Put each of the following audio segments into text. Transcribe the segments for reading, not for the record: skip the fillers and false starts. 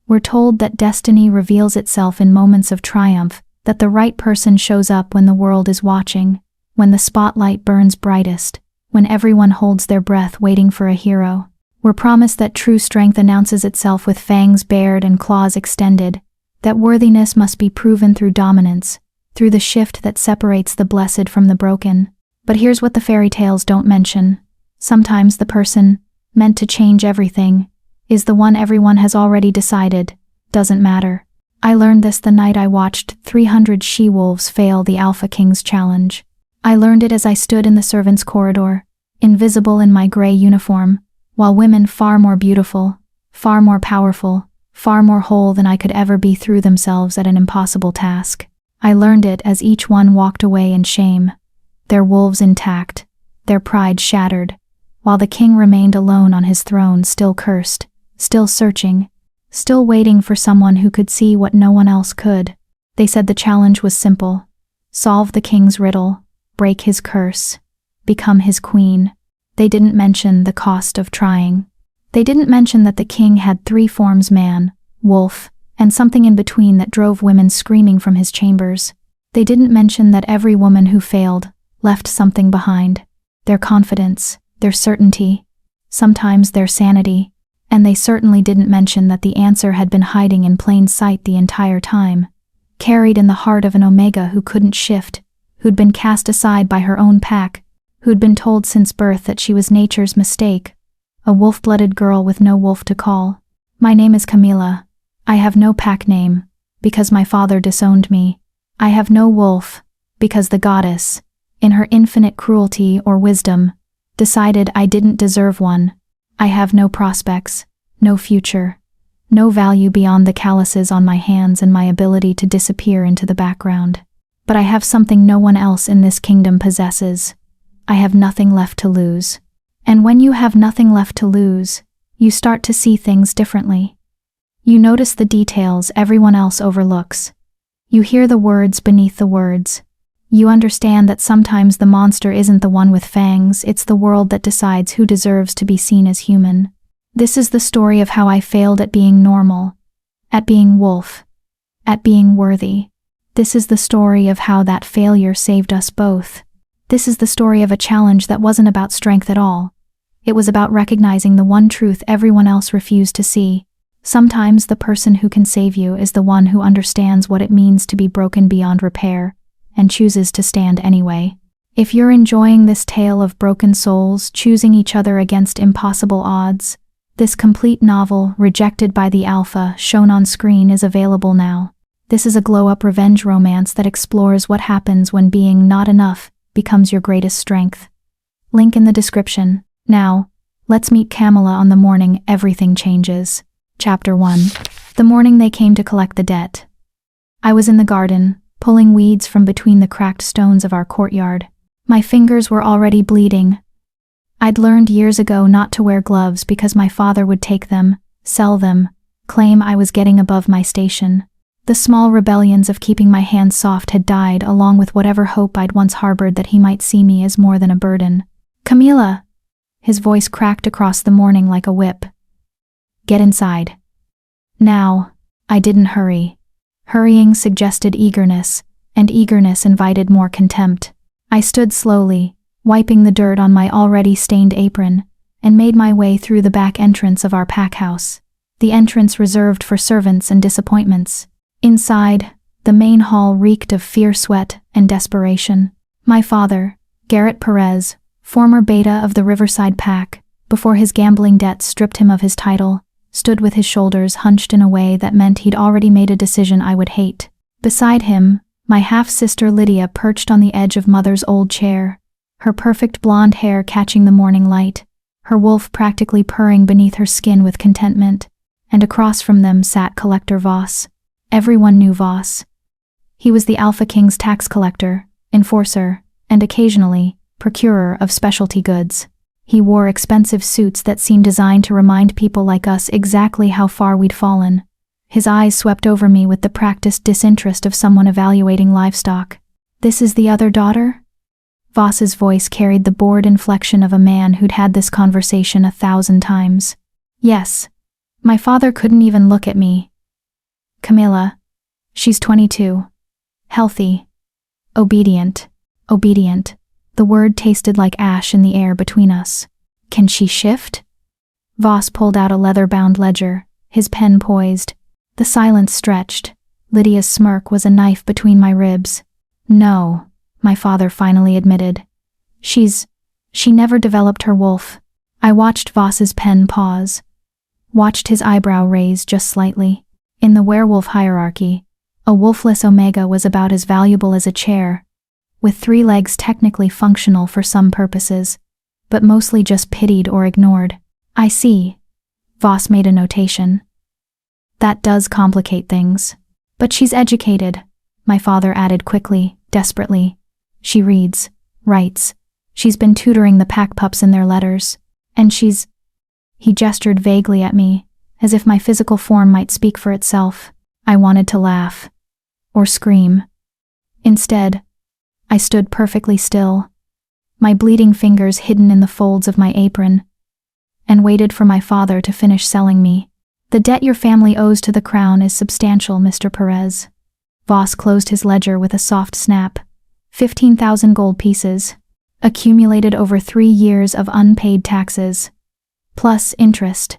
We're told that destiny reveals itself in moments of triumph, that the right person shows up when the world is watching, when the spotlight burns brightest, when everyone holds their breath waiting for a hero. We're promised that true strength announces itself with fangs bared and claws extended, that worthiness must be proven through dominance, through the shift that separates the blessed from the broken. But here's what the fairy tales don't mention. Sometimes the person, meant to change everything, is the one everyone has already decided doesn't matter. I learned this the night I watched 300 she-wolves fail the Alpha King's challenge. I learned it as I stood in the servants' corridor, invisible in my gray uniform, while women far more beautiful, far more powerful, far more whole than I could ever be threw themselves at an impossible task. I learned it as each one walked away in shame, their wolves intact, their pride shattered, while the king remained alone on his throne, still cursed, still searching, still waiting for someone who could see what no one else could. They said the challenge was simple: solve the king's riddle, break his curse, become his queen. They didn't mention the cost of trying. They didn't mention that the king had 3 forms: man, wolf, and something in between that drove women screaming from his chambers. They didn't mention that every woman who failed left something behind: their confidence, their certainty, sometimes their sanity. And they certainly didn't mention that the answer had been hiding in plain sight the entire time, carried in the heart of an Omega who couldn't shift, who'd been cast aside by her own pack, who'd been told since birth that she was nature's mistake, a wolf-blooded girl with no wolf to call. My name is Camila. I have no pack name, because my father disowned me. I have no wolf, because the goddess, in her infinite cruelty or wisdom, decided I didn't deserve one. I have no prospects, no future, no value beyond the calluses on my hands and my ability to disappear into the background. But I have something no one else in this kingdom possesses. I have nothing left to lose. And when you have nothing left to lose, you start to see things differently. You notice the details everyone else overlooks. You hear the words beneath the words. You understand that sometimes the monster isn't the one with fangs, it's the world that decides who deserves to be seen as human. This is the story of how I failed at being normal, at being wolf, at being worthy. This is the story of how that failure saved us both. This is the story of a challenge that wasn't about strength at all. It was about recognizing the one truth everyone else refused to see. Sometimes the person who can save you is the one who understands what it means to be broken beyond repair, and chooses to stand anyway. If you're enjoying this tale of broken souls choosing each other against impossible odds, this complete novel, Rejected by the Alpha, shown on screen, is available now. This is a glow-up revenge romance that explores what happens when being not enough becomes your greatest strength. Link in the description. Now, let's meet Camila on the morning everything changes. Chapter 1. The morning they came to collect the debt. I was in the garden, pulling weeds from between the cracked stones of our courtyard. My fingers were already bleeding. I'd learned years ago not to wear gloves because my father would take them, sell them, claim I was getting above my station. The small rebellions of keeping my hands soft had died, along with whatever hope I'd once harbored that he might see me as more than a burden. "Camila!" His voice cracked across the morning like a whip. "Get inside." Now. I didn't hurry. Hurrying suggested eagerness, and eagerness invited more contempt. I stood slowly, wiping the dirt on my already stained apron, and made my way through the back entrance of our pack house, the entrance reserved for servants and disappointments. Inside, the main hall reeked of fear, sweat, and desperation. My father, Garrett Perez, former beta of the Riverside Pack, before his gambling debts stripped him of his title, stood with his shoulders hunched in a way that meant he'd already made a decision I would hate. Beside him, my half-sister Lydia perched on the edge of Mother's old chair, her perfect blonde hair catching the morning light, her wolf practically purring beneath her skin with contentment, and across from them sat Collector Voss. Everyone knew Voss. He was the Alpha King's tax collector, enforcer, and occasionally, procurer of specialty goods. He wore expensive suits that seemed designed to remind people like us exactly how far we'd fallen. His eyes swept over me with the practiced disinterest of someone evaluating livestock. "This is the other daughter?" Voss's voice carried the bored inflection of a man who'd had this conversation 1,000 times. "Yes." My father couldn't even look at me, Camilla. She's 22. Healthy. Obedient. Obedient. The word tasted like ash in the air between us. Can she shift? Voss pulled out a leather-bound ledger, his pen poised. The silence stretched. Lydia's smirk was a knife between my ribs. No, my father finally admitted. She never developed her wolf. I watched Voss's pen pause. Watched his eyebrow raise just slightly. In the werewolf hierarchy, a wolfless omega was about as valuable as a chair, with 3 legs technically functional for some purposes, but mostly just pitied or ignored. I see. Voss made a notation. That does complicate things. But she's educated, my father added quickly, desperately. She reads, writes. She's been tutoring the pack pups in their letters. And she's… He gestured vaguely at me, as if my physical form might speak for itself. I wanted to laugh. Or scream. Instead, I stood perfectly still, my bleeding fingers hidden in the folds of my apron, and waited for my father to finish selling me. The debt your family owes to the crown is substantial, Mr. Perez. Voss closed his ledger with a soft snap. 15,000 gold pieces, accumulated over 3 years of unpaid taxes, plus interest.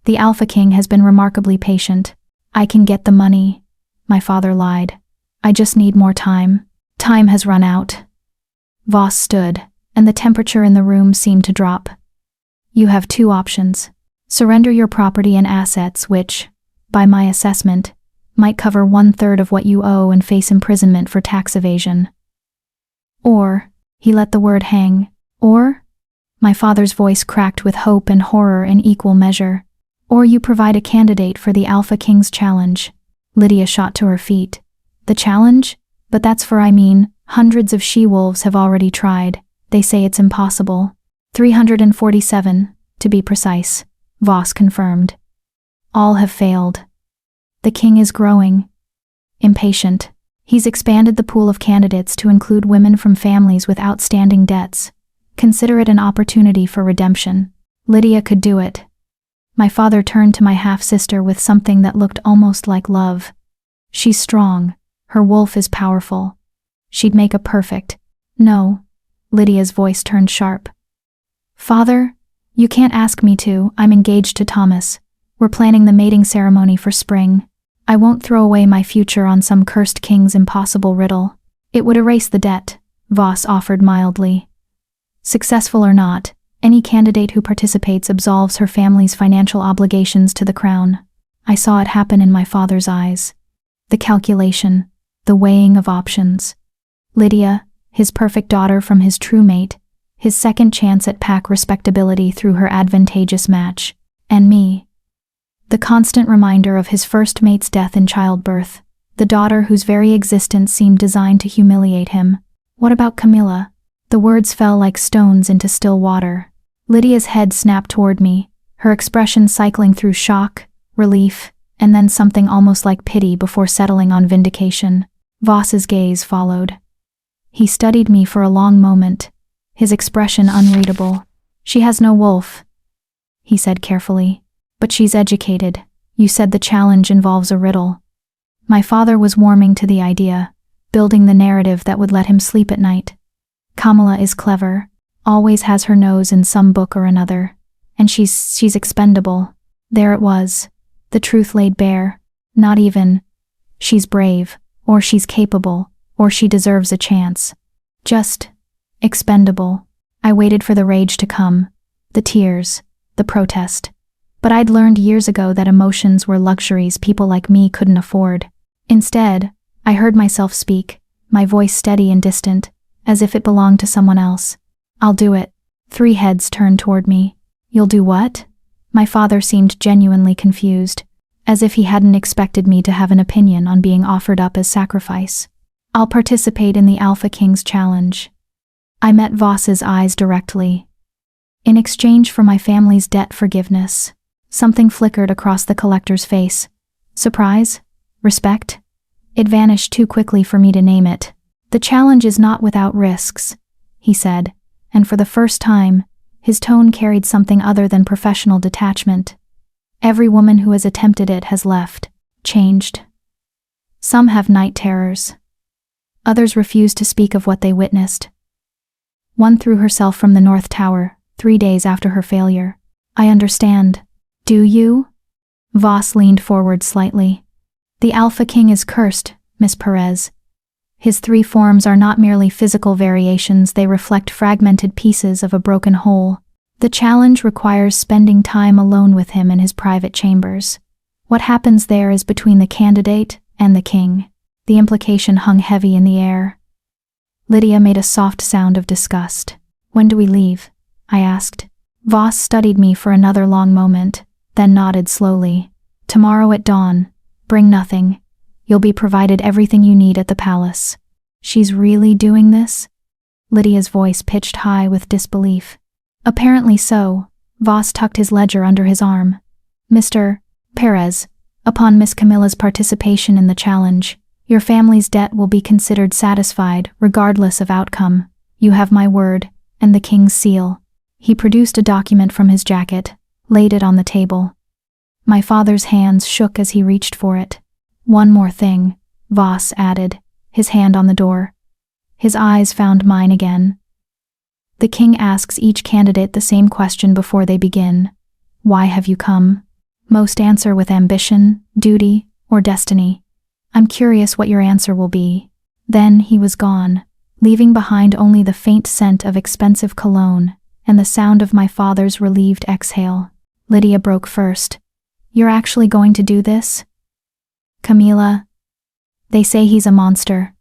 The Alpha King has been remarkably patient. I can get the money, my father lied. I just need more time. Time has run out. Voss stood, and the temperature in the room seemed to drop. You have 2 options. Surrender your property and assets which, by my assessment, might cover 1/3 of what you owe and face imprisonment for tax evasion. Or, he let the word hang, or? My father's voice cracked with hope and horror in equal measure. Or you provide a candidate for the Alpha King's challenge. Lydia shot to her feet. The challenge? But that's hundreds of she-wolves have already tried. They say it's impossible. 347, to be precise, Voss confirmed. All have failed. The king is growing. Impatient. He's expanded the pool of candidates to include women from families with outstanding debts. Consider it an opportunity for redemption. Lydia could do it. My father turned to my half-sister with something that looked almost like love. She's strong. Her wolf is powerful. She'd make a perfect… No. Lydia's voice turned sharp. Father, you can't ask me to. I'm engaged to Thomas. We're planning the mating ceremony for spring. I won't throw away my future on some cursed king's impossible riddle. It would erase the debt, Voss offered mildly. Successful or not, any candidate who participates absolves her family's financial obligations to the crown. I saw it happen in my father's eyes. The calculation, the weighing of options. Lydia, his perfect daughter from his true mate, his second chance at pack respectability through her advantageous match, and me. The constant reminder of his first mate's death in childbirth, the daughter whose very existence seemed designed to humiliate him. What about Camilla? The words fell like stones into still water. Lydia's head snapped toward me, her expression cycling through shock, relief, and then something almost like pity before settling on vindication. Voss's gaze followed. He studied me for a long moment, his expression unreadable. She has no wolf, he said carefully. But she's educated. You said the challenge involves a riddle. My father was warming to the idea, building the narrative that would let him sleep at night. Kamala is clever, always has her nose in some book or another, and she's expendable. There it was, the truth laid bare. Not even, she's brave, or she's capable, or she deserves a chance. Just, expendable. I waited for the rage to come, the tears, the protest. But I'd learned years ago that emotions were luxuries people like me couldn't afford. Instead, I heard myself speak, my voice steady and distant, as if it belonged to someone else. I'll do it. 3 heads turned toward me. You'll do what? My father seemed genuinely confused, as if he hadn't expected me to have an opinion on being offered up as sacrifice. I'll participate in the Alpha King's challenge. I met Voss's eyes directly. In exchange for my family's debt forgiveness. Something flickered across the collector's face. Surprise? Respect? It vanished too quickly for me to name it. The challenge is not without risks, he said, and for the first time, his tone carried something other than professional detachment. Every woman who has attempted it has left, changed. Some have night terrors. Others refuse to speak of what they witnessed. One threw herself from the North Tower, 3 days after her failure. I understand. Do you? Voss leaned forward slightly. The Alpha King is cursed, Miss Perez. His 3 forms are not merely physical variations, they reflect fragmented pieces of a broken whole. The challenge requires spending time alone with him in his private chambers. What happens there is between the candidate and the king. The implication hung heavy in the air. Lydia made a soft sound of disgust. When do we leave? I asked. Voss studied me for another long moment, then nodded slowly. Tomorrow at dawn. Bring nothing. You'll be provided everything you need at the palace. She's really doing this? Lydia's voice pitched high with disbelief. Apparently so. Voss tucked his ledger under his arm. Mr. Perez, upon Miss Camilla's participation in the challenge, your family's debt will be considered satisfied, regardless of outcome. You have my word, and the king's seal. He produced a document from his jacket, laid it on the table. My father's hands shook as he reached for it. One more thing, Voss added, his hand on the door. His eyes found mine again. The king asks each candidate the same question before they begin. Why have you come? Most answer with ambition, duty, or destiny. I'm curious what your answer will be. Then he was gone, leaving behind only the faint scent of expensive cologne and the sound of my father's relieved exhale. Lydia broke first. You're actually going to do this? Camilla. They say he's a monster.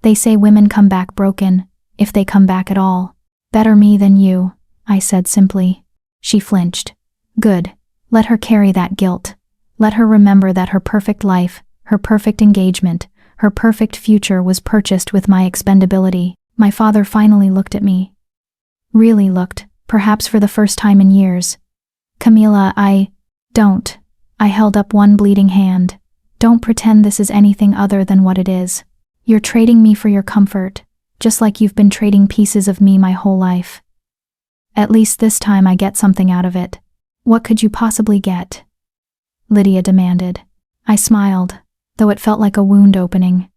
They say women come back broken, if they come back at all. Better me than you, I said simply. She flinched. Good. Let her carry that guilt. Let her remember that her perfect life, her perfect engagement, her perfect future was purchased with my expendability. My father finally looked at me. Really looked, perhaps for the first time in years. Camilla, don't. I held up one bleeding hand. Don't pretend this is anything other than what it is. You're trading me for your comfort, just like you've been trading pieces of me my whole life. At least this time I get something out of it. What could you possibly get? Lydia demanded. I smiled, though it felt like a wound opening.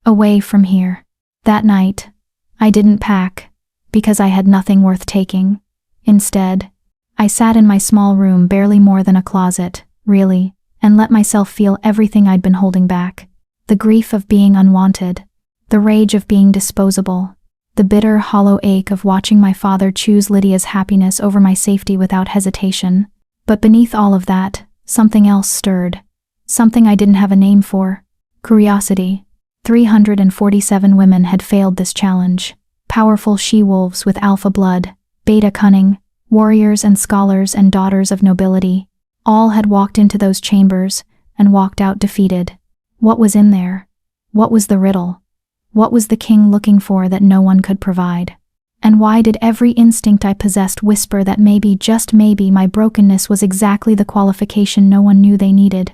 Away from here. That night, I didn't pack, because I had nothing worth taking. Instead, I sat in my small room, barely more than a closet, really, and let myself feel everything I'd been holding back. The grief of being unwanted, the rage of being disposable, the bitter, hollow ache of watching my father choose Lydia's happiness over my safety without hesitation. But beneath all of that, something else stirred. Something I didn't have a name for. Curiosity. 347 women had failed this challenge. Powerful she-wolves with alpha blood, beta cunning, warriors and scholars and daughters of nobility. All had walked into those chambers and walked out defeated. What was in there? What was the riddle? What was the king looking for that no one could provide? And why did every instinct I possessed whisper that maybe, just maybe, my brokenness was exactly the qualification no one knew they needed?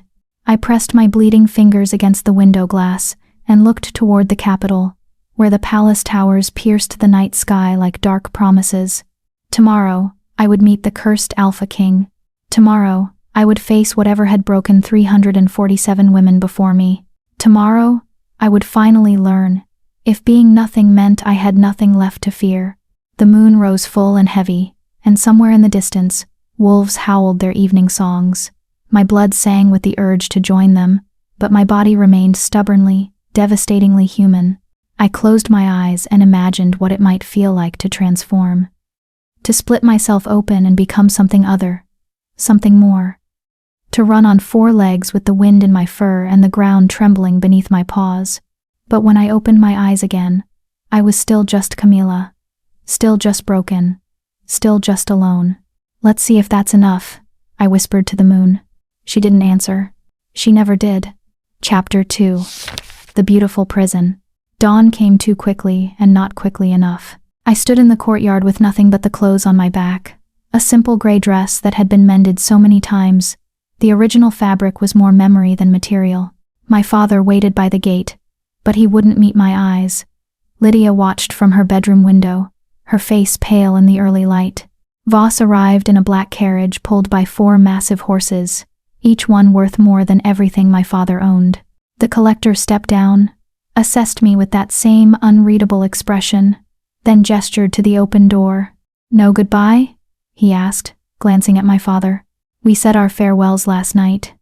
I pressed my bleeding fingers against the window glass and looked toward the capital, where the palace towers pierced the night sky like dark promises. Tomorrow, I would meet the cursed Alpha King. Tomorrow, I would face whatever had broken 347 women before me. Tomorrow, I would finally learn. If being nothing meant I had nothing left to fear. The moon rose full and heavy, and somewhere in the distance, wolves howled their evening songs. My blood sang with the urge to join them, but my body remained stubbornly, devastatingly human. I closed my eyes and imagined what it might feel like to transform. To split myself open and become something other, something more. To run on 4 legs with the wind in my fur and the ground trembling beneath my paws. But when I opened my eyes again, I was still just Camilla. Still just broken. Still just alone. Let's see if that's enough, I whispered to the moon. She didn't answer. She never did. Chapter 2. The Beautiful Prison. Dawn came too quickly and not quickly enough. I stood in the courtyard with nothing but the clothes on my back. A simple gray dress that had been mended so many times. The original fabric was more memory than material. My father waited by the gate, but he wouldn't meet my eyes. Lydia watched from her bedroom window, her face pale in the early light. Voss arrived in a black carriage pulled by 4 massive horses, each one worth more than everything my father owned. The collector stepped down, assessed me with that same unreadable expression, then gestured to the open door. "No goodbye?" he asked, glancing at my father. "We said our farewells last night."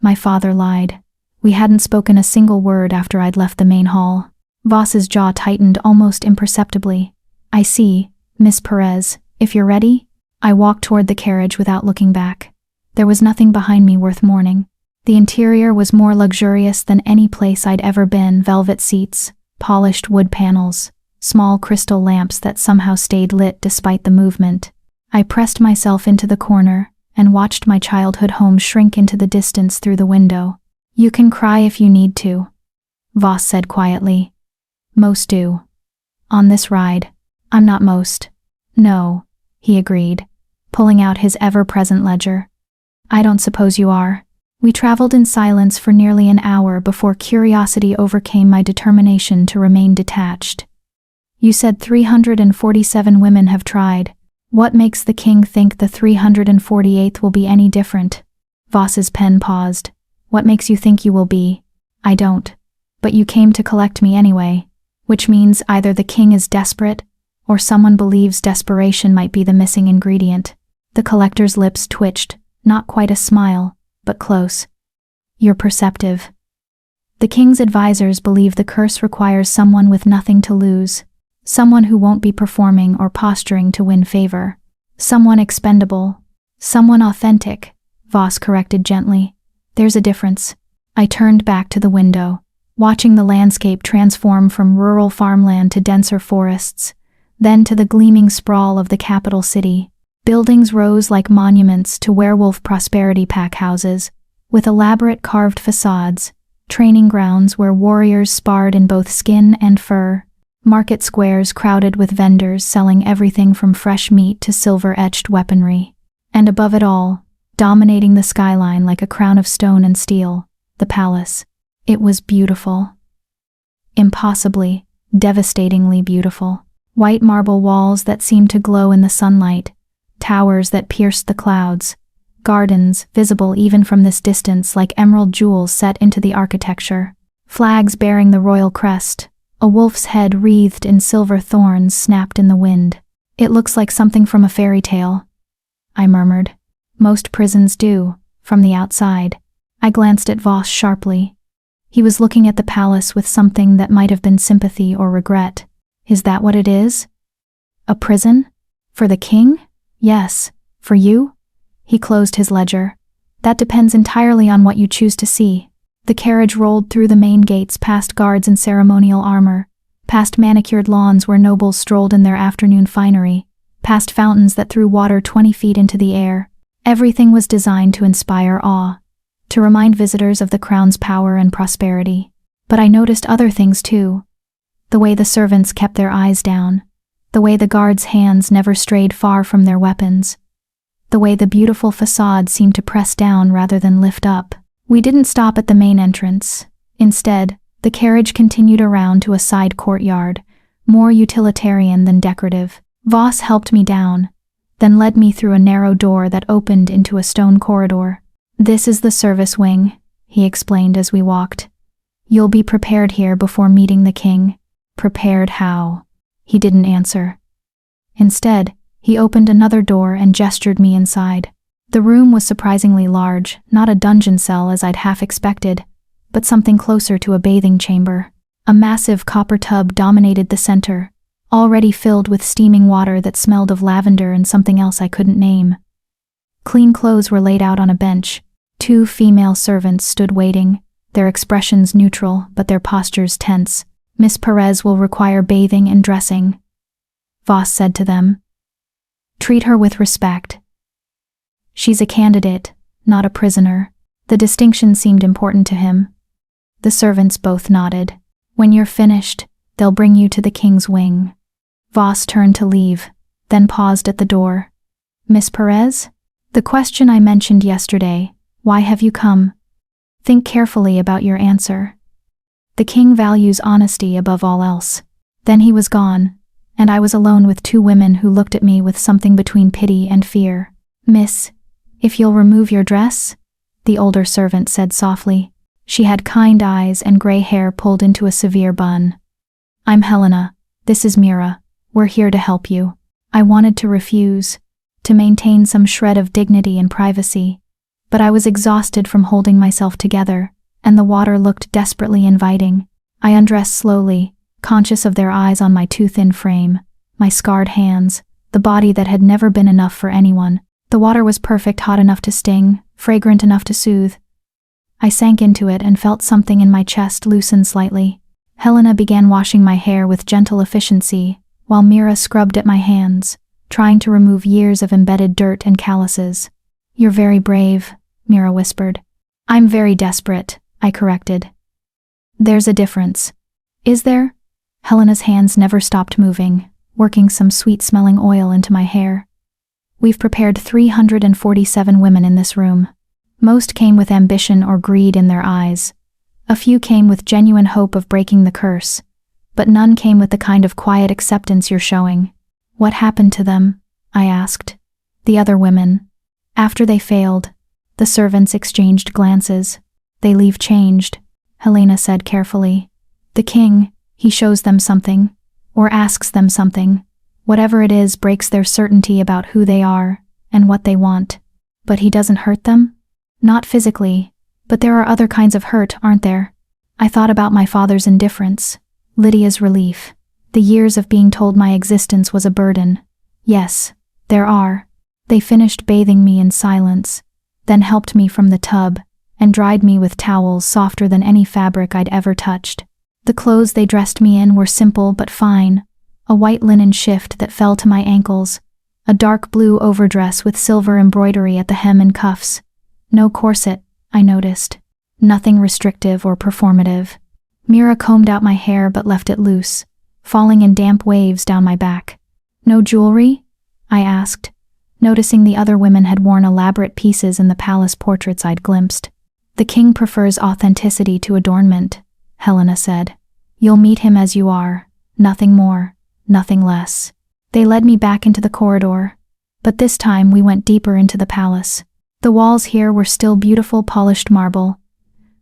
My father lied. We hadn't spoken a single word after I'd left the main hall. Voss's jaw tightened almost imperceptibly. "I see, Miss Perez, if you're ready." I walked toward the carriage without looking back. There was nothing behind me worth mourning. The interior was more luxurious than any place I'd ever been: velvet seats, polished wood panels, small crystal lamps that somehow stayed lit despite the movement. I pressed myself into the corner and watched my childhood home shrink into the distance through the window. "You can cry if you need to," Voss said quietly. "Most do. On this ride." "I'm not most." "No," he agreed, pulling out his ever-present ledger. "I don't suppose you are." We traveled in silence for nearly an hour before curiosity overcame my determination to remain detached. "You said 347 women have tried. What makes the king think the 348th will be any different?" Voss's pen paused. "What makes you think you will be?" "I don't. But you came to collect me anyway, which means either the king is desperate, or someone believes desperation might be the missing ingredient." The collector's lips twitched, not quite a smile, but close. "You're perceptive. The king's advisors believe the curse requires someone with nothing to lose, someone who won't be performing or posturing to win favor, someone expendable, someone authentic," Voss corrected gently. "There's a difference." I turned back to the window, watching the landscape transform from rural farmland to denser forests, then to the gleaming sprawl of the capital city. Buildings rose like monuments to werewolf prosperity pack houses, with elaborate carved facades, training grounds where warriors sparred in both skin and fur, market squares crowded with vendors selling everything from fresh meat to silver-etched weaponry. And above it all, dominating the skyline like a crown of stone and steel, the palace. It was beautiful. Impossibly, devastatingly beautiful. White marble walls that seemed to glow in the sunlight, towers that pierced the clouds, gardens visible even from this distance like emerald jewels set into the architecture, flags bearing the royal crest, a wolf's head wreathed in silver thorns snapped in the wind. "It looks like something from a fairy tale," I murmured. "Most prisons do, from the outside." I glanced at Voss sharply. He was looking at the palace with something that might have been sympathy or regret. "Is that what it is? A prison? For the king? Yes. For you?" He closed his ledger. "That depends entirely on what you choose to see." The carriage rolled through the main gates past guards in ceremonial armor, past manicured lawns where nobles strolled in their afternoon finery, past fountains that threw water 20 feet into the air. Everything was designed to inspire awe, to remind visitors of the crown's power and prosperity. But I noticed other things too. The way the servants kept their eyes down, the way the guards' hands never strayed far from their weapons, the way the beautiful facade seemed to press down rather than lift up. We didn't stop at the main entrance. Instead, the carriage continued around to a side courtyard, more utilitarian than decorative. Voss helped me down, then led me through a narrow door that opened into a stone corridor. "This is the service wing," he explained as we walked. "You'll be prepared here before meeting the king." "Prepared how?" He didn't answer. Instead, he opened another door and gestured me inside. The room was surprisingly large, not a dungeon cell as I'd half expected, but something closer to a bathing chamber. A massive copper tub dominated the center, already filled with steaming water that smelled of lavender and something else I couldn't name. Clean clothes were laid out on a bench. 2 female servants stood waiting, their expressions neutral but their postures tense. "Miss Perez will require bathing and dressing," Voss said to them. "Treat her with respect. She's a candidate, not a prisoner." The distinction seemed important to him. The servants both nodded. "When you're finished, they'll bring you to the king's wing." Voss turned to leave, then paused at the door. "Miss Perez? The question I mentioned yesterday, why have you come? Think carefully about your answer. The king values honesty above all else." Then he was gone, and I was alone with 2 women who looked at me with something between pity and fear. "Miss, if you'll remove your dress," the older servant said softly. She had kind eyes and gray hair pulled into a severe bun. "I'm Helena. This is Mira. We're here to help you." I wanted to refuse, to maintain some shred of dignity and privacy, but I was exhausted from holding myself together, and the water looked desperately inviting. I undressed slowly, conscious of their eyes on my too thin frame, my scarred hands, the body that had never been enough for anyone. The water was perfect, hot enough to sting, fragrant enough to soothe. I sank into it and felt something in my chest loosen slightly. Helena began washing my hair with gentle efficiency, while Mira scrubbed at my hands, trying to remove years of embedded dirt and calluses. "You're very brave," Mira whispered. "I'm very desperate," I corrected. "There's a difference." "Is there?" Helena's hands never stopped moving, working some sweet-smelling oil into my hair. "We've prepared 347 women in this room. Most came with ambition or greed in their eyes. A few came with genuine hope of breaking the curse, but none came with the kind of quiet acceptance you're showing." "What happened to them?" I asked. "The other women." "After they failed." The servants exchanged glances. "They leave changed," Helena said carefully. "The king, he shows them something, or asks them something. Whatever it is breaks their certainty about who they are and what they want. But he doesn't hurt them? Not physically, but there are other kinds of hurt, aren't there?" I thought about my father's indifference, Lydia's relief, the years of being told my existence was a burden. Yes, there are. They finished bathing me in silence, then helped me from the tub, and dried me with towels softer than any fabric I'd ever touched. The clothes they dressed me in were simple but fine, a white linen shift that fell to my ankles, a dark blue overdress with silver embroidery at the hem and cuffs. No corset, I noticed. Nothing restrictive or performative. Mira combed out my hair but left it loose, falling in damp waves down my back. "No jewelry?" I asked, noticing the other women had worn elaborate pieces in the palace portraits I'd glimpsed. "The king prefers authenticity to adornment," Helena said. "You'll meet him as you are, nothing more, nothing less." They led me back into the corridor, but this time we went deeper into the palace. The walls here were still beautiful polished marble,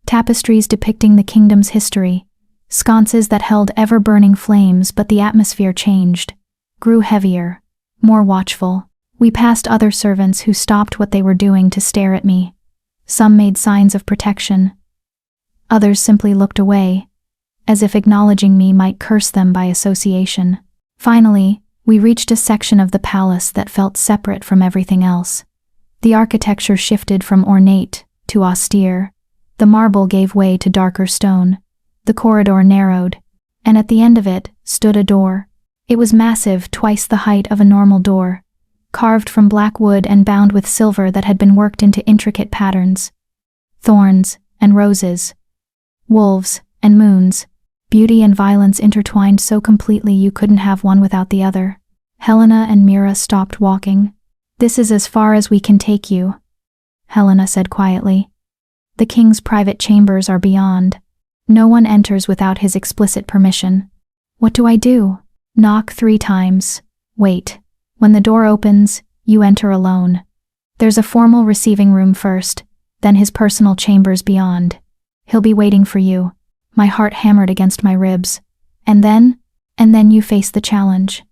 tapestries depicting the kingdom's history, sconces that held ever-burning flames, but the atmosphere changed, grew heavier, more watchful. We passed other servants who stopped what they were doing to stare at me. Some made signs of protection. Others simply looked away, as if acknowledging me might curse them by association. Finally, we reached a section of the palace that felt separate from everything else. The architecture shifted from ornate to austere. The marble gave way to darker stone. The corridor narrowed, and at the end of it stood a door. It was massive, twice the height of a normal door, carved from black wood and bound with silver that had been worked into intricate patterns. Thorns and roses, wolves and moons, beauty and violence intertwined so completely you couldn't have one without the other. Helena and Mira stopped walking. "This is as far as we can take you," Helena said quietly. "The king's private chambers are beyond. No one enters without his explicit permission." "What do I do?" "Knock 3 times. Wait. When the door opens, you enter alone. There's a formal receiving room first, then his personal chambers beyond. He'll be waiting for you." My heart hammered against my ribs. And then you face the challenge."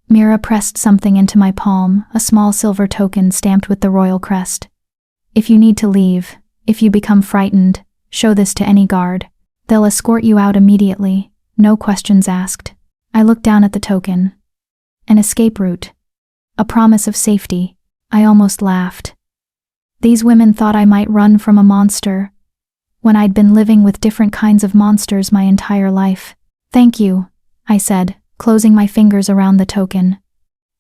Mira pressed something into my palm, a small silver token stamped with the royal crest. "If you need to leave, if you become frightened, show this to any guard. They'll escort you out immediately, no questions asked." I looked down at the token. An escape route. A promise of safety. I almost laughed. These women thought I might run from a monster, when I'd been living with different kinds of monsters my entire life. "Thank you," I said, closing my fingers around the token.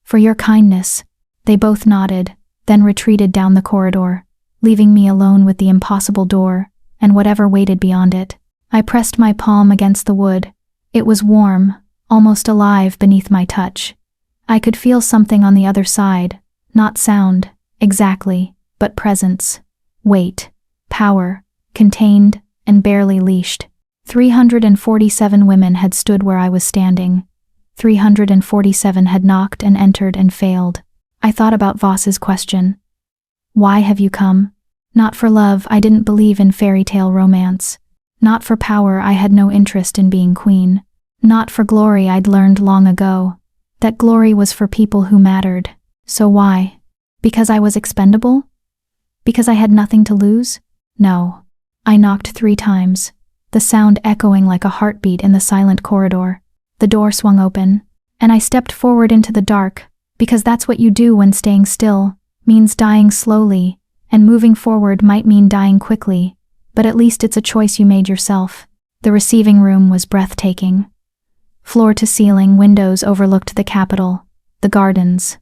"For your kindness." They both nodded, then retreated down the corridor, leaving me alone with the impossible door and whatever waited beyond it. I pressed my palm against the wood. It was warm, almost alive beneath my touch. I could feel something on the other side, not sound, exactly, but presence, weight, power, contained and barely leashed. 347 women had stood where I was standing. 347 had knocked and entered and failed. I thought about Voss's question. "Why have you come?" Not for love, I didn't believe in fairy tale romance. Not for power, I had no interest in being queen. Not for glory, I'd learned long ago that glory was for people who mattered. So why? Because I was expendable? Because I had nothing to lose? No. I knocked 3 times, the sound echoing like a heartbeat in the silent corridor. The door swung open, and I stepped forward into the dark, because that's what you do when staying still means dying slowly, and moving forward might mean dying quickly, but at least it's a choice you made yourself. The receiving room was breathtaking. Floor to ceiling windows overlooked the Capitol, the gardens,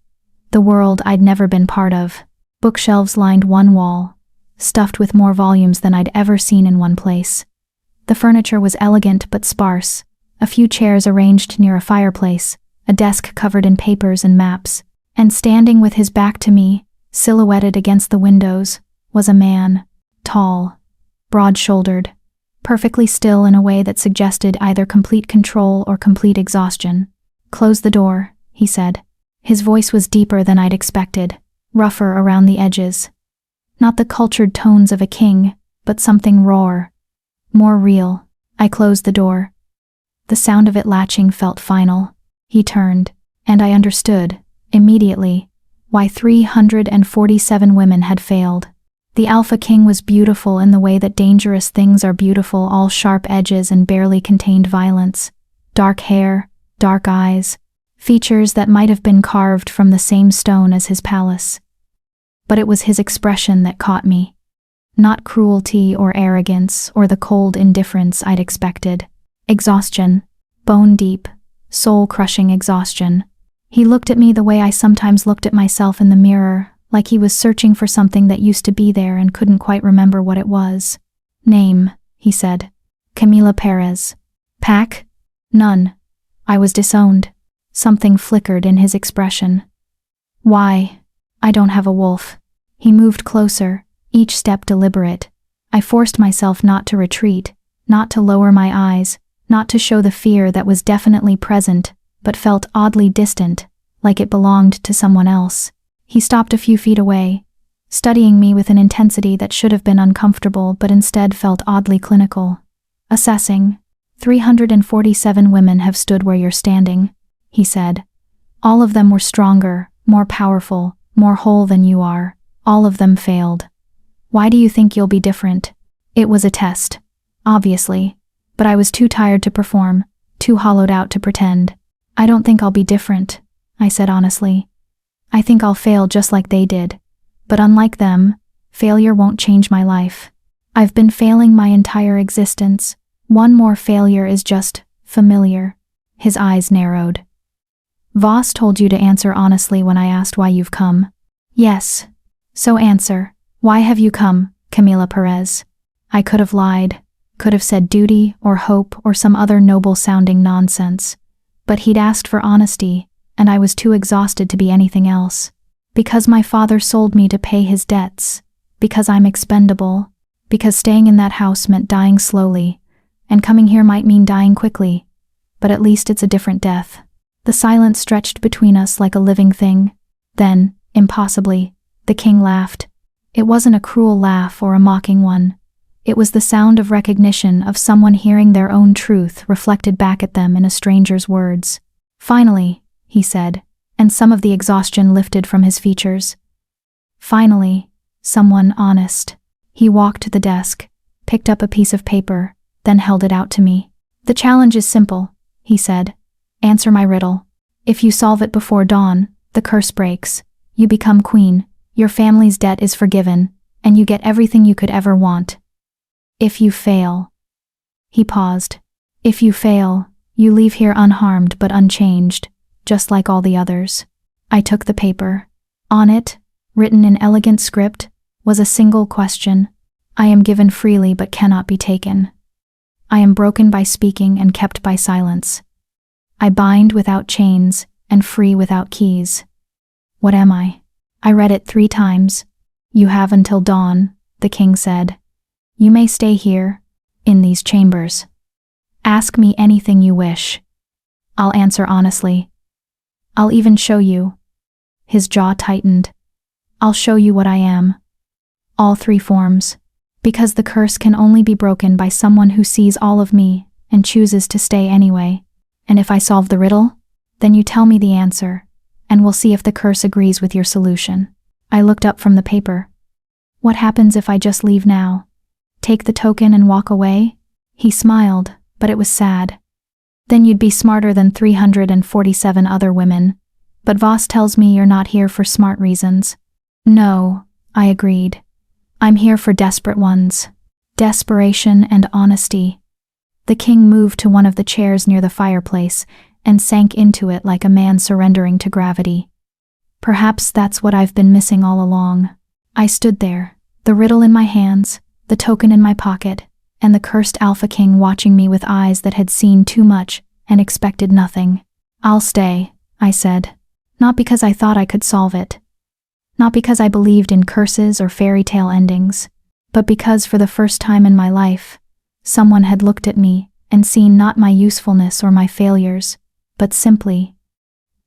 the world I'd never been part of. Bookshelves lined one wall, stuffed with more volumes than I'd ever seen in one place. The furniture was elegant but sparse, a few chairs arranged near a fireplace, a desk covered in papers and maps, and standing with his back to me, silhouetted against the windows, was a man, tall, broad-shouldered, perfectly still in a way that suggested either complete control or complete exhaustion. "Close the door," he said. His voice was deeper than I'd expected, rougher around the edges. Not the cultured tones of a king, but something raw, more real. I closed the door. The sound of it latching felt final. He turned, and I understood, immediately, why 347 women had failed. The Alpha King was beautiful in the way that dangerous things are beautiful, all sharp edges and barely contained violence. Dark hair, dark eyes, features that might have been carved from the same stone as his palace. But it was his expression that caught me. Not cruelty or arrogance or the cold indifference I'd expected. Exhaustion, bone-deep, soul-crushing exhaustion. He looked at me the way I sometimes looked at myself in the mirror, like he was searching for something that used to be there and couldn't quite remember what it was. "Name," he said. "Camila Perez." "Pack?" "None." I was disowned. Something flickered in his expression. "Why?" "I don't have a wolf." He moved closer, each step deliberate. I forced myself not to retreat, not to lower my eyes, not to show the fear that was definitely present, but felt oddly distant, like it belonged to someone else. He stopped a few feet away, studying me with an intensity that should have been uncomfortable but instead felt oddly clinical. Assessing. 347 women have stood where you're standing, he said. All of them were stronger, more powerful, more whole than you are. All of them failed. Why do you think you'll be different? It was a test, obviously, but I was too tired to perform, too hollowed out to pretend. I don't think I'll be different, I said honestly. I think I'll fail just like they did, but unlike them, failure won't change my life. I've been failing my entire existence. One more failure is just familiar. His eyes narrowed. Voss told you to answer honestly when I asked why you've come. Yes. So answer. Why have you come, Camila Perez? I could have lied, could have said duty or hope or some other noble-sounding nonsense. But he'd asked for honesty, and I was too exhausted to be anything else. Because my father sold me to pay his debts, because I'm expendable, because staying in that house meant dying slowly, and coming here might mean dying quickly, but at least it's a different death. The silence stretched between us like a living thing. Then, impossibly, the king laughed. It wasn't a cruel laugh or a mocking one. It was the sound of recognition of someone hearing their own truth reflected back at them in a stranger's words. Finally, he said, and some of the exhaustion lifted from his features. Finally, someone honest. He walked to the desk, picked up a piece of paper, then held it out to me. The challenge is simple, he said. Answer my riddle. If you solve it before dawn, the curse breaks. You become queen, your family's debt is forgiven, and you get everything you could ever want. If you fail. He paused. If you fail, you leave here unharmed but unchanged, just like all the others. I took the paper. On it, written in elegant script, was a single question. I am given freely but cannot be taken. I am broken by speaking and kept by silence. I bind without chains and free without keys. What am I? I read it 3 times. You have until dawn, the king said. You may stay here, in these chambers. Ask me anything you wish. I'll answer honestly. I'll even show you. His jaw tightened. I'll show you what I am. All three forms. Because the curse can only be broken by someone who sees all of me and chooses to stay anyway. And if I solve the riddle, then you tell me the answer, and we'll see if the curse agrees with your solution. I looked up from the paper. What happens if I just leave now? Take the token and walk away? He smiled, but it was sad. Then you'd be smarter than 347 other women. But Voss tells me you're not here for smart reasons. No, I agreed. I'm here for desperate ones. Desperation and honesty. The king moved to one of the chairs near the fireplace and sank into it like a man surrendering to gravity. Perhaps that's what I've been missing all along. I stood there, the riddle in my hands, the token in my pocket, and the cursed Alpha King watching me with eyes that had seen too much and expected nothing. I'll stay, I said. Not because I thought I could solve it. Not because I believed in curses or fairy tale endings, but because for the first time in my life, someone had looked at me and seen not my usefulness or my failures, but simply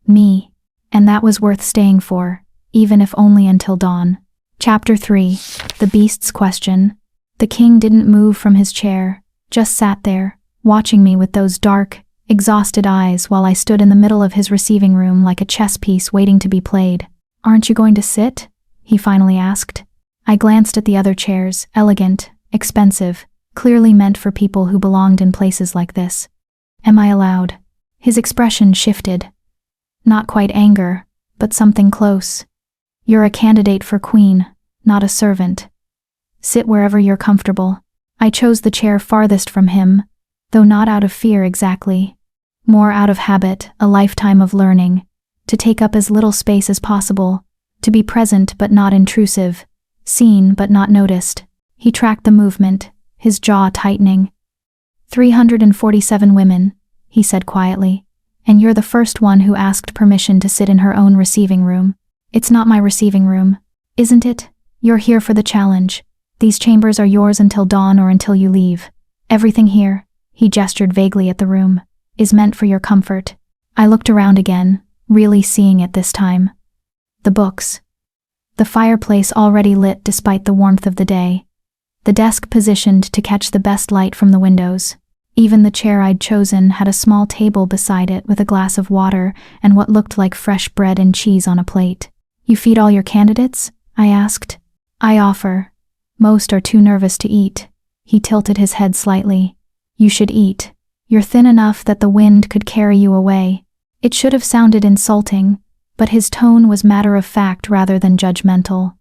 me. And that was worth staying for, even if only until dawn. Chapter 3. The Beast's Question. The king didn't move from his chair, just sat there, watching me with those dark, exhausted eyes while I stood in the middle of his receiving room like a chess piece waiting to be played. Aren't you going to sit? He finally asked. I glanced at the other chairs, elegant, expensive, clearly meant for people who belonged in places like this. Am I allowed? His expression shifted. Not quite anger, but something close. You're a candidate for queen, not a servant. Sit wherever you're comfortable. I chose the chair farthest from him, though not out of fear exactly. More out of habit, a lifetime of learning. To take up as little space as possible, to be present but not intrusive, seen but not noticed. He tracked the movement, his jaw tightening. 347 women, he said quietly, and you're the first one who asked permission to sit in her own receiving room. It's not my receiving room, isn't it? You're here for the challenge. These chambers are yours until dawn or until you leave. Everything here, he gestured vaguely at the room, is meant for your comfort. I looked around again, really seeing it this time. The books. The fireplace already lit despite the warmth of the day. The desk positioned to catch the best light from the windows. Even the chair I'd chosen had a small table beside it with a glass of water and what looked like fresh bread and cheese on a plate. You feed all your candidates? I asked. I offer. Most are too nervous to eat. He tilted his head slightly. You should eat. You're thin enough that the wind could carry you away. It should have sounded insulting, but his tone was matter-of-fact rather than judgmental.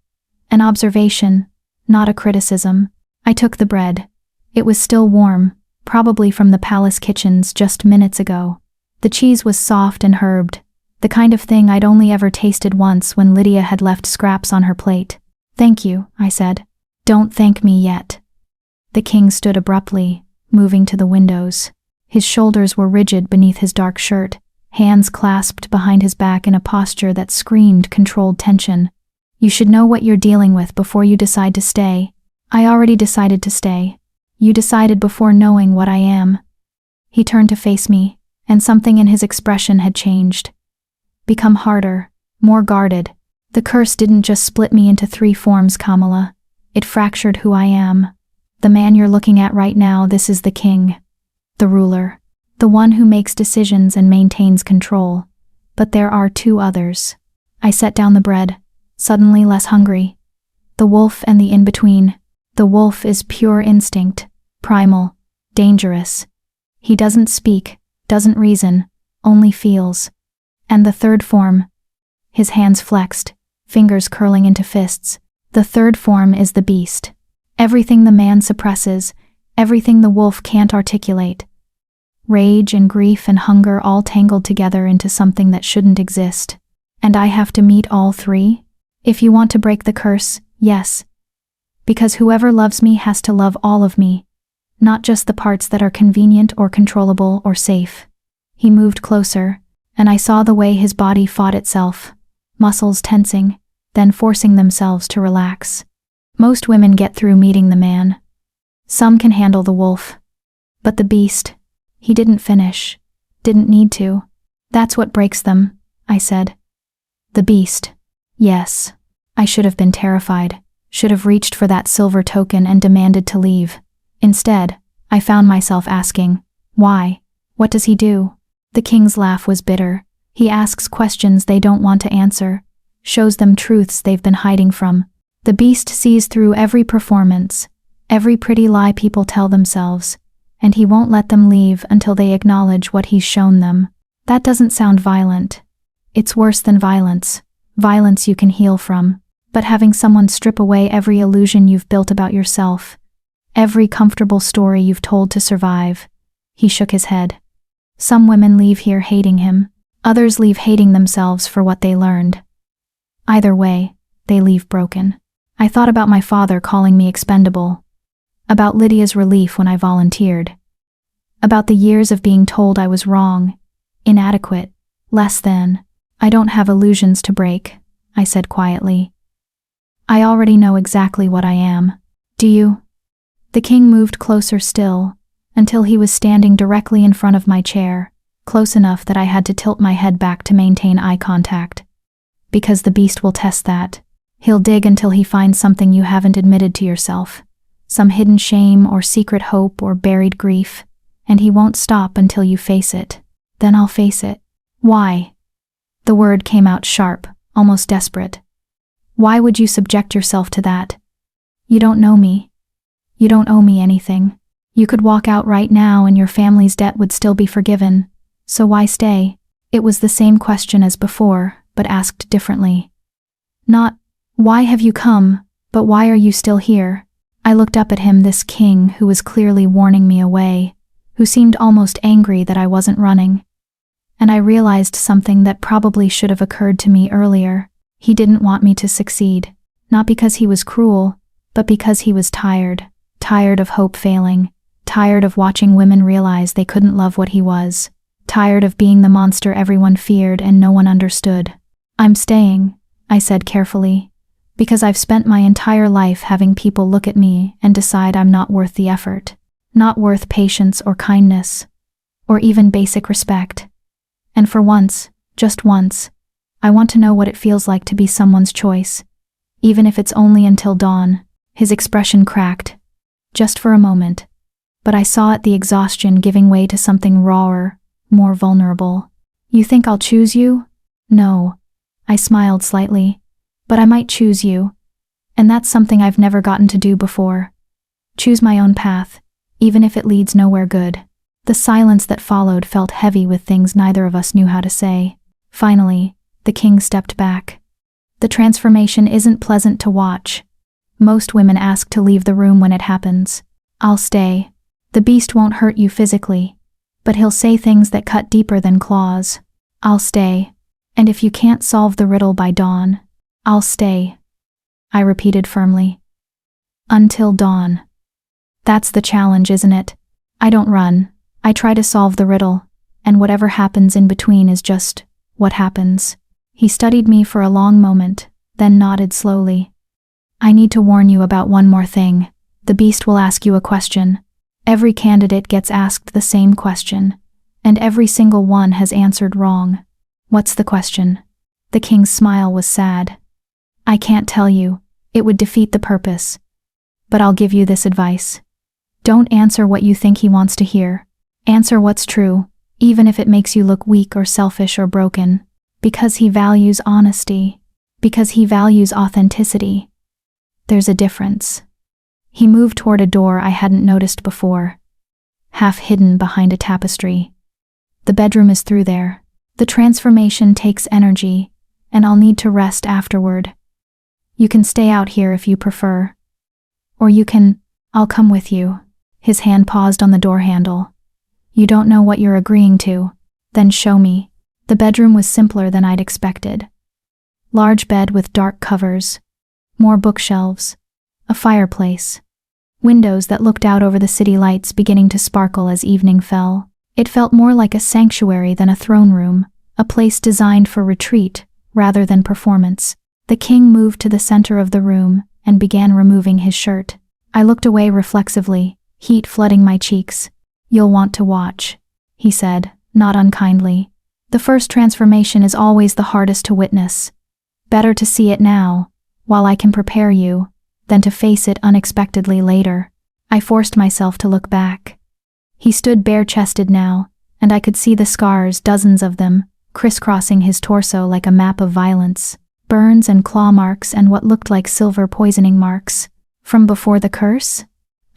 An observation, not a criticism. I took the bread. It was still warm, probably from the palace kitchens just minutes ago. The cheese was soft and herbed, the kind of thing I'd only ever tasted once when Lydia had left scraps on her plate. Thank you, I said. Don't thank me yet. The king stood abruptly, moving to the windows. His shoulders were rigid beneath his dark shirt, hands clasped behind his back in a posture that screamed controlled tension. You should know what you're dealing with before you decide to stay. I already decided to stay. You decided before knowing what I am. He turned to face me, and something in his expression had changed. Become harder, more guarded. The curse didn't just split me into 3 forms, Kamala. It fractured who I am. The man you're looking at right now, this is the king. The ruler. The one who makes decisions and maintains control. But there are 2 others. I set down the bread, suddenly less hungry. The wolf and the in-between. The wolf is pure instinct, primal, dangerous. He doesn't speak, doesn't reason, only feels. And the 3rd form. His hands flexed, fingers curling into fists. The 3rd form is the beast. Everything the man suppresses, everything the wolf can't articulate. Rage and grief and hunger all tangled together into something that shouldn't exist. And I have to meet all 3? If you want to break the curse, yes. Because whoever loves me has to love all of me, not just the parts that are convenient or controllable or safe. He moved closer, and I saw the way his body fought itself, muscles tensing, then forcing themselves to relax. Most women get through meeting the man. Some can handle the wolf. But the beast, he didn't finish, didn't need to. That's what breaks them, I said. The beast. Yes. I should have been terrified. Should have reached for that silver token and demanded to leave. Instead, I found myself asking, why? What does he do? The king's laugh was bitter. He asks questions they don't want to answer, shows them truths they've been hiding from. The beast sees through every performance, every pretty lie people tell themselves, and he won't let them leave until they acknowledge what he's shown them. That doesn't sound violent. It's worse than violence. Violence you can heal from. But having someone strip away every illusion you've built about yourself, every comfortable story you've told to survive. He shook his head. Some women leave here hating him. Others leave hating themselves for what they learned. Either way, they leave broken. I thought about my father calling me expendable. About Lydia's relief when I volunteered. About the years of being told I was wrong, inadequate, less than. I don't have illusions to break, I said quietly. I already know exactly what I am. Do you? The king moved closer still, until he was standing directly in front of my chair, close enough that I had to tilt my head back to maintain eye contact. Because the beast will test that. He'll dig until he finds something you haven't admitted to yourself. Some hidden shame or secret hope or buried grief, and he won't stop until you face it. Then I'll face it. Why? The word came out sharp, almost desperate. Why would you subject yourself to that? You don't know me. You don't owe me anything. You could walk out right now and your family's debt would still be forgiven. So why stay? It was the same question as before, but asked differently. Not, why have you come, but why are you still here? I looked up at him, this king who was clearly warning me away, who seemed almost angry that I wasn't running. And I realized something that probably should have occurred to me earlier. He didn't want me to succeed, not because he was cruel, but because he was tired of hope failing, tired of watching women realize they couldn't love what he was, tired of being the monster everyone feared and no one understood. I'm staying, I said carefully, because I've spent my entire life having people look at me and decide I'm not worth the effort, not worth patience or kindness, or even basic respect. And for once, just once, I want to know what it feels like to be someone's choice, even if it's only until dawn. His expression cracked, just for a moment, but I saw it, the exhaustion giving way to something rawer, more vulnerable. You think I'll choose you? No. I smiled slightly, but I might choose you, and that's something I've never gotten to do before. Choose my own path, even if it leads nowhere good. The silence that followed felt heavy with things neither of us knew how to say. Finally, the king stepped back. The transformation isn't pleasant to watch. Most women ask to leave the room when it happens. I'll stay. The beast won't hurt you physically, but he'll say things that cut deeper than claws. I'll stay. And if you can't solve the riddle by dawn, I'll stay. I repeated firmly. Until dawn. That's the challenge, isn't it? I don't run. I try to solve the riddle, and whatever happens in between is just what happens. He studied me for a long moment, then nodded slowly. I need to warn you about one more thing. The beast will ask you a question. Every candidate gets asked the same question, and every single one has answered wrong. What's the question? The king's smile was sad. I can't tell you. It would defeat the purpose. But I'll give you this advice. Don't answer what you think he wants to hear. Answer what's true, even if it makes you look weak or selfish or broken. Because he values honesty. Because he values authenticity. There's a difference. He moved toward a door I hadn't noticed before, half hidden behind a tapestry. The bedroom is through there. The transformation takes energy, and I'll need to rest afterward. You can stay out here if you prefer. Or I'll come with you. His hand paused on the door handle. You don't know what you're agreeing to. Then show me. The bedroom was simpler than I'd expected. Large bed with dark covers. More bookshelves. A fireplace. Windows that looked out over the city lights beginning to sparkle as evening fell. It felt more like a sanctuary than a throne room, a place designed for retreat rather than performance. The king moved to the center of the room and began removing his shirt. I looked away reflexively, heat flooding my cheeks. You'll want to watch, he said, not unkindly. The first transformation is always the hardest to witness. Better to see it now, while I can prepare you, than to face it unexpectedly later. I forced myself to look back. He stood bare-chested now, and I could see the scars, dozens of them, crisscrossing his torso like a map of violence. Burns and claw marks and what looked like silver poisoning marks. From before the curse?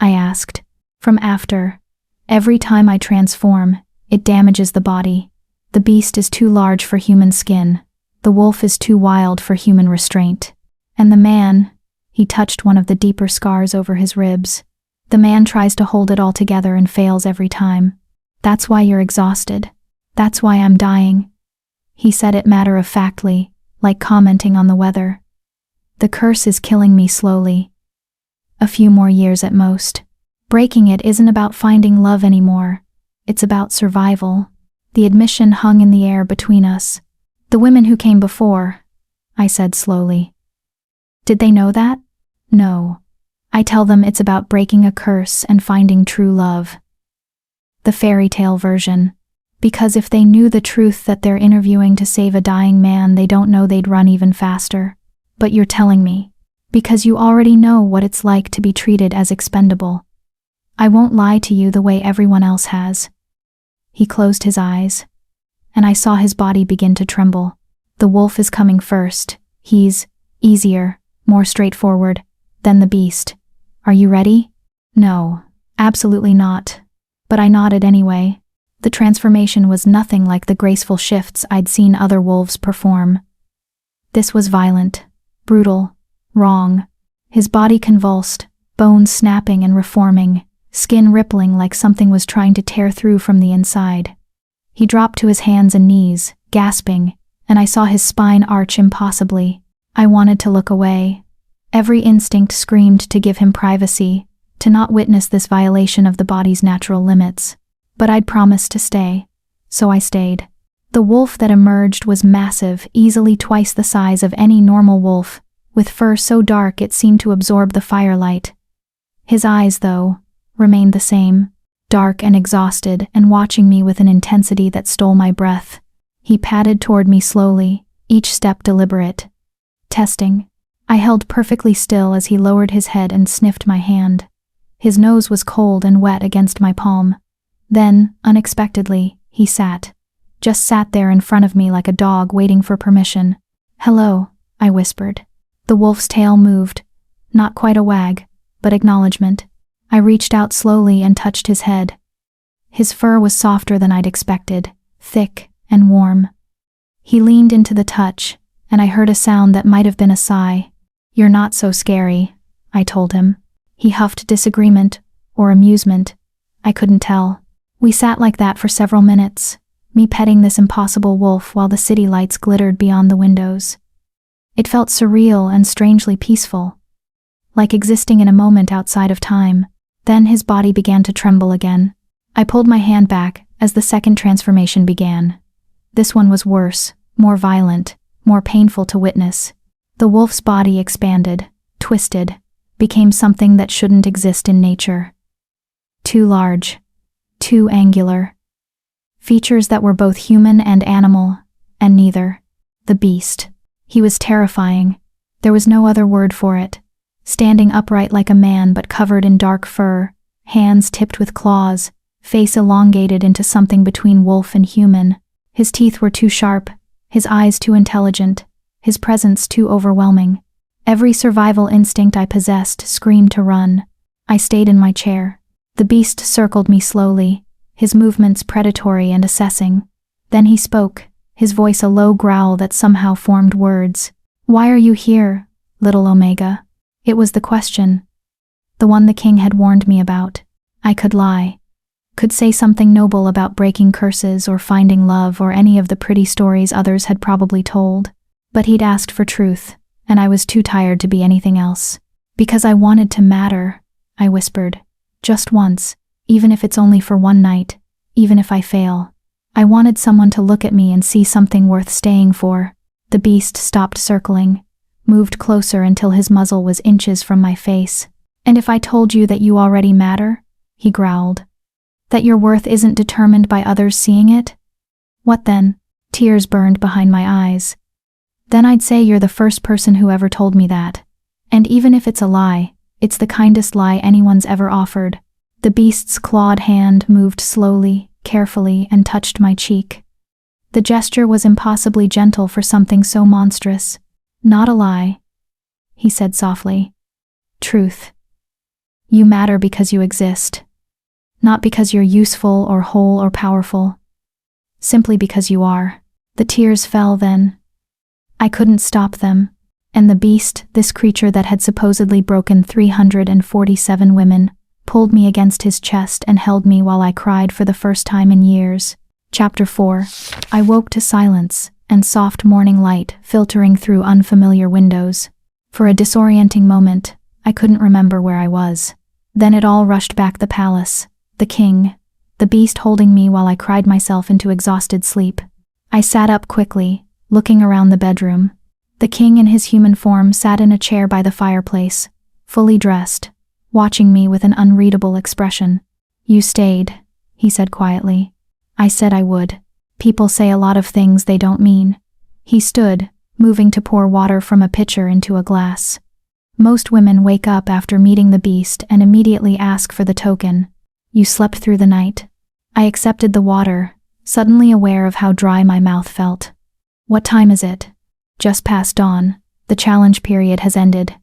I asked. From after. Every time I transform, it damages the body. The beast is too large for human skin. The wolf is too wild for human restraint. And the man, he touched one of the deeper scars over his ribs. The man tries to hold it all together and fails every time. That's why you're exhausted. That's why I'm dying. He said it matter-of-factly, like commenting on the weather. The curse is killing me slowly. A few more years at most. Breaking it isn't about finding love anymore. It's about survival. The admission hung in the air between us. The women who came before, I said slowly. Did they know that? No. I tell them it's about breaking a curse and finding true love. The fairy tale version. Because if they knew the truth that they're interviewing to save a dying man, they don't know they'd run even faster. But you're telling me. Because you already know what it's like to be treated as expendable. I won't lie to you the way everyone else has. He closed his eyes, and I saw his body begin to tremble. The wolf is coming first. He's easier, more straightforward than the beast. Are you ready? No, absolutely not. But I nodded anyway. The transformation was nothing like the graceful shifts I'd seen other wolves perform. This was violent, brutal, wrong. His body convulsed, bones snapping and reforming, skin rippling like something was trying to tear through from the inside. He dropped to his hands and knees, gasping, and I saw his spine arch impossibly. I wanted to look away. Every instinct screamed to give him privacy, to not witness this violation of the body's natural limits. But I'd promised to stay, so I stayed. The wolf that emerged was massive, easily twice the size of any normal wolf, with fur so dark it seemed to absorb the firelight. His eyes, though, remained the same, dark and exhausted, and watching me with an intensity that stole my breath. He padded toward me slowly, each step deliberate. Testing. I held perfectly still as he lowered his head and sniffed my hand. His nose was cold and wet against my palm. Then, unexpectedly, he just sat there in front of me like a dog waiting for permission. "Hello," I whispered. The wolf's tail moved, not quite a wag, but acknowledgement. I reached out slowly and touched his head. His fur was softer than I'd expected, thick and warm. He leaned into the touch, and I heard a sound that might have been a sigh. "You're not so scary," I told him. He huffed disagreement or amusement. I couldn't tell. We sat like that for several minutes, me petting this impossible wolf while the city lights glittered beyond the windows. It felt surreal and strangely peaceful, like existing in a moment outside of time. Then his body began to tremble again. I pulled my hand back as the second transformation began. This one was worse, more violent, more painful to witness. The wolf's body expanded, twisted, became something that shouldn't exist in nature. Too large, too angular. Features that were both human and animal, and neither. The beast. He was terrifying. There was no other word for it. Standing upright like a man but covered in dark fur, hands tipped with claws, face elongated into something between wolf and human. His teeth were too sharp, his eyes too intelligent, his presence too overwhelming. Every survival instinct I possessed screamed to run. I stayed in my chair. The beast circled me slowly, his movements predatory and assessing. Then he spoke, his voice a low growl that somehow formed words. "Why are you here, little Omega?" It was the question. The one the king had warned me about. I could lie. Could say something noble about breaking curses or finding love or any of the pretty stories others had probably told. But he'd asked for truth, and I was too tired to be anything else. "Because I wanted to matter," I whispered. "Just once, even if it's only for one night, even if I fail. I wanted someone to look at me and see something worth staying for." The beast stopped circling, moved closer until his muzzle was inches from my face. "And if I told you that you already matter?" he growled. "That your worth isn't determined by others seeing it? What then?" Tears burned behind my eyes. "Then I'd say you're the first person who ever told me that, And even if it's a lie, it's the kindest lie anyone's ever offered. The beast's clawed hand moved slowly, carefully, and touched my cheek. The gesture was impossibly gentle for something so monstrous. Not a lie, he said softly. Truth. You matter because you exist. Not because you're useful or whole or powerful. Simply because you are. The tears fell then. I couldn't stop them. And the beast, this creature that had supposedly broken 347 women, pulled me against his chest and held me while I cried for the first time in years. Chapter 4. I woke to silence and soft morning light filtering through unfamiliar windows. For a disorienting moment, I couldn't remember where I was. Then it all rushed back: the palace, the king, the beast holding me while I cried myself into exhausted sleep. I sat up quickly, looking around the bedroom. The king in his human form sat in a chair by the fireplace, fully dressed, watching me with an unreadable expression. You stayed, he said quietly. I said I would. People say a lot of things they don't mean. He stood, moving to pour water from a pitcher into a glass. Most women wake up after meeting the beast and immediately ask for the token. You slept through the night. I accepted the water, suddenly aware of how dry my mouth felt. What time is it? Just past dawn. The challenge period has ended.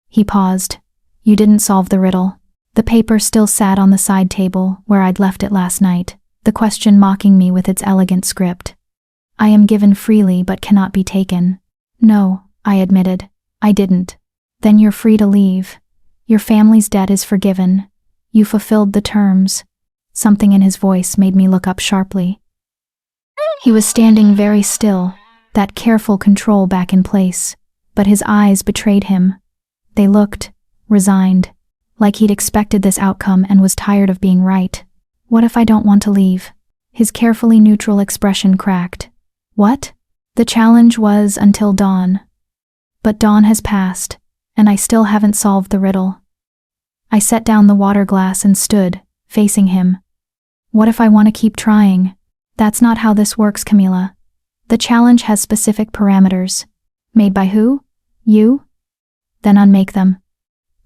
He paused. You didn't solve the riddle. The paper still sat on the side table where I'd left it last night, the question mocking me with its elegant script. I am given freely but cannot be taken. No, I admitted. I didn't. Then you're free to leave. Your family's debt is forgiven. You fulfilled the terms. Something in his voice made me look up sharply. He was standing very still, that careful control back in place, but his eyes betrayed him. They looked resigned, like he'd expected this outcome and was tired of being right. What if I don't want to leave? His carefully neutral expression cracked. What? The challenge was until dawn. But dawn has passed, and I still haven't solved the riddle. I set down the water glass and stood, facing him. What if I want to keep trying? That's not how this works, Camila. The challenge has specific parameters. Made by who? You? Then unmake them.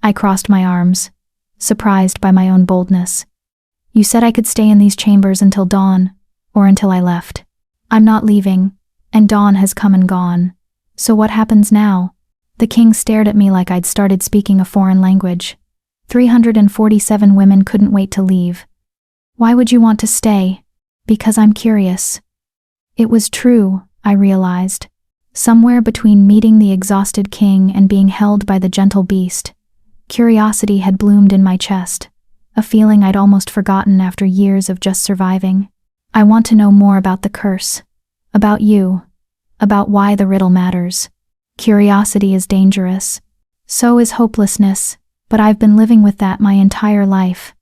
I crossed my arms, surprised by my own boldness. You said I could stay in these chambers until dawn, or until I left. I'm not leaving, and dawn has come and gone. So what happens now? The king stared at me like I'd started speaking a foreign language. 347 women couldn't wait to leave. Why would you want to stay? Because I'm curious. It was true, I realized. Somewhere between meeting the exhausted king and being held by the gentle beast, curiosity had bloomed in my chest, a feeling I'd almost forgotten after years of just surviving. I want to know more about the curse, about you, about why the riddle matters. Curiosity is dangerous. So is hopelessness, but I've been living with that my entire life.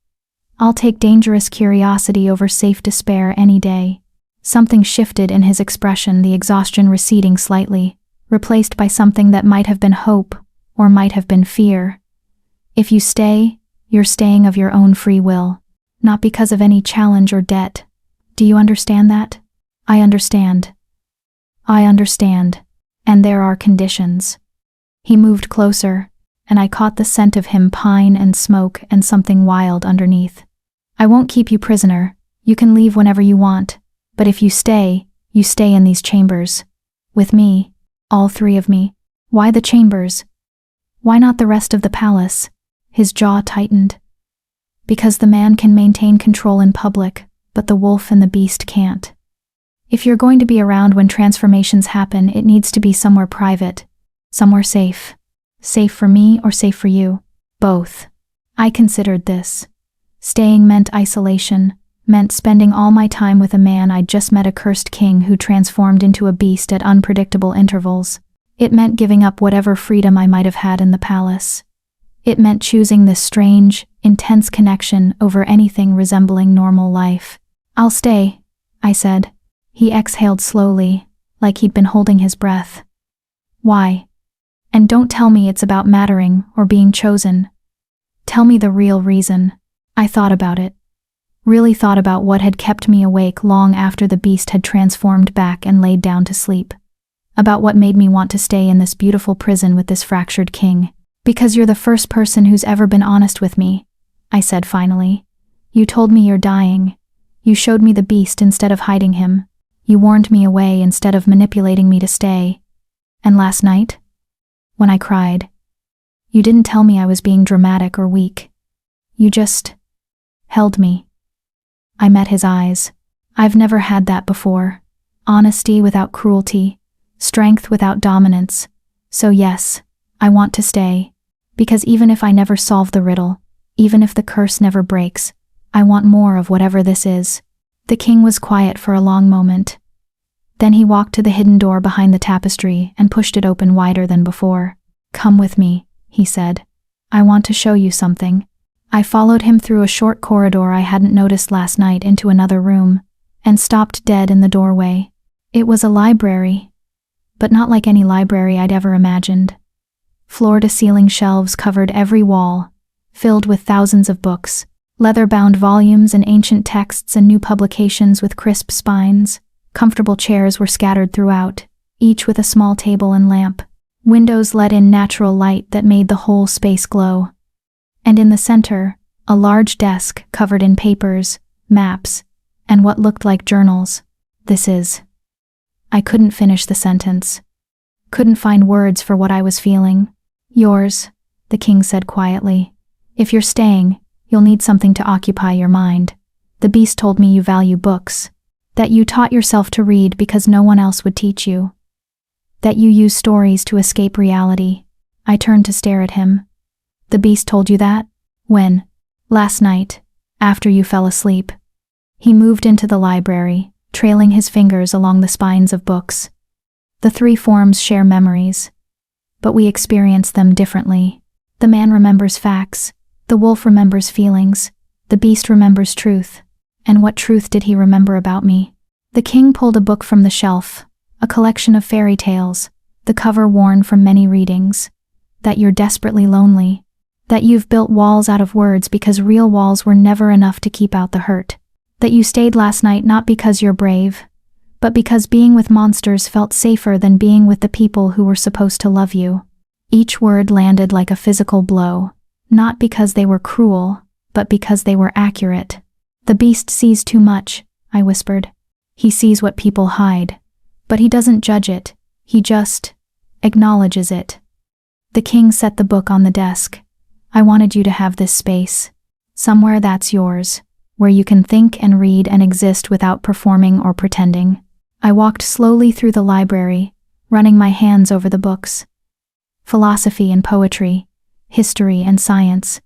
I'll take dangerous curiosity over safe despair any day. Something shifted in his expression, the exhaustion receding slightly, replaced by something that might have been hope, or might have been fear. If you stay, you're staying of your own free will, not because of any challenge or debt. Do you understand that? I understand. I understand. And there are conditions. He moved closer, and I caught the scent of him, pine and smoke and something wild underneath. I won't keep you prisoner. You can leave whenever you want. But if you stay in these chambers. With me, all three of me. Why the chambers? Why not the rest of the palace? His jaw tightened. Because the man can maintain control in public, but the wolf and the beast can't. If you're going to be around when transformations happen, it needs to be somewhere private, somewhere safe. Safe for me or safe for you? Both. I considered this. Staying meant isolation, meant spending all my time with a man I'd just met, a cursed king who transformed into a beast at unpredictable intervals. It meant giving up whatever freedom I might have had in the palace. It meant choosing this strange, intense connection over anything resembling normal life. I'll stay, I said. He exhaled slowly, like he'd been holding his breath. Why? And don't tell me it's about mattering or being chosen. Tell me the real reason. I thought about it. Really thought about what had kept me awake long after the beast had transformed back and laid down to sleep. About what made me want to stay in this beautiful prison with this fractured king. Because you're the first person who's ever been honest with me, I said finally. You told me you're dying. You showed me the beast instead of hiding him. You warned me away instead of manipulating me to stay. And last night, when I cried, you didn't tell me I was being dramatic or weak. You just held me. I met his eyes. I've never had that before. Honesty without cruelty, strength without dominance. So yes, I want to stay. Because even if I never solve the riddle, even if the curse never breaks, I want more of whatever this is. The king was quiet for a long moment. Then he walked to the hidden door behind the tapestry and pushed it open wider than before. Come with me, he said. I want to show you something. I followed him through a short corridor I hadn't noticed last night into another room, and stopped dead in the doorway. It was a library, but not like any library I'd ever imagined. Floor-to-ceiling shelves covered every wall, filled with thousands of books, leather-bound volumes and ancient texts and new publications with crisp spines. Comfortable chairs were scattered throughout, each with a small table and lamp. Windows let in natural light that made the whole space glow. And in the center, a large desk covered in papers, maps, and what looked like journals. I couldn't finish the sentence. Couldn't find words for what I was feeling. Yours, the king said quietly. If you're staying, you'll need something to occupy your mind. The beast told me you value books. That you taught yourself to read because no one else would teach you. That you use stories to escape reality. I turned to stare at him. The beast told you that? When? Last night, after you fell asleep. He moved into the library, trailing his fingers along the spines of books. The three forms share memories, but we experience them differently. The man remembers facts, the wolf remembers feelings, the beast remembers truth. And what truth did he remember about me? The king pulled a book from the shelf, a collection of fairy tales, the cover worn from many readings. That you're desperately lonely. That you've built walls out of words because real walls were never enough to keep out the hurt. That you stayed last night not because you're brave, but because being with monsters felt safer than being with the people who were supposed to love you. Each word landed like a physical blow, not because they were cruel, but because they were accurate. The beast sees too much, I whispered. He sees what people hide, but he doesn't judge it, he just acknowledges it. The king set the book on the desk. I wanted you to have this space. Somewhere that's yours, where you can think and read and exist without performing or pretending. I walked slowly through the library, running my hands over the books. Philosophy and poetry, history and science,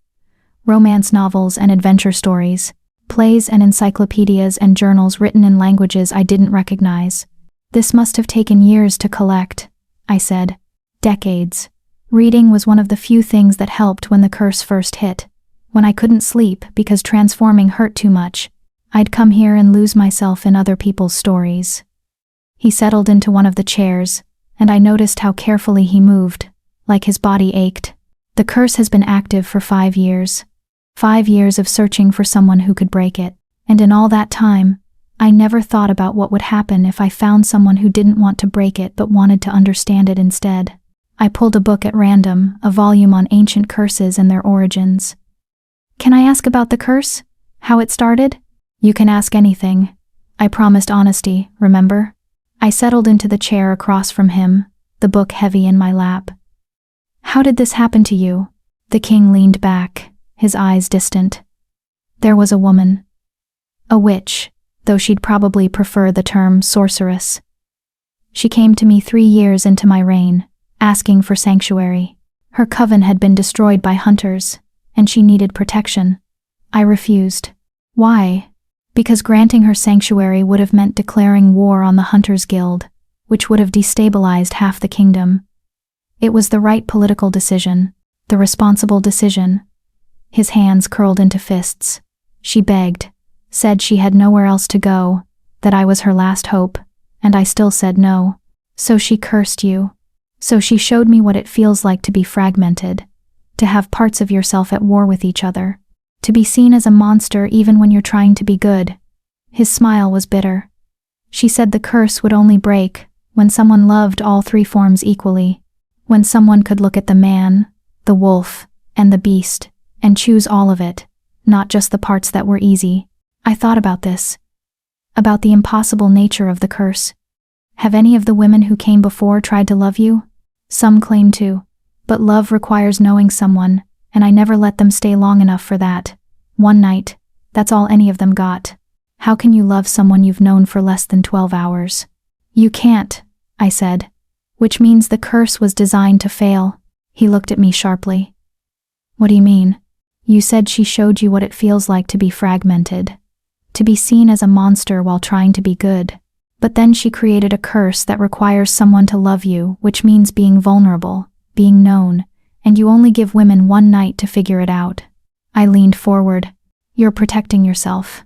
romance novels and adventure stories, plays and encyclopedias and journals written in languages I didn't recognize. This must have taken years to collect, I said. Decades. Reading was one of the few things that helped when the curse first hit. When I couldn't sleep because transforming hurt too much, I'd come here and lose myself in other people's stories. He settled into one of the chairs, and I noticed how carefully he moved, like his body ached. The curse has been active for 5 years. 5 years of searching for someone who could break it, and in all that time, I never thought about what would happen if I found someone who didn't want to break it but wanted to understand it instead. I pulled a book at random, a volume on ancient curses and their origins. Can I ask about the curse? How it started? You can ask anything. I promised honesty, remember? I settled into the chair across from him, the book heavy in my lap. How did this happen to you? The king leaned back, his eyes distant. There was a woman. A witch, though she'd probably prefer the term sorceress. She came to me 3 years into my reign, asking for sanctuary. Her coven had been destroyed by hunters, and she needed protection. I refused. Why? Because granting her sanctuary would have meant declaring war on the Hunters Guild, which would have destabilized half the kingdom. It was the right political decision, the responsible decision. His hands curled into fists. She begged, said she had nowhere else to go, that I was her last hope, and I still said no. So she cursed you. So she showed me what it feels like to be fragmented, to have parts of yourself at war with each other, to be seen as a monster even when you're trying to be good. His smile was bitter. She said the curse would only break when someone loved all 3 forms equally, when someone could look at the man, the the wolf, and the beast, and choose all of it, not just the parts that were easy. I thought about this. About the impossible nature of the curse. Have any of the women who came before tried to love you? Some claim to. But love requires knowing someone, and I never let them stay long enough for that. One night, that's all any of them got. How can you love someone you've known for less than 12 hours? You can't, I said. Which means the curse was designed to fail. He looked at me sharply. What do you mean? You said she showed you what it feels like to be fragmented. To be seen as a monster while trying to be good. But then she created a curse that requires someone to love you, which means being vulnerable, being known, and you only give women one night to figure it out. I leaned forward. You're protecting yourself.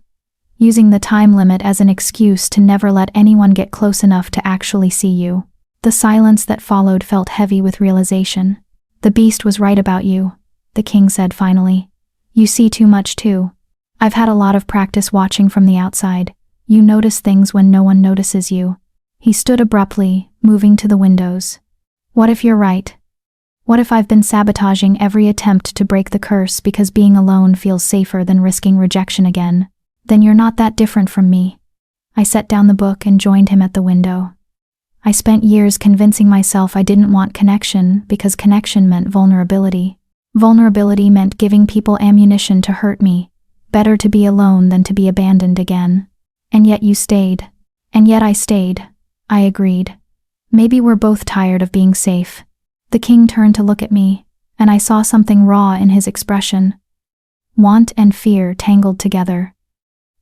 Using the time limit as an excuse to never let anyone get close enough to actually see you. The silence that followed felt heavy with realization. The beast was right about you, the king said finally. You see too much too. I've had a lot of practice watching from the outside. You notice things when no one notices you. He stood abruptly, moving to the windows. What if you're right? What if I've been sabotaging every attempt to break the curse because being alone feels safer than risking rejection again? Then you're not that different from me. I set down the book and joined him at the window. I spent years convincing myself I didn't want connection because connection meant vulnerability. Vulnerability meant giving people ammunition to hurt me. Better to be alone than to be abandoned again. And yet you stayed. And yet I stayed. I agreed. Maybe we're both tired of being safe. The king turned to look at me, and I saw something raw in his expression. Want and fear tangled together.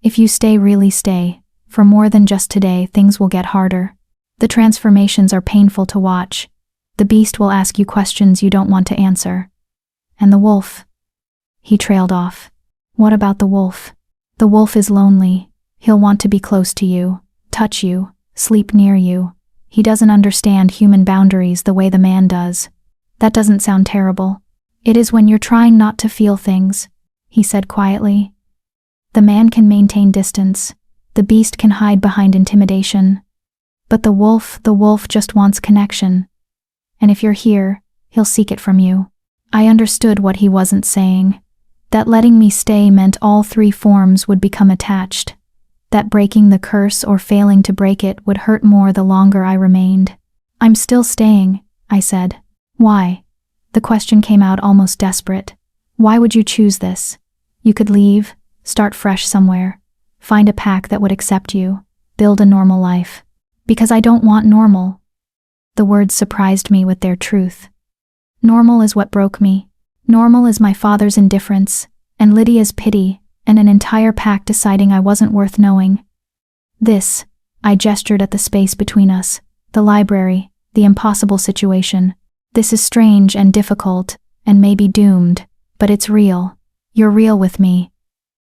If you stay, really stay, for more than just today, things will get harder. The transformations are painful to watch. The beast will ask you questions you don't want to answer. And the wolf? He trailed off. What about the wolf? The wolf is lonely. He'll want to be close to you, touch you, sleep near you. He doesn't understand human boundaries the way the man does. That doesn't sound terrible. It is when you're trying not to feel things, he said quietly. The man can maintain distance. The beast can hide behind intimidation. But the wolf just wants connection. And if you're here, he'll seek it from you. I understood what he wasn't saying. That letting me stay meant all three forms would become attached. That breaking the curse or failing to break it would hurt more the longer I remained. I'm still staying, I said. Why? The question came out almost desperate. Why would you choose this? You could leave, start fresh somewhere, find a pack that would accept you, build a normal life. Because I don't want normal. The words surprised me with their truth. Normal is what broke me. Normal is my father's indifference, and Lydia's pity, and an entire pack deciding I wasn't worth knowing. This, I gestured at the space between us, the library, the impossible situation. This is strange and difficult, and maybe doomed, but it's real. You're real with me.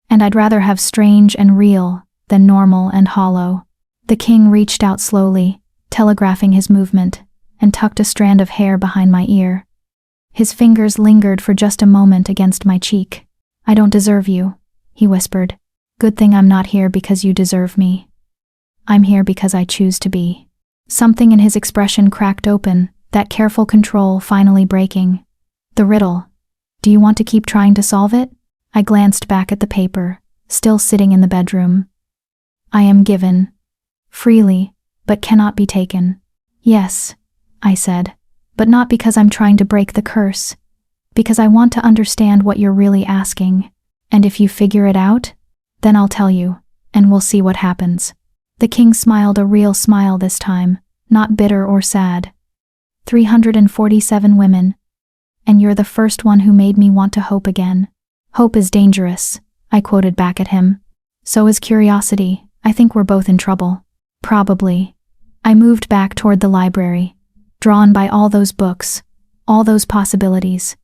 And I'd rather have strange and real than normal and hollow. The king reached out slowly, telegraphing his movement, and tucked a strand of hair behind my ear. His fingers lingered for just a moment against my cheek. I don't deserve you, he whispered. Good thing I'm not here because you deserve me. I'm here because I choose to be. Something in his expression cracked open, that careful control finally breaking. The riddle. Do you want to keep trying to solve it? I glanced back at the paper, still sitting in the bedroom. I am given. Freely, but cannot be taken. Yes, I said, but not because I'm trying to break the curse. Because I want to understand what you're really asking. And if you figure it out, then I'll tell you, and we'll see what happens. The king smiled, a real smile this time, not bitter or sad. 347 women. And you're the first one who made me want to hope again. Hope is dangerous, I quoted back at him. So is curiosity. I think we're both in trouble. Probably. I moved back toward the library, drawn by all those books, all those possibilities.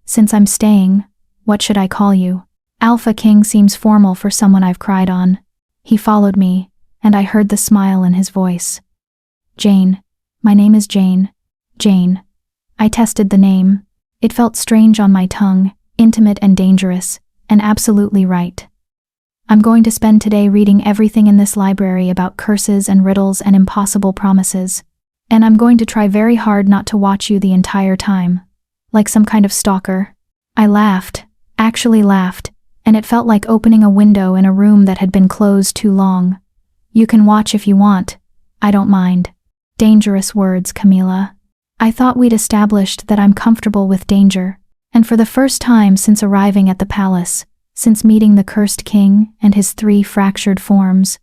Since I'm staying, what should I call you? Alpha King seems formal for someone I've cried on. He followed me, and I heard the smile in his voice. Jane. My name is Jane. Jane. I tested the name. It felt strange on my tongue, intimate and dangerous, and absolutely right. I'm going to spend today reading everything in this library about curses and riddles and impossible promises. And I'm going to try very hard not to watch you the entire time. like some kind of stalker. I laughed, actually laughed, and it felt like opening a window in a room that had been closed too long. You can watch if you want. I don't mind. Dangerous words, Camila. I thought we'd established that I'm comfortable with danger, and for the first time since arriving at the palace, since meeting the cursed king and his 3 fractured forms,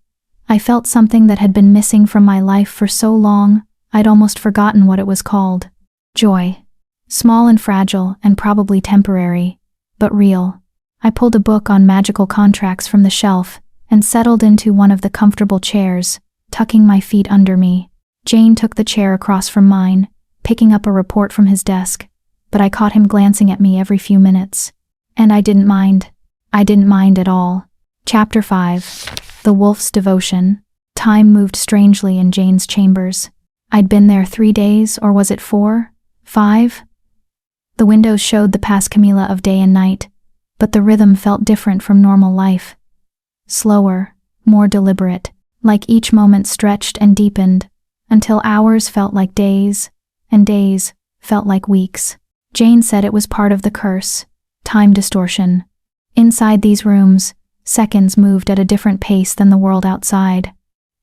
I felt something that had been missing from my life for so long, I'd almost forgotten what it was called. Joy. Small and fragile and probably temporary, but real. I pulled a book on magical contracts from the shelf and settled into one of the comfortable chairs, tucking my feet under me. Jane took the chair across from mine, picking up a report from his desk, but I caught him glancing at me every few minutes. And I didn't mind. I didn't mind at all. Chapter 5. The Wolf's Devotion. Time moved strangely in Jane's chambers. I'd been there 3 days, or was it 4? 5? The windows showed the past Camila of day and night, but the rhythm felt different from normal life. Slower, more deliberate, like each moment stretched and deepened, until hours felt like days, and days felt like weeks. Jane said it was part of the curse, time distortion. Inside these rooms, seconds moved at a different pace than the world outside.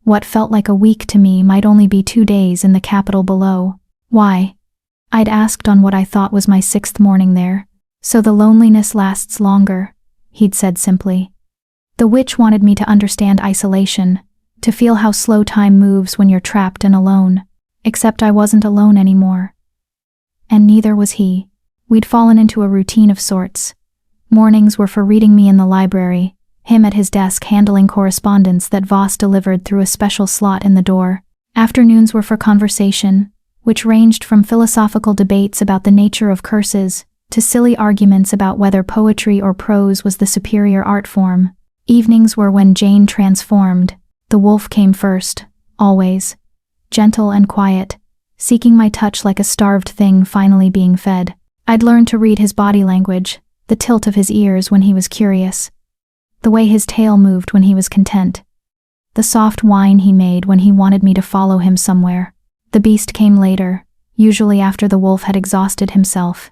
What felt like a week to me might only be 2 days in the capital below. Why? I'd asked on what I thought was my 6th morning there. So the loneliness lasts longer, he'd said simply. The witch wanted me to understand isolation, to feel how slow time moves when you're trapped and alone. Except I wasn't alone anymore. And neither was he. We'd fallen into a routine of sorts. Mornings were for reading me in the library, him at his desk handling correspondence that Voss delivered through a special slot in the door. Afternoons were for conversation, which ranged from philosophical debates about the nature of curses to silly arguments about whether poetry or prose was the superior art form. Evenings were when Jane transformed. The wolf came first, always. Gentle and quiet, seeking my touch like a starved thing finally being fed. I'd learned to read his body language, the tilt of his ears when he was curious, the way his tail moved when he was content, the soft whine he made when he wanted me to follow him somewhere. The beast came later, usually after the wolf had exhausted himself.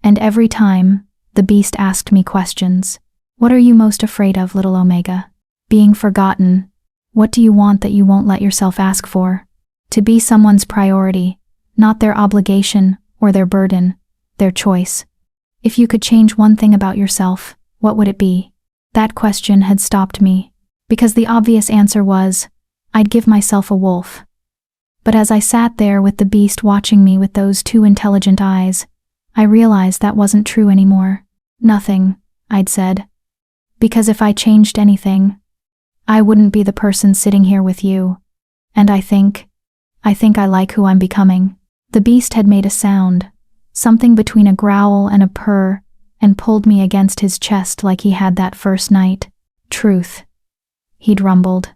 And every time, the beast asked me questions. What are you most afraid of, little Omega? Being forgotten. What do you want that you won't let yourself ask for? To be someone's priority, not their obligation or their burden, their choice. If you could change one thing about yourself, what would it be? That question had stopped me, because the obvious answer was, I'd give myself a wolf. But as I sat there with the beast watching me with those 2 intelligent eyes, I realized that wasn't true anymore. Nothing, I'd said. Because if I changed anything, I wouldn't be the person sitting here with you. And I think I like who I'm becoming. The beast had made a sound, something between a growl and a purr, and pulled me against his chest like he had that first night. Truth, he'd rumbled.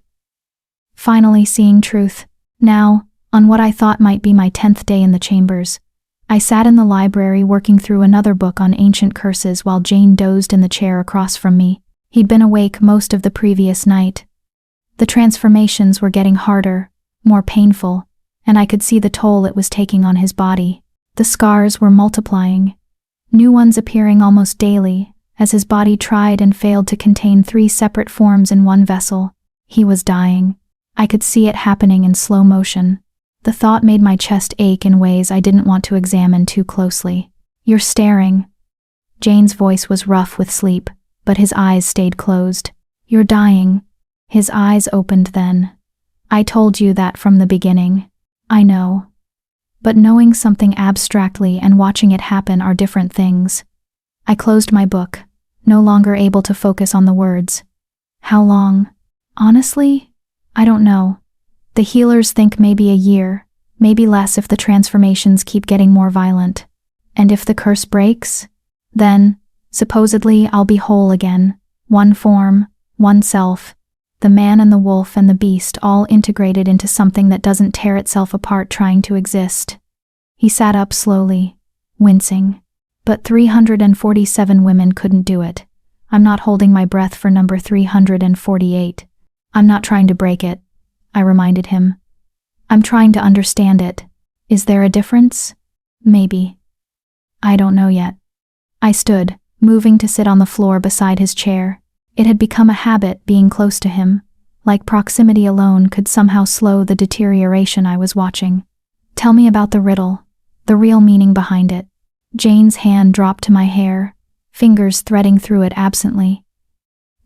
Finally seeing truth. Now, on what I thought might be my 10th day in the chambers, I sat in the library working through another book on ancient curses while Jane dozed in the chair across from me. He'd been awake most of the previous night. The transformations were getting harder, more painful, and I could see the toll it was taking on his body. The scars were multiplying, new ones appearing almost daily, as his body tried and failed to contain 3 separate forms in one vessel. He was dying. I could see it happening in slow motion. The thought made my chest ache in ways I didn't want to examine too closely. You're staring. Jane's voice was rough with sleep, but his eyes stayed closed. You're dying. His eyes opened then. I told you that from the beginning. I know. But knowing something abstractly and watching it happen are different things. I closed my book, no longer able to focus on the words. How long? Honestly, I don't know. The healers think maybe a year, maybe less if the transformations keep getting more violent. And if the curse breaks, then, supposedly, I'll be whole again. One form, one self. The man and the wolf and the beast all integrated into something that doesn't tear itself apart trying to exist. He sat up slowly, wincing. But 347 women couldn't do it. I'm not holding my breath for number 348. I'm not trying to break it, I reminded him. I'm trying to understand it. Is there a difference? Maybe. I don't know yet. I stood, moving to sit on the floor beside his chair. It had become a habit being close to him, like proximity alone could somehow slow the deterioration I was watching. Tell me about the riddle, the real meaning behind it. Jane's hand dropped to my hair, fingers threading through it absently.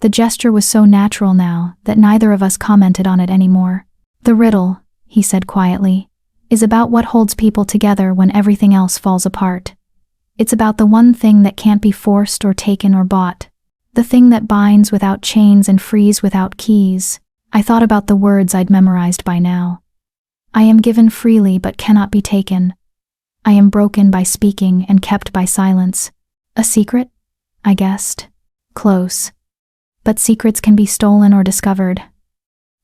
The gesture was so natural now that neither of us commented on it anymore. The riddle, he said quietly, is about what holds people together when everything else falls apart. It's about the one thing that can't be forced or taken or bought. The thing that binds without chains and frees without keys. I thought about the words I'd memorized by now. I am given freely but cannot be taken. I am broken by speaking and kept by silence. A secret? I guessed. Close. But secrets can be stolen or discovered.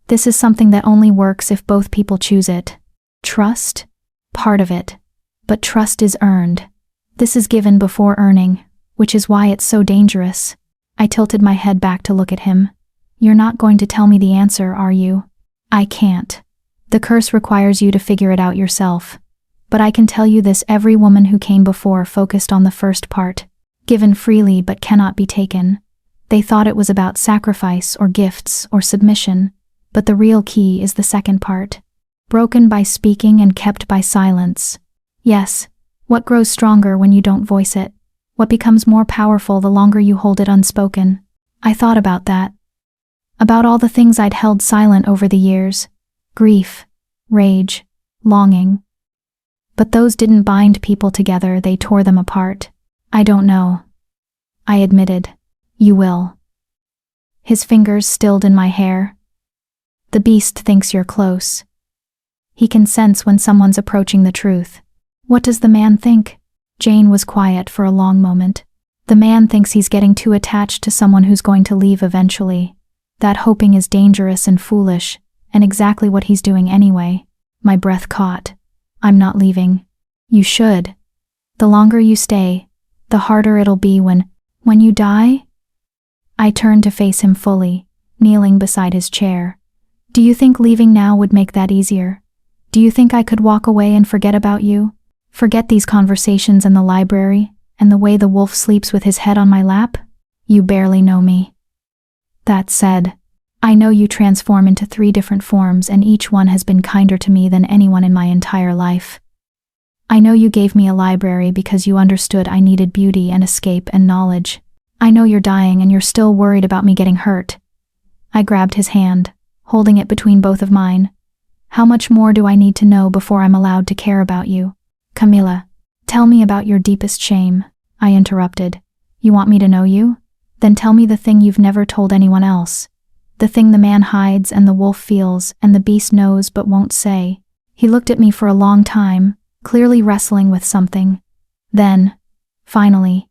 This is something that only works if both people choose it. Trust? Part of it. But trust is earned. This is given before earning, which is why it's so dangerous. I tilted my head back to look at him. You're not going to tell me the answer, are you? I can't. The curse requires you to figure it out yourself. But I can tell you this: every woman who came before focused on the first part. Given freely but cannot be taken. They thought it was about sacrifice or gifts or submission, but the real key is the second part. Broken by speaking and kept by silence. Yes, what grows stronger when you don't voice it? What becomes more powerful the longer you hold it unspoken? I thought about that. About all the things I'd held silent over the years. Grief, rage, longing. But those didn't bind people together, they tore them apart. I don't know. I admitted. You will. His fingers stilled in my hair. The beast thinks you're close. He can sense when someone's approaching the truth. What does the man think? Jane was quiet for a long moment. The man thinks he's getting too attached to someone who's going to leave eventually. That hoping is dangerous and foolish, and exactly what he's doing anyway. My breath caught. I'm not leaving. You should. The longer you stay, the harder it'll be when you die? I turned to face him fully, kneeling beside his chair. Do you think leaving now would make that easier? Do you think I could walk away and forget about you? Forget these conversations in the library, and the way the wolf sleeps with his head on my lap? You barely know me. That said, I know you transform into 3 different forms, and each one has been kinder to me than anyone in my entire life. I know you gave me a library because you understood I needed beauty and escape and knowledge. I know you're dying and you're still worried about me getting hurt. I grabbed his hand, holding it between both of mine. How much more do I need to know before I'm allowed to care about you? Camilla, tell me about your deepest shame, I interrupted. You want me to know you? Then tell me the thing you've never told anyone else. The thing the man hides and the wolf feels and the beast knows but won't say. He looked at me for a long time, clearly wrestling with something. Then, finally,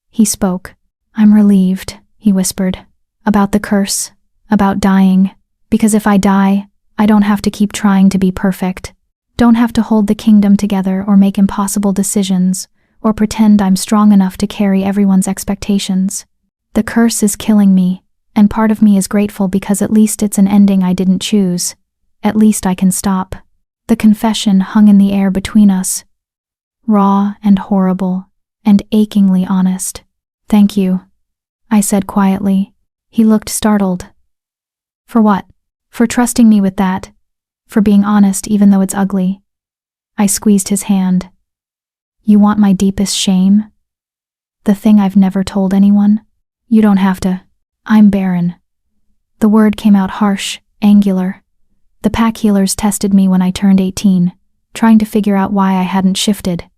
he spoke. I'm relieved, he whispered. About the curse, about dying, because if I die, I don't have to keep trying to be perfect. Don't have to hold the kingdom together or make impossible decisions, or pretend I'm strong enough to carry everyone's expectations. The curse is killing me, and part of me is grateful because at least it's an ending I didn't choose. At least I can stop. The confession hung in the air between us. Raw and horrible, and achingly honest. Thank you, I said quietly. He looked startled. For what? For trusting me with that. For being honest even though it's ugly. I squeezed his hand. You want my deepest shame? The thing I've never told anyone? You don't have to. I'm barren. The word came out harsh, angular. The pack healers tested me when I turned 18, trying to figure out why I hadn't shifted.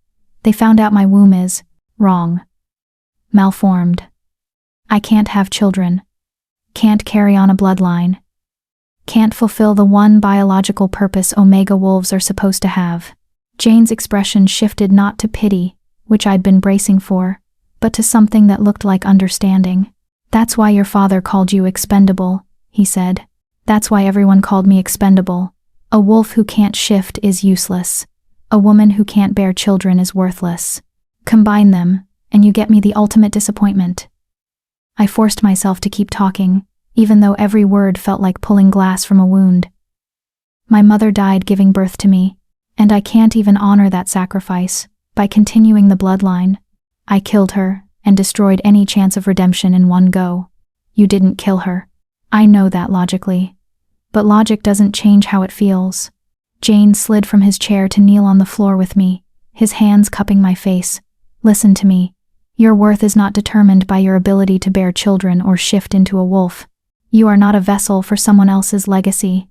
They found out my womb is wrong. Malformed. I can't have children. Can't carry on a bloodline. Can't fulfill the one biological purpose Omega wolves are supposed to have. Jane's expression shifted not to pity, which I'd been bracing for, but to something that looked like understanding. That's why your father called you expendable, he said. That's why everyone called me expendable. A wolf who can't shift is useless. A woman who can't bear children is worthless. Combine them, and you get me the ultimate disappointment. I forced myself to keep talking, even though every word felt like pulling glass from a wound. My mother died giving birth to me, and I can't even honor that sacrifice, by continuing the bloodline. I killed her and destroyed any chance of redemption in one go. You didn't kill her. I know that logically. But logic doesn't change how it feels. Jane slid from his chair to kneel on the floor with me, his hands cupping my face. Listen to me. Your worth is not determined by your ability to bear children or shift into a wolf. You are not a vessel for someone else's legacy.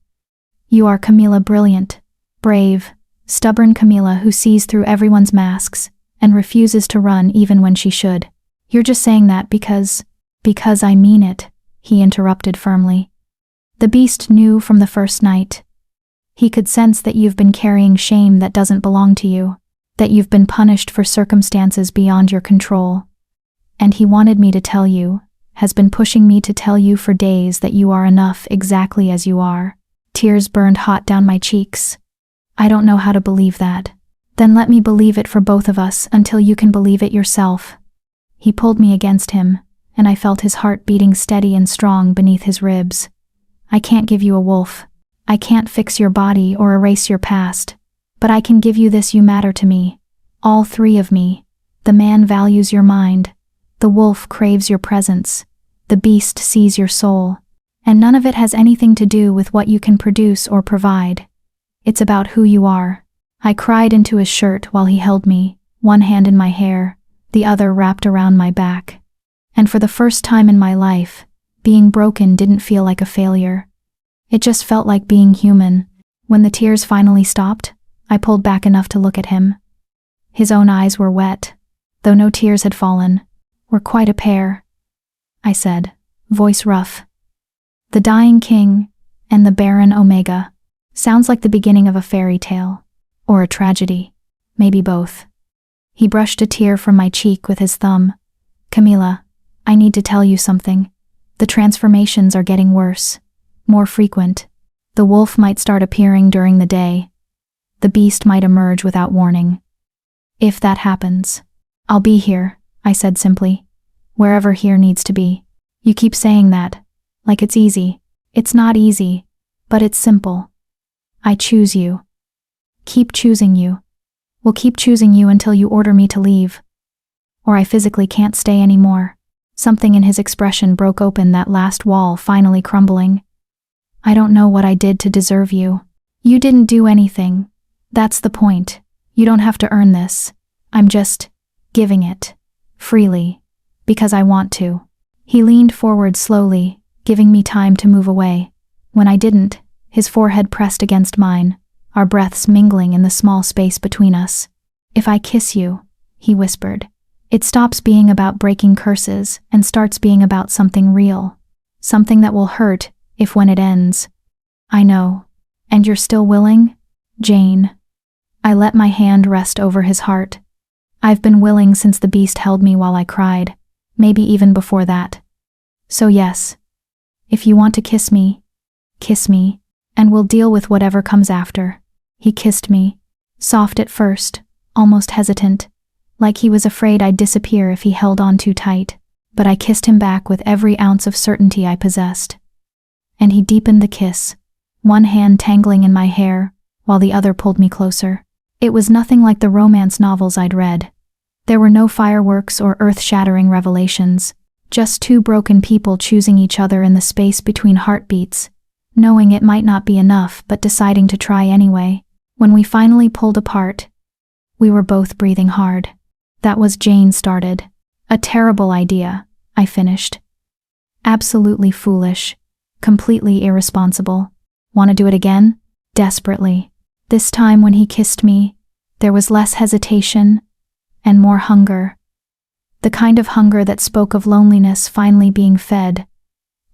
You are Camila, brilliant, brave, stubborn Camila who sees through everyone's masks and refuses to run even when she should. You're just saying that because I mean it, he interrupted firmly. The beast knew from the first night. He could sense that you've been carrying shame that doesn't belong to you, that you've been punished for circumstances beyond your control. And he wanted me to tell you, has been pushing me to tell you for days that you are enough exactly as you are. Tears burned hot down my cheeks. I don't know how to believe that. Then let me believe it for both of us until you can believe it yourself. He pulled me against him, and I felt his heart beating steady and strong beneath his ribs. I can't give you a wolf. I can't fix your body or erase your past. But I can give you this: you matter to me. All three of me. The man values your mind. The wolf craves your presence. The beast sees your soul. And none of it has anything to do with what you can produce or provide. It's about who you are. I cried into his shirt while he held me, one hand in my hair, the other wrapped around my back. And for the first time in my life, being broken didn't feel like a failure. It just felt like being human. When the tears finally stopped, I pulled back enough to look at him. His own eyes were wet, though no tears had fallen. We're quite a pair, I said, voice rough. The dying king and the barren Omega. Sounds like the beginning of a fairy tale. Or a tragedy. Maybe both. He brushed a tear from my cheek with his thumb. Camila, I need to tell you something. The transformations are getting worse. More frequent. The wolf might start appearing during the day. The beast might emerge without warning. If that happens, I'll be here, I said simply. Wherever here needs to be. You keep saying that, like it's easy. It's not easy, but it's simple. I choose you. Keep choosing you. Will keep choosing you until you order me to leave. Or I physically can't stay anymore. Something in his expression broke open that last wall, finally crumbling. I don't know what I did to deserve you. You didn't do anything. That's the point. You don't have to earn this. I'm just giving it. Freely. Because I want to. He leaned forward slowly, giving me time to move away. When I didn't, his forehead pressed against mine, our breaths mingling in the small space between us. If I kiss you, he whispered, it stops being about breaking curses and starts being about something real. Something that will hurt if when it ends. I know. And you're still willing? Jane. I let my hand rest over his heart. I've been willing since the beast held me while I cried, maybe even before that. So yes. If you want to kiss me, and we'll deal with whatever comes after. He kissed me, soft at first, almost hesitant, like he was afraid I'd disappear if he held on too tight, but I kissed him back with every ounce of certainty I possessed. And he deepened the kiss, one hand tangling in my hair, while the other pulled me closer. It was nothing like the romance novels I'd read. There were no fireworks or earth-shattering revelations, just two broken people choosing each other in the space between heartbeats, knowing it might not be enough but deciding to try anyway. When we finally pulled apart, we were both breathing hard. That was Jane started. A terrible idea, I finished. Absolutely foolish. Completely irresponsible. Want to do it again? Desperately. This time when he kissed me, there was less hesitation and more hunger. The kind of hunger that spoke of loneliness finally being fed,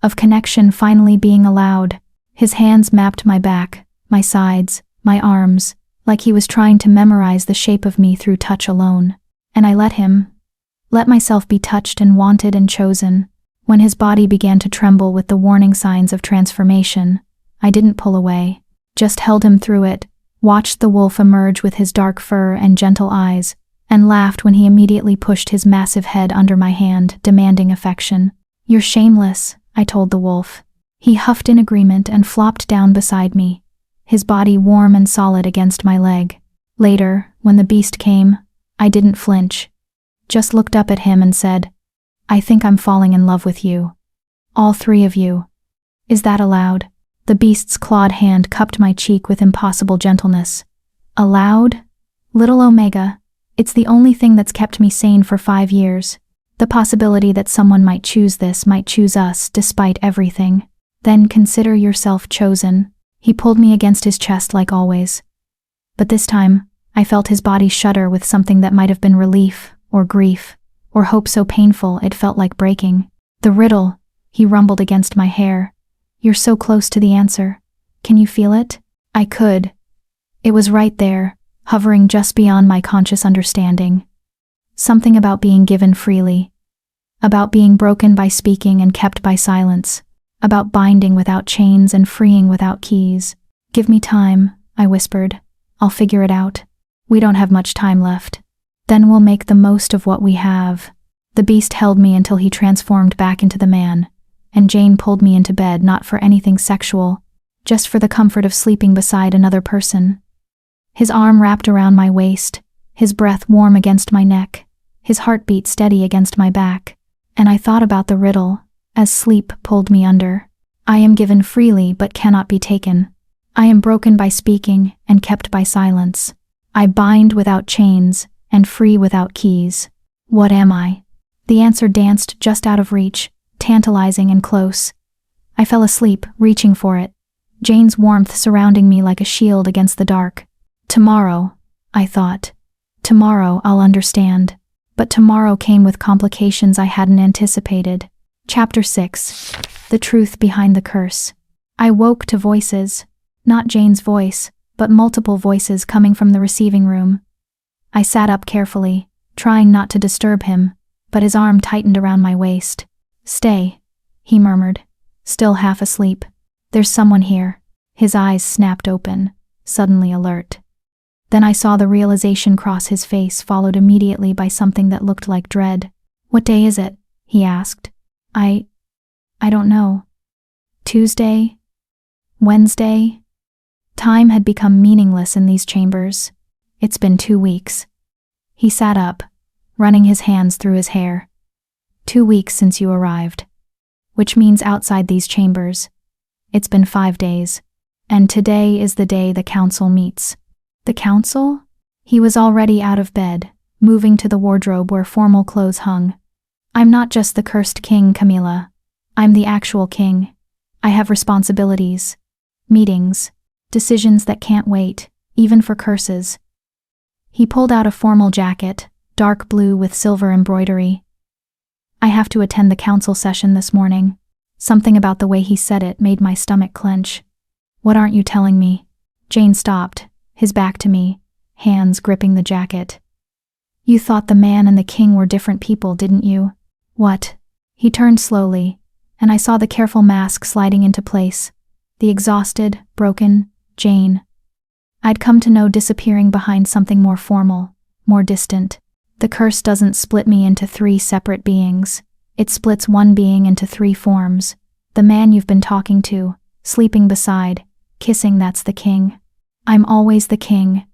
of connection finally being allowed. His hands mapped my back, my sides, my arms, like he was trying to memorize the shape of me through touch alone. And I let myself be touched and wanted and chosen. When his body began to tremble with the warning signs of transformation, I didn't pull away, just held him through it, watched the wolf emerge with his dark fur and gentle eyes, and laughed when he immediately pushed his massive head under my hand, demanding affection. You're shameless, I told the wolf. He huffed in agreement and flopped down beside me, his body warm and solid against my leg. Later, when the beast came, I didn't flinch. Just looked up at him and said, "I think I'm falling in love with you. All three of you. Is that allowed?" The beast's clawed hand cupped my cheek with impossible gentleness. Allowed? Little Omega, it's the only thing that's kept me sane for 5 years. The possibility that someone might choose this, might choose us, despite everything. Then consider yourself chosen. He pulled me against his chest like always. But this time, I felt his body shudder with something that might have been relief, or grief, or hope so painful it felt like breaking. "The riddle," he rumbled against my hair. "You're so close to the answer. Can you feel it?" I could. It was right there, hovering just beyond my conscious understanding. Something about being given freely. About being broken by speaking and kept by silence. About binding without chains and freeing without keys. "Give me time," I whispered. "I'll figure it out. We don't have much time left. Then we'll make the most of what we have." The beast held me until he transformed back into the man, and Jane pulled me into bed not for anything sexual, just for the comfort of sleeping beside another person. His arm wrapped around my waist, his breath warm against my neck, his heartbeat steady against my back, and I thought about the riddle, as sleep pulled me under. I am given freely but cannot be taken. I am broken by speaking and kept by silence. I bind without chains and free without keys. What am I? The answer danced just out of reach, tantalizing and close. I fell asleep, reaching for it, Jane's warmth surrounding me like a shield against the dark. Tomorrow, I thought. Tomorrow I'll understand. But tomorrow came with complications I hadn't anticipated. Chapter 6. The Truth Behind the Curse. I woke to voices. Not Jane's voice, but multiple voices coming from the receiving room. I sat up carefully, trying not to disturb him, but his arm tightened around my waist. "Stay," he murmured, still half asleep. "There's someone here." His eyes snapped open, suddenly alert. Then I saw the realization cross his face, followed immediately by something that looked like dread. "What day is it?" he asked. I don't know. Tuesday? Wednesday?" Time had become meaningless in these chambers. "It's been 2 weeks. He sat up, running his hands through his hair. 2 weeks since you arrived. Which means outside these chambers, it's been 5 days. And today is the day the council meets." The council? He was already out of bed, moving to the wardrobe where formal clothes hung. "I'm not just the cursed king, Camila. I'm the actual king. I have responsibilities. Meetings. Decisions that can't wait, even for curses." He pulled out a formal jacket, dark blue with silver embroidery. "I have to attend the council session this morning." Something about the way he said it made my stomach clench. "What aren't you telling me?" Jane stopped, his back to me, hands gripping the jacket. "You thought the man and the king were different people, didn't you?" "What?" He turned slowly, and I saw the careful mask sliding into place. The exhausted, broken Jane. I'd come to know disappearing behind something more formal, more distant. The curse doesn't split me into 3 separate beings. It splits one being into 3 forms. The man you've been talking to, sleeping beside, kissing, that's the king. I'm always the king.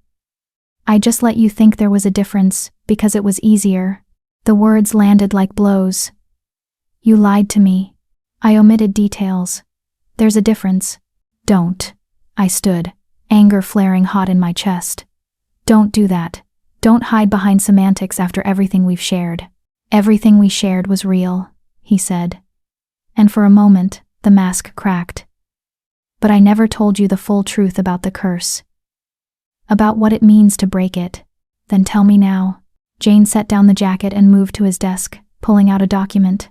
I just let you think there was a difference, because it was easier. The words landed like blows. You lied to me. I omitted details. There's a difference. Don't. I stood, anger flaring hot in my chest. Don't do that. Don't hide behind semantics after everything we've shared. Everything we shared was real, he said. And for a moment, the mask cracked. But I never told you the full truth about the curse. About what it means to break it. Then tell me now. Jane set down the jacket and moved to his desk, pulling out a document.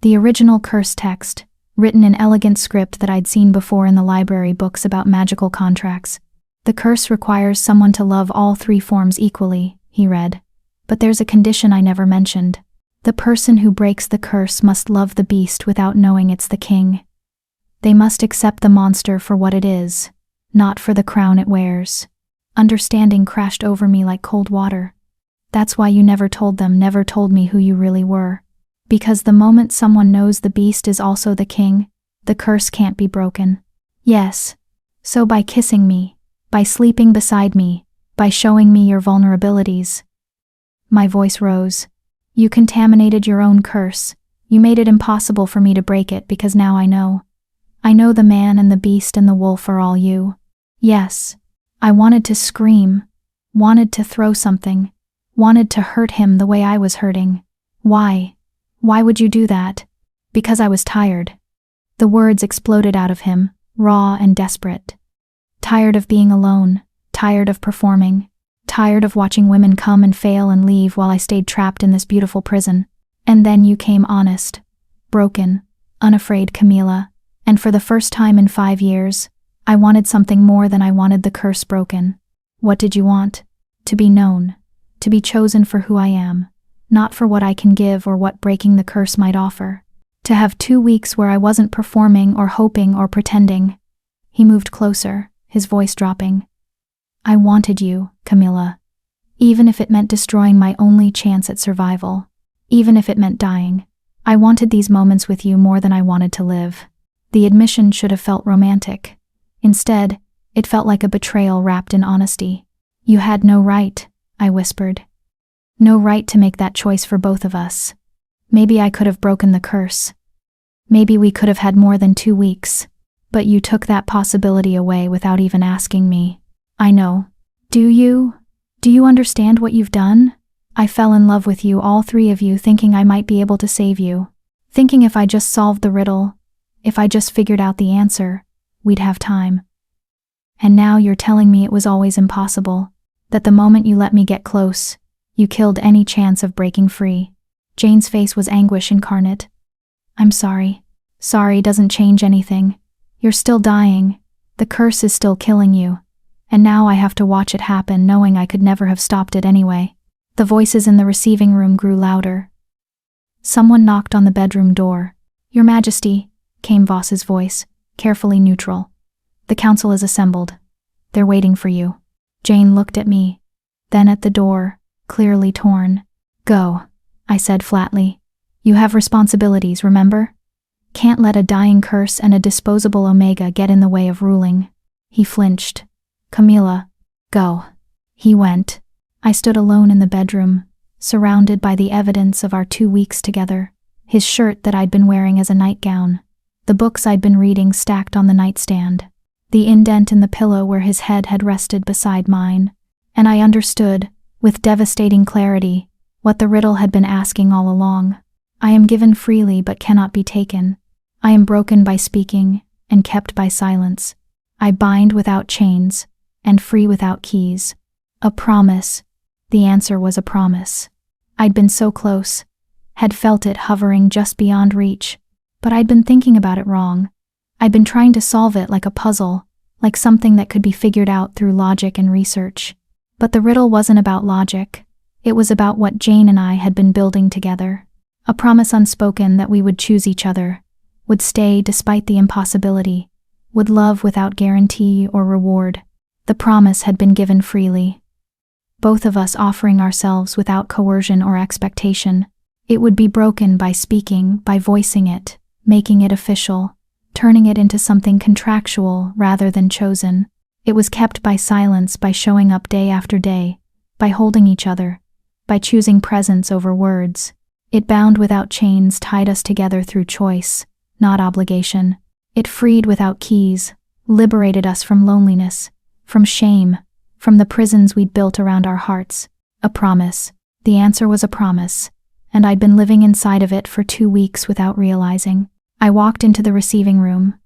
The original curse text, written in elegant script that I'd seen before in the library books about magical contracts. The curse requires someone to love all 3 forms equally, he read. But there's a condition I never mentioned. The person who breaks the curse must love the beast without knowing it's the king. They must accept the monster for what it is, not for the crown it wears. Understanding crashed over me like cold water. That's why you never told me who you really were. Because the moment someone knows the beast is also the king, the curse can't be broken. Yes. So by kissing me, by sleeping beside me, by showing me your vulnerabilities, My voice rose. You contaminated your own curse. You made it impossible for me to break it because now I know. I know the man and the beast and the wolf are all you. Yes. I wanted to scream. Wanted to throw something. Wanted to hurt him the way I was hurting. Why? Why would you do that? Because I was tired. The words exploded out of him, raw and desperate. Tired of being alone. Tired of performing. Tired of watching women come and fail and leave while I stayed trapped in this beautiful prison. And then you came honest, broken, unafraid Camila, and for the first time in 5 years, I wanted something more than I wanted the curse broken. What did you want? To be known, to be chosen for who I am, not for what I can give or what breaking the curse might offer. To have 2 weeks where I wasn't performing or hoping or pretending. He moved closer, his voice dropping. I wanted you, Camila. Even if it meant destroying my only chance at survival. Even if it meant dying. I wanted these moments with you more than I wanted to live. The admission should have felt romantic. Instead, it felt like a betrayal wrapped in honesty. You had no right, I whispered. No right to make that choice for both of us. Maybe I could have broken the curse. Maybe we could have had more than 2 weeks. But you took that possibility away without even asking me. I know. Do you? Do you understand what you've done? I fell in love with you, all 3 of you, thinking I might be able to save you. Thinking if I just solved the riddle, if I just figured out the answer, we'd have time. And now you're telling me it was always impossible. That the moment you let me get close, you killed any chance of breaking free. Jane's face was anguish incarnate. I'm sorry. Sorry doesn't change anything. You're still dying. The curse is still killing you. And now I have to watch it happen, knowing I could never have stopped it anyway. The voices in the receiving room grew louder. Someone knocked on the bedroom door. Your Majesty, came Voss's voice, carefully neutral. The council is assembled. They're waiting for you. Jane looked at me, then at the door, clearly torn. Go, I said flatly. You have responsibilities, remember? Can't let a dying curse and a disposable Omega get in the way of ruling. He flinched. Camila, go. He went. I stood alone in the bedroom, surrounded by the evidence of our 2 weeks together. His shirt that I'd been wearing as a nightgown. The books I'd been reading stacked on the nightstand. The indent in the pillow where his head had rested beside mine. And I understood, with devastating clarity, what the riddle had been asking all along. I am given freely but cannot be taken. I am broken by speaking, and kept by silence. I bind without chains, and free without keys. A promise. The answer was a promise. I'd been so close, had felt it hovering just beyond reach, but I'd been thinking about it wrong. I'd been trying to solve it like a puzzle, like something that could be figured out through logic and research. But the riddle wasn't about logic. It was about what Jane and I had been building together. A promise unspoken that we would choose each other, would stay despite the impossibility, would love without guarantee or reward. The promise had been given freely. Both of us offering ourselves without coercion or expectation. It would be broken by speaking, by voicing it, making it official, turning it into something contractual rather than chosen. It was kept by silence, by showing up day after day, by holding each other, by choosing presence over words. It bound without chains, tied us together through choice, not obligation. It freed without keys, liberated us from loneliness, from shame, from the prisons we'd built around our hearts. A promise. The answer was a promise, and I'd been living inside of it for 2 weeks without realizing. I walked into the receiving room.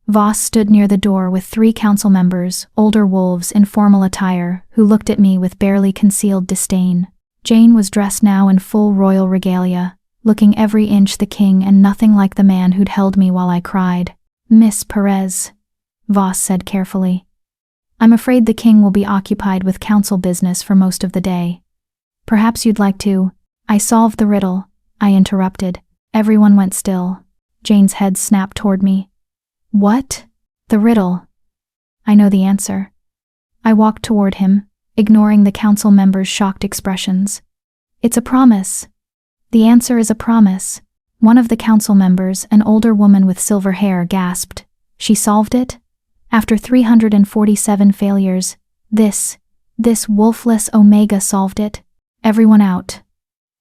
Voss stood near the door with 3 council members, older wolves in formal attire, who looked at me with barely concealed disdain. Jane was dressed now in full royal regalia, looking every inch the king and nothing like the man who'd held me while I cried. Miss Perez, Voss said carefully. I'm afraid the king will be occupied with council business for most of the day. Perhaps you'd like to. I solved the riddle, I interrupted. Everyone went still. Jane's head snapped toward me. What? The riddle. I know the answer. I walked toward him, ignoring the council members' shocked expressions. It's a promise. The answer is a promise. One of the council members, an older woman with silver hair, gasped. She solved it? After 347 failures, this wolfless Omega solved it? Everyone out,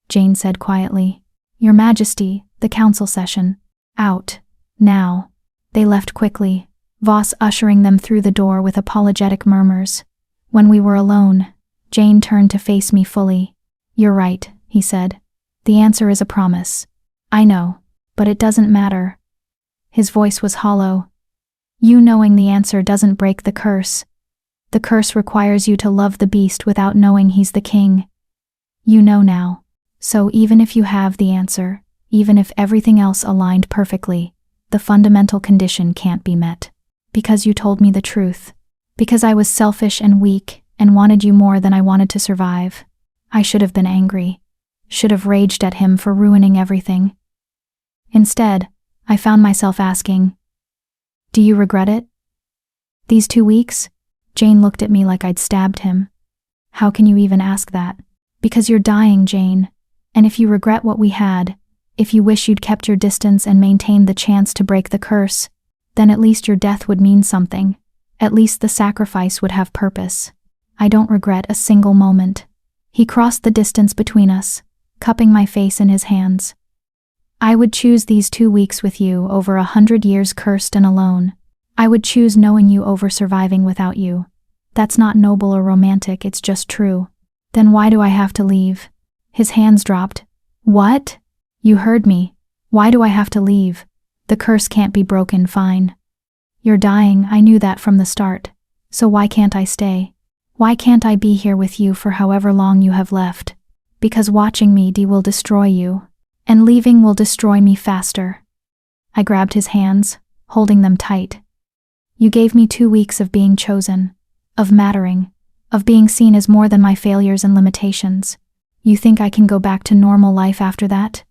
Jane said quietly. Your Majesty, the council session. Out. Now. They left quickly, Voss ushering them through the door with apologetic murmurs. When we were alone, Jane turned to face me fully. You're right, he said. The answer is a promise. I know, but it doesn't matter. His voice was hollow. You knowing the answer doesn't break the curse. The curse requires you to love the beast without knowing he's the king. You know now. So even if you have the answer, even if everything else aligned perfectly, the fundamental condition can't be met. Because you told me the truth. Because I was selfish and weak and wanted you more than I wanted to survive. I should have been angry. Should have raged at him for ruining everything. Instead, I found myself asking, do you regret it? These 2 weeks? Jane looked at me like I'd stabbed him. How can you even ask that? Because you're dying, Jane. And if you regret what we had, if you wish you'd kept your distance and maintained the chance to break the curse, then at least your death would mean something. At least the sacrifice would have purpose. I don't regret a single moment. He crossed the distance between us, cupping my face in his hands. I would choose these 2 weeks with you over 100 years cursed and alone. I would choose knowing you over surviving without you. That's not noble or romantic, it's just true. Then why do I have to leave? His hands dropped. What? You heard me. Why do I have to leave? The curse can't be broken, fine. You're dying, I knew that from the start. So why can't I stay? Why can't I be here with you for however long you have left? Because watching me will destroy you. And leaving will destroy me faster. I grabbed his hands, holding them tight. You gave me 2 weeks of being chosen, of mattering, of being seen as more than my failures and limitations. You think I can go back to normal life after that?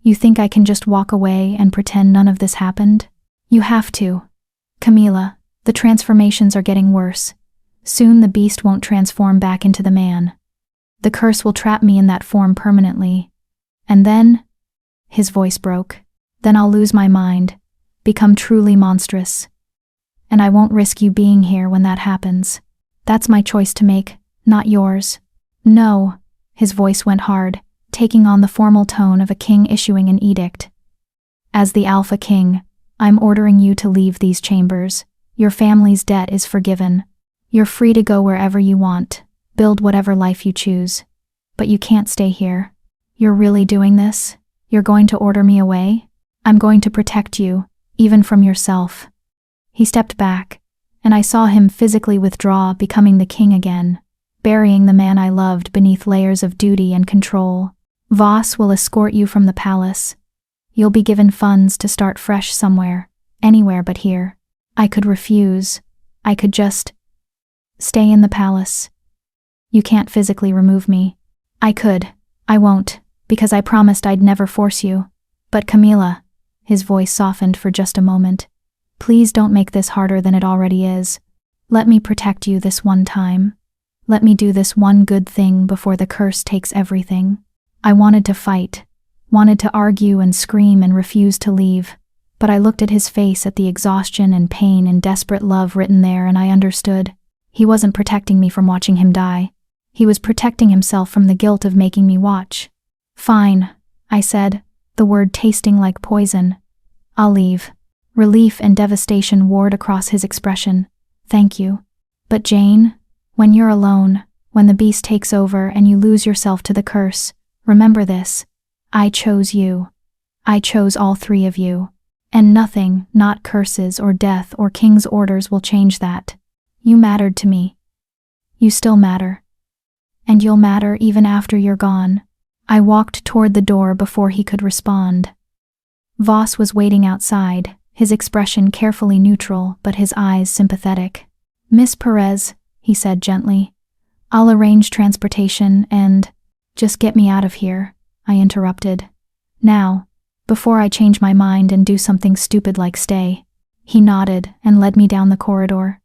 You think I can just walk away and pretend none of this happened? You have to. Camila, the transformations are getting worse. Soon the beast won't transform back into the man. The curse will trap me in that form permanently. And then, his voice broke, then I'll lose my mind, become truly monstrous. And I won't risk you being here when that happens. That's my choice to make, not yours. No, his voice went hard, taking on the formal tone of a king issuing an edict. As the Alpha King, I'm ordering you to leave these chambers. Your family's debt is forgiven. You're free to go wherever you want, build whatever life you choose. But you can't stay here. You're really doing this? You're going to order me away? I'm going to protect you, even from yourself. He stepped back, and I saw him physically withdraw, becoming the king again, burying the man I loved beneath layers of duty and control. Voss will escort you from the palace. You'll be given funds to start fresh somewhere, anywhere but here. I could refuse. I could just stay in the palace. You can't physically remove me. I could. I won't. Because I promised I'd never force you. But Camila, his voice softened for just a moment, please don't make this harder than it already is. Let me protect you this one time. Let me do this one good thing before the curse takes everything. I wanted to fight, wanted to argue and scream and refuse to leave, but I looked at his face at the exhaustion and pain and desperate love written there, and I understood. He wasn't protecting me from watching him die. He was protecting himself from the guilt of making me watch. Fine, I said, the word tasting like poison. I'll leave. Relief and devastation warred across his expression. Thank you. But Jane, when you're alone, when the beast takes over and you lose yourself to the curse, remember this. I chose you. I chose all 3 of you. And nothing, not curses or death or king's orders, will change that. You mattered to me. You still matter. And you'll matter even after you're gone. I walked toward the door before he could respond. Voss was waiting outside, his expression carefully neutral but his eyes sympathetic. Miss Perez, he said gently, I'll arrange transportation and… Just get me out of here, I interrupted. Now, before I change my mind and do something stupid like stay. He nodded and led me down the corridor.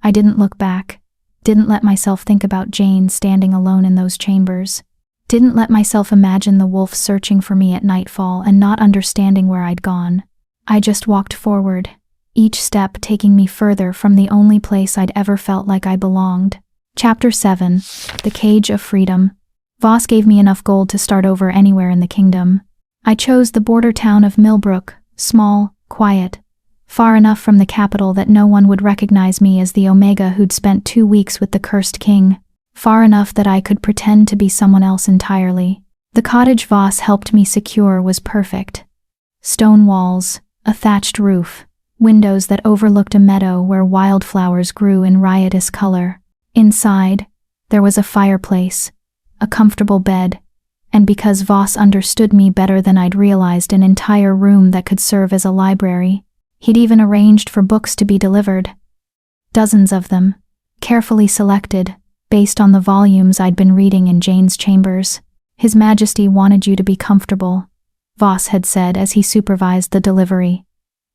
I didn't look back, didn't let myself think about Jane standing alone in those chambers. Didn't let myself imagine the wolf searching for me at nightfall and not understanding where I'd gone. I just walked forward, each step taking me further from the only place I'd ever felt like I belonged. Chapter 7. The Cage of Freedom. Voss gave me enough gold to start over anywhere in the kingdom. I chose the border town of Millbrook, small, quiet, far enough from the capital that no one would recognize me as the Omega who'd spent 2 weeks with the cursed king, far enough that I could pretend to be someone else entirely. The cottage Voss helped me secure was perfect. Stone walls, a thatched roof, windows that overlooked a meadow where wildflowers grew in riotous color. Inside, there was a fireplace, a comfortable bed, and because Voss understood me better than I'd realized, an entire room that could serve as a library. He'd even arranged for books to be delivered. Dozens of them, carefully selected, based on the volumes I'd been reading in Jane's chambers. His Majesty wanted you to be comfortable, Voss had said as he supervised the delivery.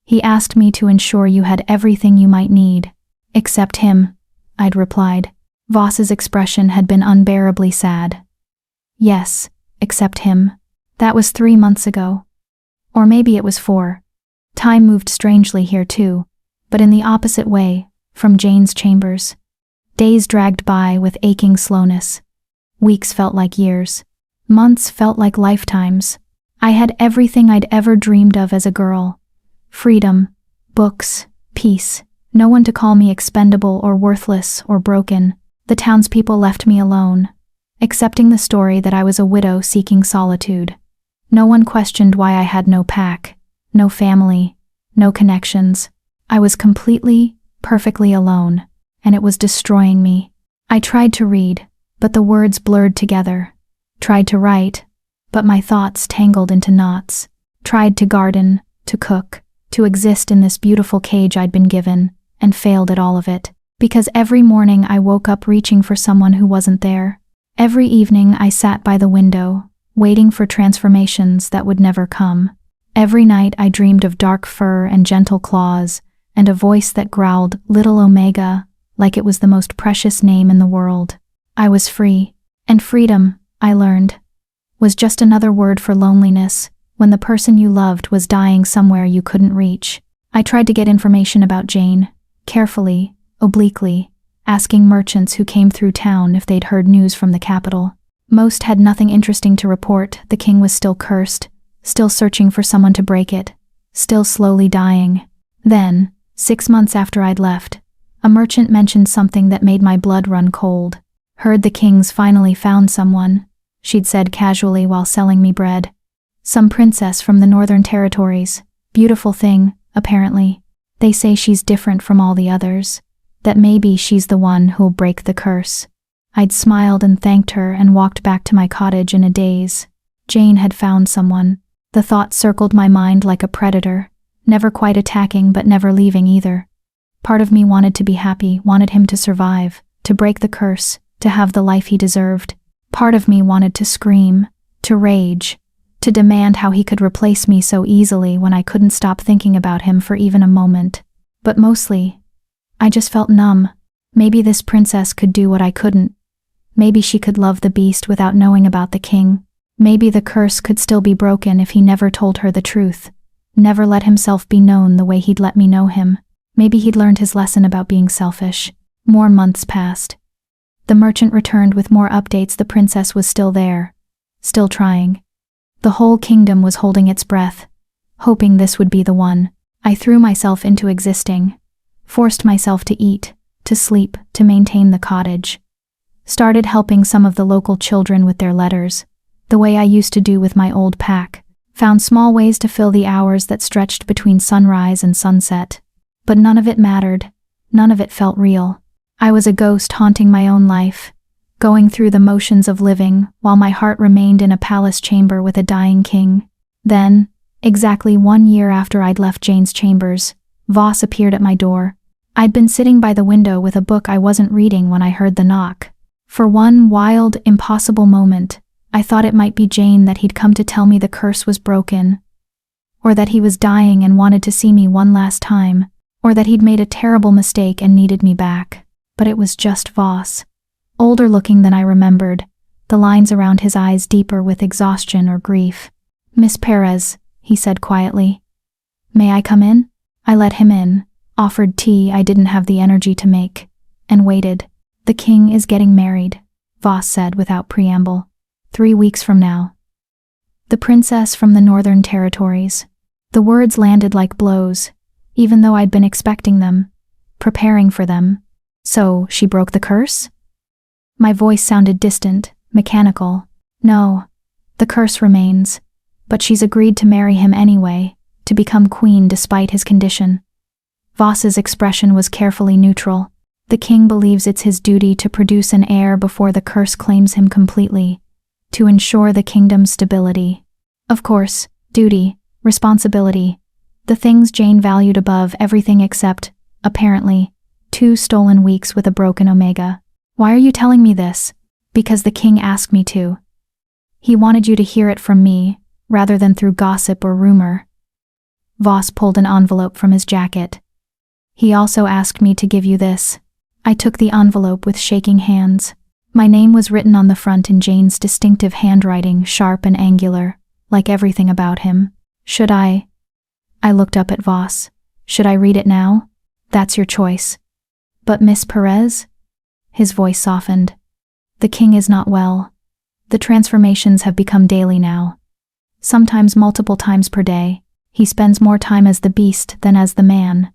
He asked me to ensure you had everything you might need. Except him, I'd replied. Voss's expression had been unbearably sad. Yes, except him. That was 3 months ago. Or maybe it was 4. Time moved strangely here too, but in the opposite way, from Jane's chambers. Days dragged by with aching slowness. Weeks felt like years. Months felt like lifetimes. I had everything I'd ever dreamed of as a girl. Freedom, books, peace, no one to call me expendable or worthless or broken. The townspeople left me alone, accepting the story that I was a widow seeking solitude. No one questioned why I had no pack, no family, no connections. I was completely, perfectly alone, and it was destroying me. I tried to read, but the words blurred together. Tried to write, but my thoughts tangled into knots. Tried to garden, to cook, to exist in this beautiful cage I'd been given, and failed at all of it. Because every morning I woke up reaching for someone who wasn't there. Every evening I sat by the window, waiting for transformations that would never come. Every night I dreamed of dark fur and gentle claws, and a voice that growled, "Little Omega," like it was the most precious name in the world. I was free, and freedom, I learned, was just another word for loneliness, when the person you loved was dying somewhere you couldn't reach. I tried to get information about Jane, carefully, obliquely, asking merchants who came through town if they'd heard news from the capital. Most had nothing interesting to report. The king was still cursed, still searching for someone to break it, still slowly dying. Then, 6 months after I'd left, a merchant mentioned something that made my blood run cold. "Heard the king's finally found someone," she'd said casually while selling me bread. "Some princess from the Northern Territories. Beautiful thing, apparently. They say she's different from all the others. That maybe she's the one who'll break the curse." I'd smiled and thanked her and walked back to my cottage in a daze. Jane had found someone. The thought circled my mind like a predator, never quite attacking but never leaving either. Part of me wanted to be happy, wanted him to survive, to break the curse, to have the life he deserved. Part of me wanted to scream, to rage, to demand how he could replace me so easily when I couldn't stop thinking about him for even a moment. But mostly, I just felt numb. Maybe this princess could do what I couldn't. Maybe she could love the beast without knowing about the king. Maybe the curse could still be broken if he never told her the truth, never let himself be known the way he'd let me know him. Maybe he'd learned his lesson about being selfish. More months passed. The merchant returned with more updates. The princess was still there, still trying. The whole kingdom was holding its breath, hoping this would be the one. I threw myself into existing, forced myself to eat, to sleep, to maintain the cottage. Started helping some of the local children with their letters, the way I used to do with my old pack. Found small ways to fill the hours that stretched between sunrise and sunset. But none of it mattered. None of it felt real. I was a ghost haunting my own life, going through the motions of living while my heart remained in a palace chamber with a dying king. Then, exactly 1 year after I'd left Jane's chambers, Voss appeared at my door. I'd been sitting by the window with a book I wasn't reading when I heard the knock. For one wild, impossible moment, I thought it might be Jane, that he'd come to tell me the curse was broken, or that he was dying and wanted to see me one last time, or that he'd made a terrible mistake and needed me back. But it was just Voss, older looking than I remembered, the lines around his eyes deeper with exhaustion or grief. "Miss Perez," he said quietly. "May I come in?" I let him in, offered tea I didn't have the energy to make, and waited. "The king is getting married," Voss said without preamble. 3 weeks from now. The princess from the Northern Territories. The words landed like blows, even though I'd been expecting them, preparing for them. So, she broke the curse? My voice sounded distant, mechanical. No, the curse remains, but she's agreed to marry him anyway, to become queen despite his condition. Voss's expression was carefully neutral. The king believes it's his duty to produce an heir before the curse claims him completely, to ensure the kingdom's stability. Of course, duty, responsibility, the things Jane valued above everything except, apparently, 2 stolen weeks with a broken omega. Why are you telling me this? Because the king asked me to. He wanted you to hear it from me, rather than through gossip or rumor. Voss pulled an envelope from his jacket. He also asked me to give you this. I took the envelope with shaking hands. My name was written on the front in Jane's distinctive handwriting, sharp and angular, like everything about him. Should I? I looked up at Voss. Should I read it now? That's your choice. But Miss Perez? His voice softened. The king is not well. The transformations have become daily now. Sometimes multiple times per day. He spends more time as the beast than as the man.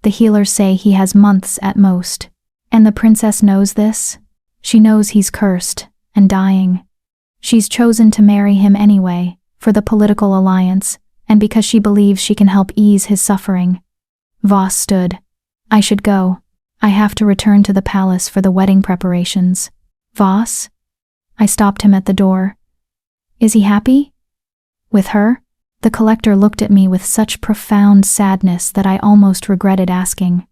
The healers say he has months at most. And the princess knows this? She knows he's cursed and dying. She's chosen to marry him anyway, for the political alliance, and because she believes she can help ease his suffering. Voss stood. I should go. I have to return to the palace for the wedding preparations. Voss? I stopped him at the door. Is he happy? With her? The collector looked at me with such profound sadness that I almost regretted asking.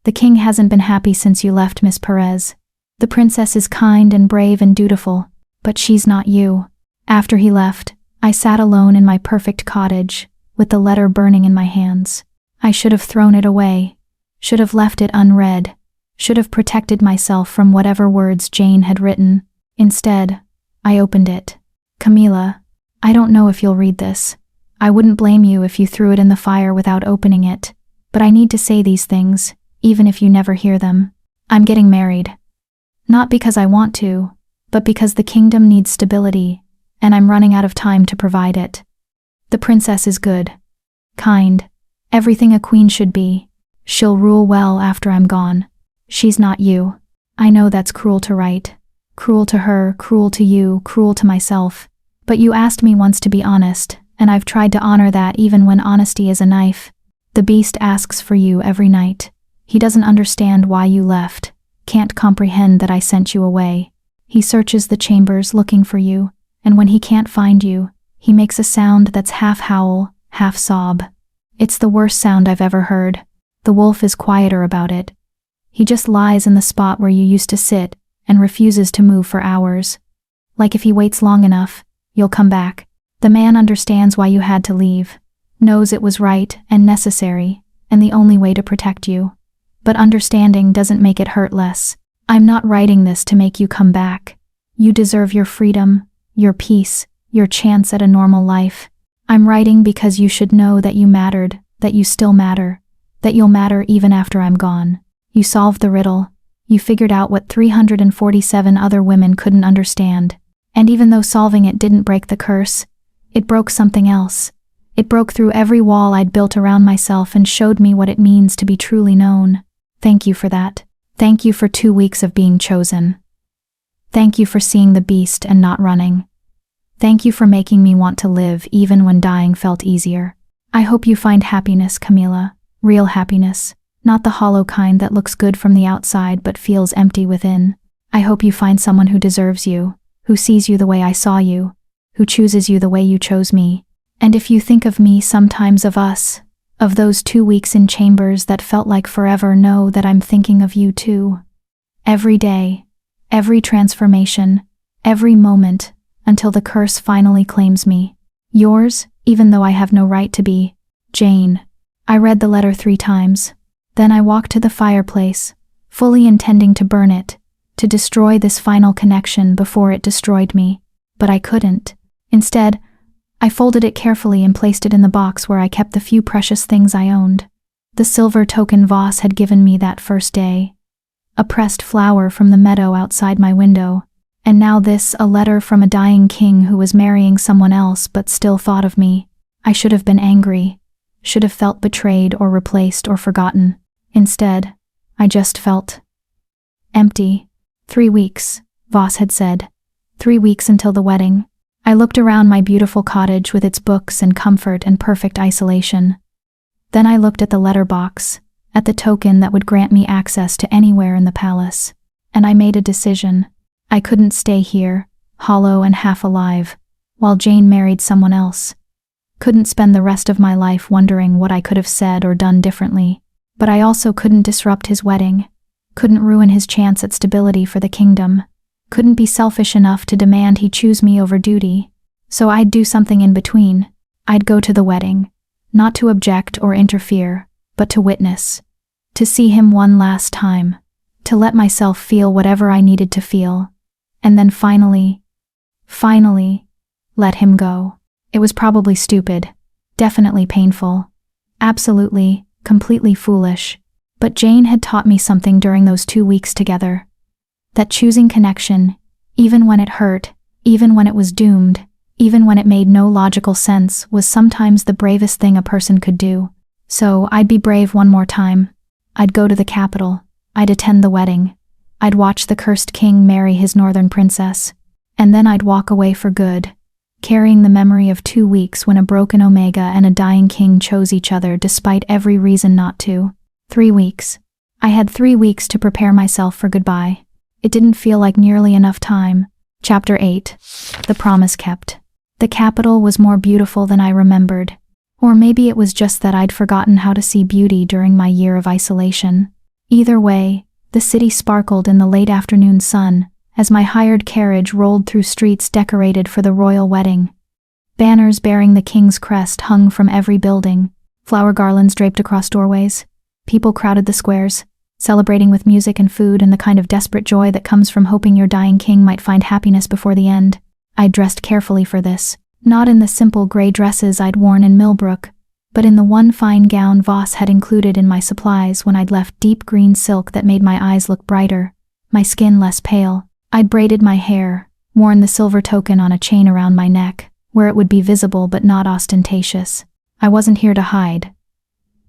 The king hasn't been happy since you left, Miss Perez. The princess is kind and brave and dutiful, but she's not you. After he left, I sat alone in my perfect cottage, with the letter burning in my hands. I should have thrown it away, should have left it unread, should have protected myself from whatever words Jane had written. Instead, I opened it. Camila, I don't know if you'll read this. I wouldn't blame you if you threw it in the fire without opening it, but I need to say these things, even if you never hear them. I'm getting married. Not because I want to, but because the kingdom needs stability, and I'm running out of time to provide it. The princess is good, kind, everything a queen should be. She'll rule well after I'm gone. She's not you. I know that's cruel to write. Cruel to her, cruel to you, cruel to myself. But you asked me once to be honest, and I've tried to honor that even when honesty is a knife. The beast asks for you every night. He doesn't understand why you left, can't comprehend that I sent you away. He searches the chambers looking for you, and when he can't find you, he makes a sound that's half howl, half sob. It's the worst sound I've ever heard. The wolf is quieter about it. He just lies in the spot where you used to sit and refuses to move for hours. Like if he waits long enough, you'll come back. The man understands why you had to leave, knows it was right and necessary, and the only way to protect you. But understanding doesn't make it hurt less. I'm not writing this to make you come back. You deserve your freedom, your peace, your chance at a normal life. I'm writing because you should know that you mattered, that you still matter, that you'll matter even after I'm gone. You solved the riddle. You figured out what 347 other women couldn't understand. And even though solving it didn't break the curse, it broke something else. It broke through every wall I'd built around myself and showed me what it means to be truly known. Thank you for that. Thank you for 2 weeks of being chosen. Thank you for seeing the beast and not running. Thank you for making me want to live even when dying felt easier. I hope you find happiness, Camila. Real happiness. Not the hollow kind that looks good from the outside but feels empty within. I hope you find someone who deserves you, who sees you the way I saw you, who chooses you the way you chose me. And if you think of me sometimes, of us, of those 2 weeks in chambers that felt like forever, know that I'm thinking of you too. Every day, every transformation, every moment, until the curse finally claims me. Yours, even though I have no right to be. Jane. I read the letter 3 times. Then I walked to the fireplace, fully intending to burn it, to destroy this final connection before it destroyed me. But I couldn't. Instead, I folded it carefully and placed it in the box where I kept the few precious things I owned. The silver token Voss had given me that first day. A pressed flower from the meadow outside my window. And now this, a letter from a dying king who was marrying someone else but still thought of me. I should have been angry, should have felt betrayed or replaced or forgotten. Instead, I just felt empty. 3 weeks, Voss had said. 3 weeks until the wedding. I looked around my beautiful cottage with its books and comfort and perfect isolation. Then I looked at the letterbox, at the token that would grant me access to anywhere in the palace. And I made a decision. I couldn't stay here, hollow and half alive, while Jane married someone else. Couldn't spend the rest of my life wondering what I could have said or done differently. But I also couldn't disrupt his wedding, couldn't ruin his chance at stability for the kingdom, couldn't be selfish enough to demand he choose me over duty. So I'd do something in between. I'd go to the wedding, not to object or interfere, but to witness, to see him one last time, to let myself feel whatever I needed to feel, and then finally, let him go. It was probably stupid, definitely painful, absolutely, completely foolish, but Jane had taught me something during those 2 weeks together. That choosing connection, even when it hurt, even when it was doomed, even when it made no logical sense, was sometimes the bravest thing a person could do. So I'd be brave one more time. I'd go to the capital. I'd attend the wedding. I'd watch the cursed king marry his northern princess. And then I'd walk away for good, carrying the memory of 2 weeks when a broken Omega and a dying king chose each other despite every reason not to. 3 weeks. I had 3 weeks to prepare myself for goodbye. It didn't feel like nearly enough time. Chapter 8. The Promise Kept. The capital was more beautiful than I remembered. Or maybe it was just that I'd forgotten how to see beauty during my year of isolation. Either way, the city sparkled in the late afternoon sun as my hired carriage rolled through streets decorated for the royal wedding. Banners bearing the king's crest hung from every building, flower garlands draped across doorways. People crowded the squares, celebrating with music and food and the kind of desperate joy that comes from hoping your dying king might find happiness before the end. I dressed carefully for this, not in the simple gray dresses I'd worn in Millbrook, but in the one fine gown Voss had included in my supplies when I'd left deep green silk that made my eyes look brighter, my skin less pale. I'd braided my hair, worn the silver token on a chain around my neck, where it would be visible but not ostentatious. I wasn't here to hide.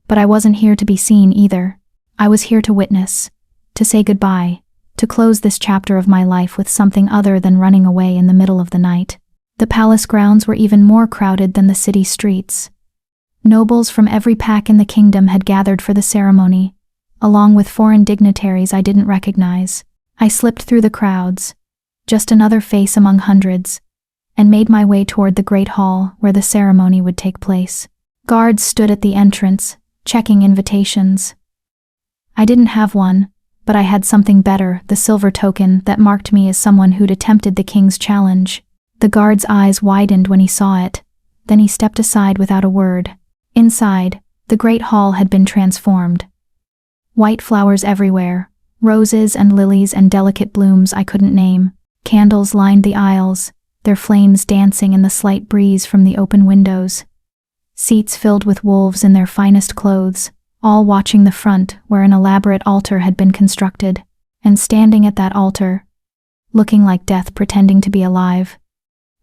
But I wasn't here to be seen either. I was here to witness, to say goodbye, to close this chapter of my life with something other than running away in the middle of the night. The palace grounds were even more crowded than the city streets. Nobles from every pack in the kingdom had gathered for the ceremony, along with foreign dignitaries I didn't recognize. I slipped through the crowds, just another face among hundreds, and made my way toward the great hall where the ceremony would take place. Guards stood at the entrance, checking invitations. I didn't have one, but I had something better, the silver token that marked me as someone who'd attempted the king's challenge. The guard's eyes widened when he saw it, then he stepped aside without a word. Inside, the great hall had been transformed. White flowers everywhere, roses and lilies and delicate blooms I couldn't name. Candles lined the aisles, their flames dancing in the slight breeze from the open windows. Seats filled with wolves in their finest clothes, all watching the front where an elaborate altar had been constructed. And standing at that altar, looking like death pretending to be alive,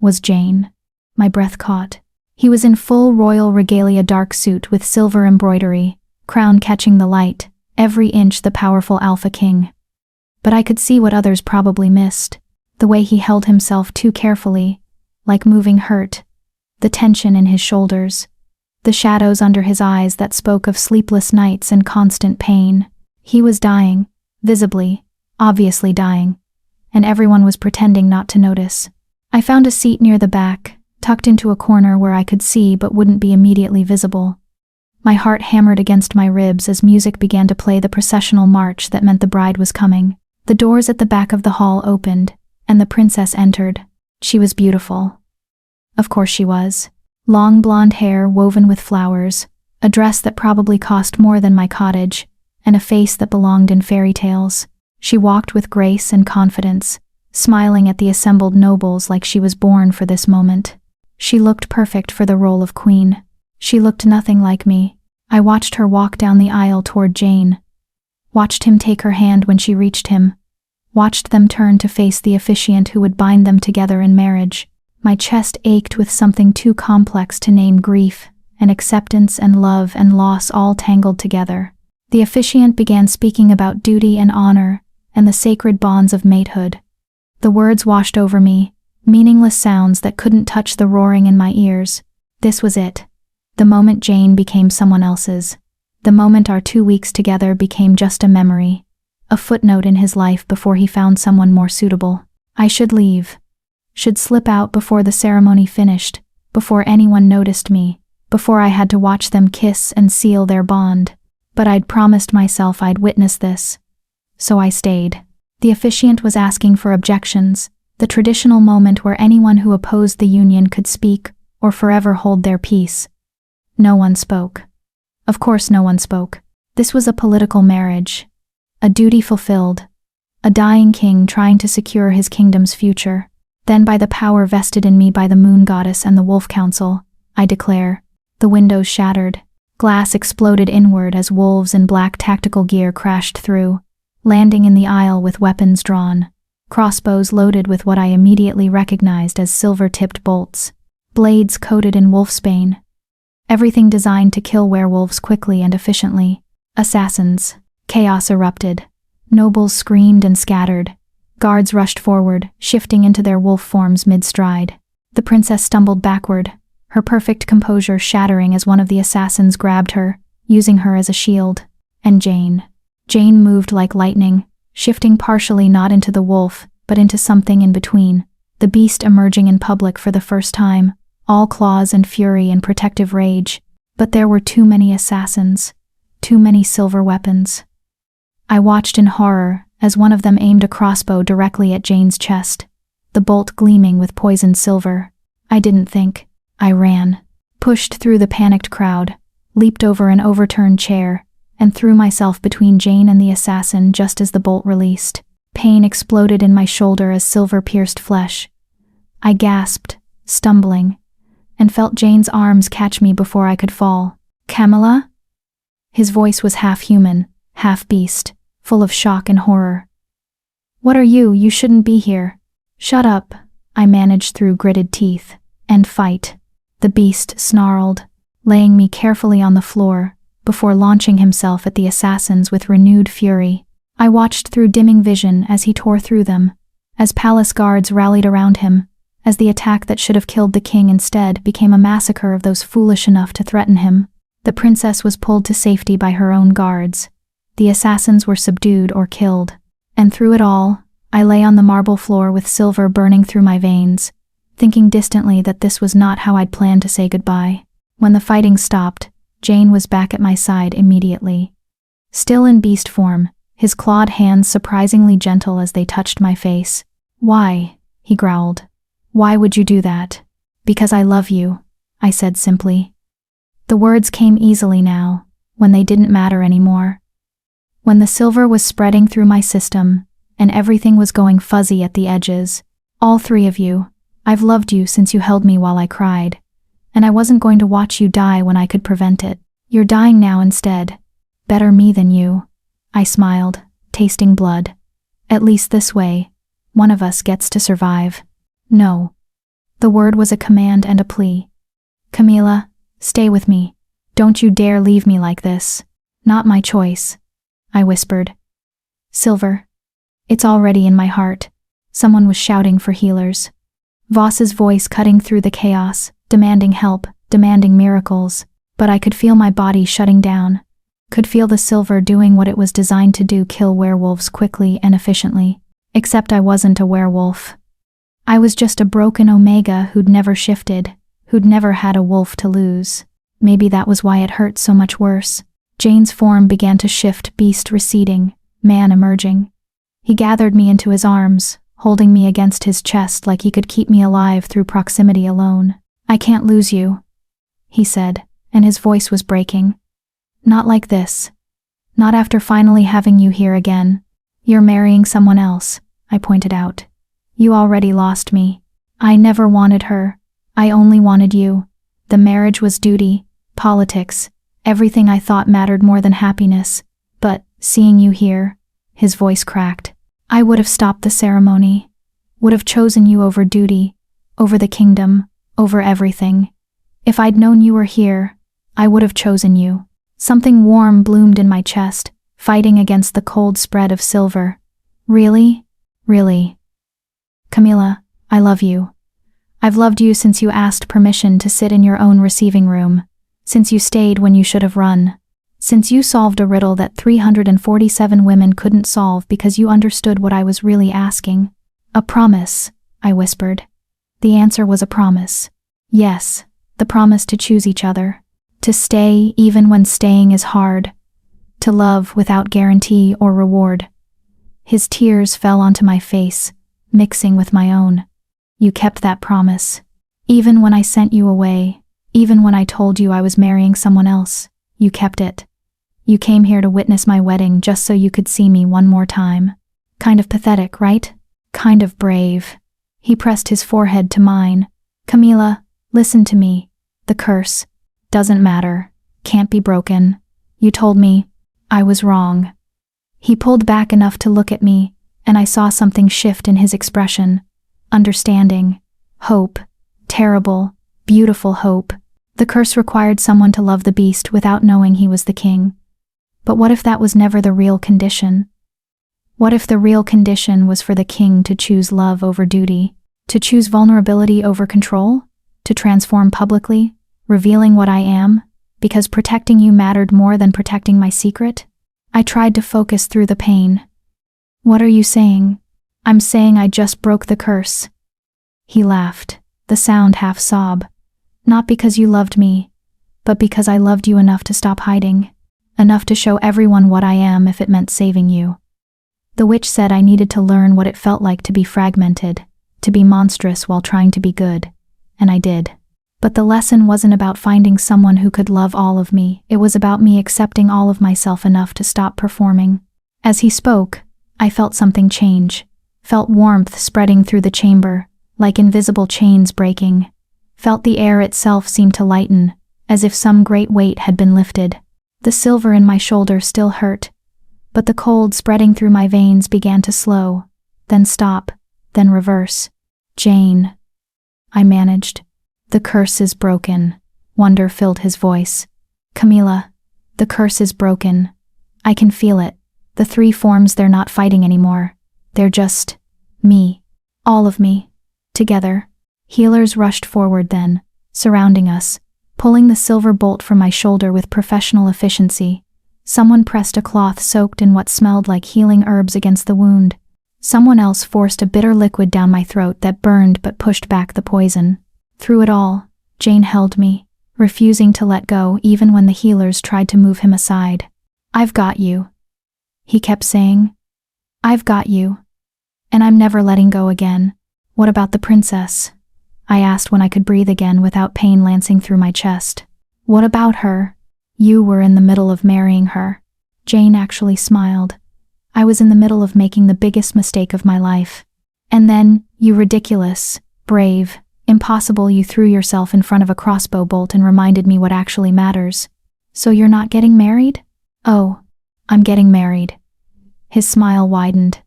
was Jane. My breath caught. He was in full royal regalia, dark suit with silver embroidery, crown catching the light, every inch the powerful Alpha King. But I could see what others probably missed, the way he held himself too carefully, like moving hurt, the tension in his shoulders, the shadows under his eyes that spoke of sleepless nights and constant pain. He was dying, visibly, obviously dying, and everyone was pretending not to notice. I found a seat near the back, tucked into a corner where I could see but wouldn't be immediately visible. My heart hammered against my ribs as music began to play the processional march that meant the bride was coming. The doors at the back of the hall opened, and the princess entered. She was beautiful. Of course she was. Long blonde hair woven with flowers, a dress that probably cost more than my cottage, and a face that belonged in fairy tales. She walked with grace and confidence, smiling at the assembled nobles like she was born for this moment. She looked perfect for the role of queen. She looked nothing like me. I watched her walk down the aisle toward Jane, watched him take her hand when she reached him, watched them turn to face the officiant who would bind them together in marriage. My chest ached with something too complex to name: grief and acceptance and love and loss all tangled together. The officiant began speaking about duty and honor and the sacred bonds of matehood. The words washed over me, meaningless sounds that couldn't touch the roaring in my ears. This was it. The moment Jane became someone else's. The moment our 2 weeks together became just a memory. A footnote in his life before he found someone more suitable. I should leave. Should slip out before the ceremony finished, before anyone noticed me, before I had to watch them kiss and seal their bond. But I'd promised myself I'd witness this. So I stayed. The officiant was asking for objections, the traditional moment where anyone who opposed the union could speak or forever hold their peace. No one spoke. Of course no one spoke. This was a political marriage. A duty fulfilled. A dying king trying to secure his kingdom's future. Then by the power vested in me by the moon goddess and the wolf council, I declare. The windows shattered. Glass exploded inward as wolves in black tactical gear crashed through, landing in the aisle with weapons drawn. Crossbows loaded with what I immediately recognized as silver-tipped bolts. Blades coated in wolfsbane. Everything designed to kill werewolves quickly and efficiently. Assassins. Chaos erupted. Nobles screamed and scattered. Guards rushed forward, shifting into their wolf forms mid-stride. The princess stumbled backward, her perfect composure shattering as one of the assassins grabbed her, using her as a shield. And Jane. Jane moved like lightning, shifting partially not into the wolf, but into something in between, the beast emerging in public for the first time, all claws and fury and protective rage. But there were too many assassins, too many silver weapons. I watched in horror as one of them aimed a crossbow directly at Jane's chest, the bolt gleaming with poisoned silver. I didn't think. I ran, pushed through the panicked crowd, leaped over an overturned chair, and threw myself between Jane and the assassin just as the bolt released. Pain exploded in my shoulder as silver pierced flesh. I gasped, stumbling, and felt Jane's arms catch me before I could fall. "Camilla?" His voice was half human, half beast, full of shock and horror. "What are you? You shouldn't be here." "Shut up," I managed through gritted teeth. "And fight," the beast snarled, laying me carefully on the floor, before launching himself at the assassins with renewed fury. I watched through dimming vision as he tore through them, as palace guards rallied around him, as the attack that should have killed the king instead became a massacre of those foolish enough to threaten him. The princess was pulled to safety by her own guards. The assassins were subdued or killed. And through it all, I lay on the marble floor with silver burning through my veins, thinking distantly that this was not how I'd planned to say goodbye. When the fighting stopped, Jane was back at my side immediately. Still in beast form, his clawed hands surprisingly gentle as they touched my face. "Why?" he growled. "Why would you do that?" "Because I love you," I said simply. The words came easily now, when they didn't matter anymore. When the silver was spreading through my system, and everything was going fuzzy at the edges. "All three of you. I've loved you since you held me while I cried. And I wasn't going to watch you die when I could prevent it. You're dying now instead. Better me than you." I smiled, tasting blood. "At least this way, one of us gets to survive." "No." The word was a command and a plea. "Camila, stay with me. Don't you dare leave me like this." "Not my choice," I whispered. "Silver. It's already in my heart." Someone was shouting for healers. Voss's voice cutting through the chaos, demanding help, demanding miracles. But I could feel my body shutting down. Could feel the silver doing what it was designed to do: kill werewolves quickly and efficiently. Except I wasn't a werewolf. I was just a broken omega who'd never shifted, who'd never had a wolf to lose. Maybe that was why it hurt so much worse. Jane's form began to shift, beast receding, man emerging. He gathered me into his arms, holding me against his chest like he could keep me alive through proximity alone. "I can't lose you," he said, and his voice was breaking. "Not like this. Not after finally having you here again." "You're marrying someone else," I pointed out. "You already lost me. I never wanted her. I only wanted you. The marriage was duty, politics, everything I thought mattered more than happiness. But, seeing you here," his voice cracked, I would have stopped the ceremony, would have chosen you over duty, over the kingdom, over everything. If I'd known you were here, I would have chosen you. Something warm bloomed in my chest, fighting against the cold spread of silver. Really? Really? Camila, I love you. I've loved you since you asked permission to sit in your own receiving room, since you stayed when you should have run, since you solved a riddle that 347 women couldn't solve because you understood what I was really asking. A promise, I whispered. The answer was a promise. Yes, the promise to choose each other, to stay even when staying is hard, to love without guarantee or reward. His tears fell onto my face, mixing with my own. You kept that promise. Even when I sent you away, even when I told you I was marrying someone else, you kept it. You came here to witness my wedding just so you could see me one more time. Kind of pathetic, right? Kind of brave. He pressed his forehead to mine. Camila, listen to me. The curse doesn't matter, can't be broken. You told me I was wrong. He pulled back enough to look at me, and I saw something shift in his expression. Understanding, hope, terrible, beautiful hope. The curse required someone to love the beast without knowing he was the king. But what if that was never the real condition? What if the real condition was for the king to choose love over duty, to choose vulnerability over control, to transform publicly, revealing what I am, because protecting you mattered more than protecting my secret? I tried to focus through the pain. What are you saying? I'm saying I just broke the curse. He laughed, the sound half sob. Not because you loved me, but because I loved you enough to stop hiding, enough to show everyone what I am if it meant saving you. The witch said I needed to learn what it felt like to be fragmented, to be monstrous while trying to be good, and I did. But the lesson wasn't about finding someone who could love all of me, it was about me accepting all of myself enough to stop performing. As he spoke, I felt something change. Felt warmth spreading through the chamber, like invisible chains breaking. Felt the air itself seem to lighten, as if some great weight had been lifted. The silver in my shoulder still hurt, but the cold spreading through my veins began to slow, then stop, then reverse. Jane, I managed. The curse is broken. Wonder filled his voice. Camila, the curse is broken. I can feel it. The three forms, they're not fighting anymore. They're just me. All of me. Together. Healers rushed forward then, surrounding us, pulling the silver bolt from my shoulder with professional efficiency. Someone pressed a cloth soaked in what smelled like healing herbs against the wound. Someone else forced a bitter liquid down my throat that burned but pushed back the poison. Through it all, Jane held me, refusing to let go even when the healers tried to move him aside. I've got you. He kept saying. I've got you. And I'm never letting go again. What about the princess? I asked when I could breathe again without pain lancing through my chest. What about her? You were in the middle of marrying her. Jane actually smiled. I was in the middle of making the biggest mistake of my life. And then, you ridiculous, brave, impossible, you threw yourself in front of a crossbow bolt and reminded me what actually matters. So you're not getting married? Oh, I'm getting married. His smile widened.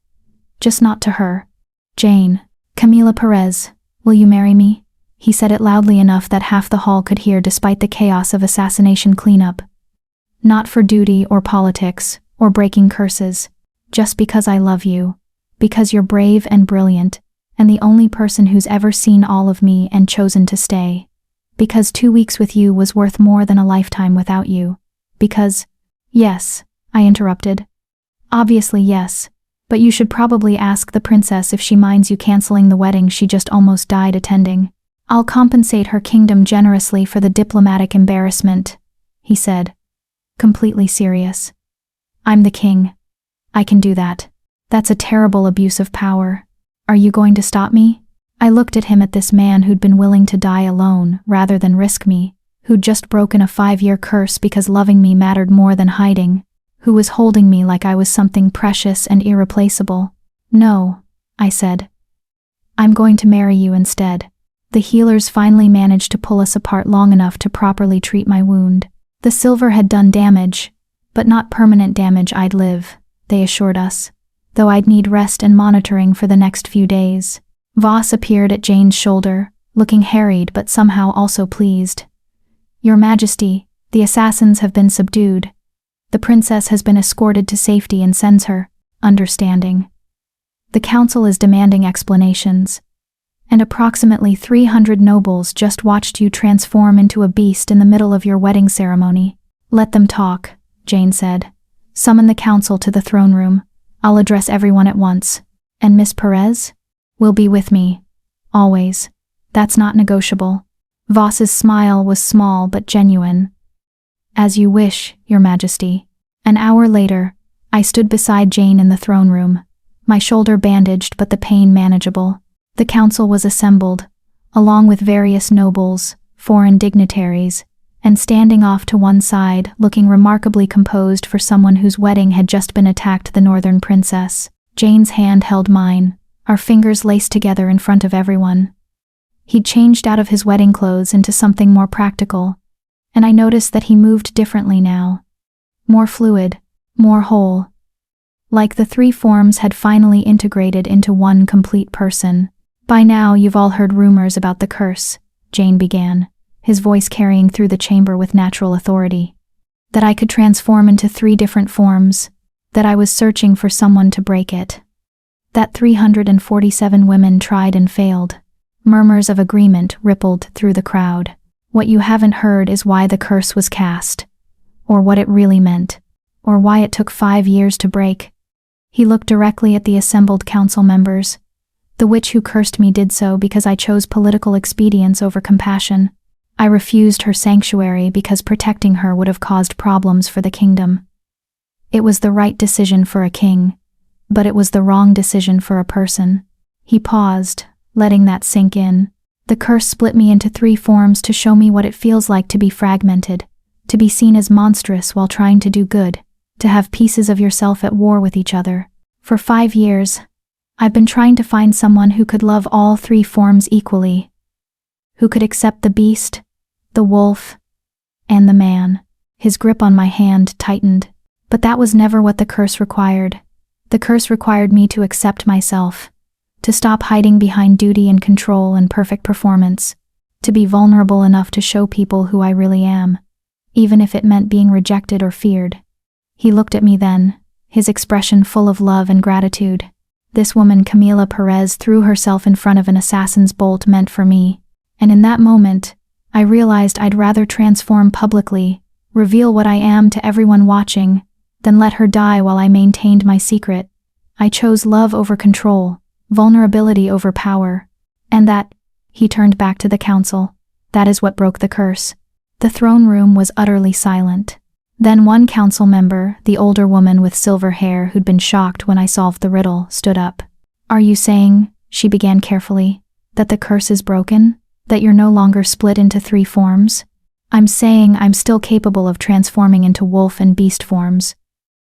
Just not to her. Jane, Camila Perez, will you marry me? He said it loudly enough that half the hall could hear despite the chaos of assassination cleanup. Not for duty or politics, or breaking curses. Just because I love you. Because you're brave and brilliant, and the only person who's ever seen all of me and chosen to stay. Because 2 weeks with you was worth more than a lifetime without you. Because, yes, I interrupted. Obviously yes, but you should probably ask the princess if she minds you canceling the wedding she just almost died attending. I'll compensate her kingdom generously for the diplomatic embarrassment, he said, completely serious. I'm the king. I can do that. That's a terrible abuse of power. Are you going to stop me? I looked at him, at this man who'd been willing to die alone rather than risk me, who'd just broken a 5-year curse because loving me mattered more than hiding, who was holding me like I was something precious and irreplaceable. No, I said. I'm going to marry you instead. The healers finally managed to pull us apart long enough to properly treat my wound. The silver had done damage, but not permanent damage. I'd live, they assured us. though I'd need rest and monitoring for the next few days. Voss appeared at Jane's shoulder, looking harried but somehow also pleased. Your Majesty, the assassins have been subdued. The princess has been escorted to safety and sends her, understanding. The council is demanding explanations. And approximately 300 nobles just watched you transform into a beast in the middle of your wedding ceremony. Let them talk, Jane said. Summon the council to the throne room. I'll address everyone at once. And Miss Perez? Will be with me. Always. That's not negotiable. Voss's smile was small but genuine. As you wish, Your Majesty. An hour later, I stood beside Jane in the throne room, my shoulder bandaged but the pain manageable. The council was assembled, along with various nobles, foreign dignitaries, and standing off to one side, looking remarkably composed for someone whose wedding had just been attacked, the northern princess. Jane's hand held mine, our fingers laced together in front of everyone. He'd changed out of his wedding clothes into something more practical, and I noticed that he moved differently now. More fluid, more whole. Like the three forms had finally integrated into one complete person. By now you've all heard rumors about the curse, Jane began, his voice carrying through the chamber with natural authority. That I could transform into 3 different forms, that I was searching for someone to break it. That 347 women tried and failed. Murmurs of agreement rippled through the crowd. What you haven't heard is why the curse was cast, or what it really meant, or why it took 5 years to break. He looked directly at the assembled council members. The witch who cursed me did so because I chose political expedience over compassion. I refused her sanctuary because protecting her would have caused problems for the kingdom. It was the right decision for a king, but it was the wrong decision for a person. He paused, letting that sink in. The curse split me into 3 forms to show me what it feels like to be fragmented, to be seen as monstrous while trying to do good, to have pieces of yourself at war with each other. For 5 years, I've been trying to find someone who could love all 3 forms equally, who could accept the beast, the wolf, and the man. His grip on my hand tightened. But that was never what the curse required. The curse required me to accept myself, to stop hiding behind duty and control and perfect performance, to be vulnerable enough to show people who I really am, even if it meant being rejected or feared. He looked at me then, his expression full of love and gratitude. This woman, Camila Perez, threw herself in front of an assassin's bolt meant for me, and in that moment, I realized I'd rather transform publicly, reveal what I am to everyone watching, than let her die while I maintained my secret. I chose love over control, vulnerability over power, and that, he turned back to the council, that is what broke the curse. The throne room was utterly silent. Then one council member, the older woman with silver hair who'd been shocked when I solved the riddle, stood up. Are you saying, she began carefully, that the curse is broken? That you're no longer split into 3 forms? I'm saying I'm still capable of transforming into wolf and beast forms.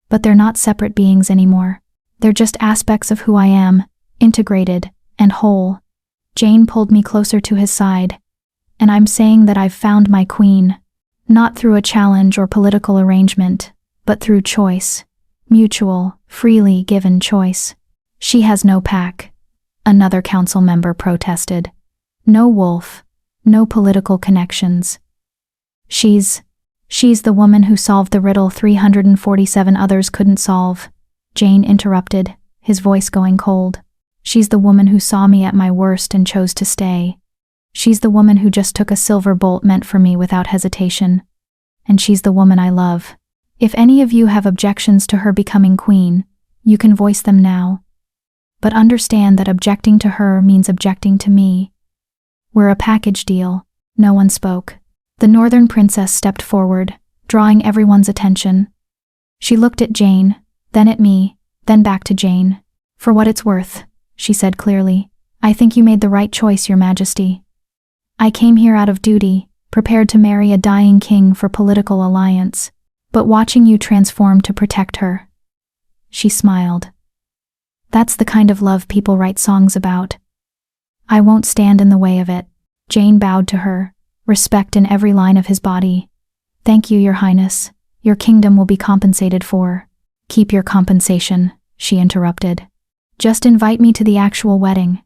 But they're not separate beings anymore. They're just aspects of who I am, integrated and whole. Jane pulled me closer to his side. And I'm saying that I've found my queen. Not through a challenge or political arrangement, but through choice. Mutual, freely given choice. She has no pack. Another council member protested. No wolf. No political connections. She's the woman who solved the riddle 347 others couldn't solve. Jane interrupted, his voice going cold. She's the woman who saw me at my worst and chose to stay. She's the woman who just took a silver bolt meant for me without hesitation. And she's the woman I love. If any of you have objections to her becoming queen, you can voice them now. But understand that objecting to her means objecting to me. We're a package deal. No one spoke. The northern princess stepped forward, drawing everyone's attention. She looked at Jane, then at me, then back to Jane. For what it's worth, she said clearly, I think you made the right choice, Your Majesty. I came here out of duty, prepared to marry a dying king for political alliance, but watching you transform to protect her. She smiled. That's the kind of love people write songs about. I won't stand in the way of it. Jane bowed to her, respect in every line of his body. Thank you, Your Highness. Your kingdom will be compensated for. Keep your compensation, she interrupted. Just invite me to the actual wedding.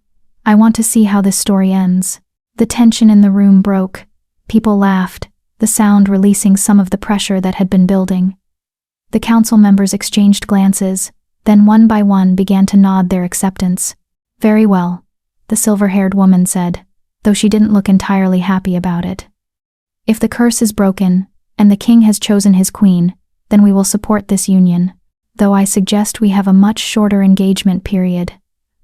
I want to see how this story ends. The tension in the room broke. People laughed, the sound releasing some of the pressure that had been building. The council members exchanged glances, then one by one began to nod their acceptance. Very well, the silver-haired woman said, though she didn't look entirely happy about it. If the curse is broken, and the king has chosen his queen, then we will support this union, though I suggest we have a much shorter engagement period.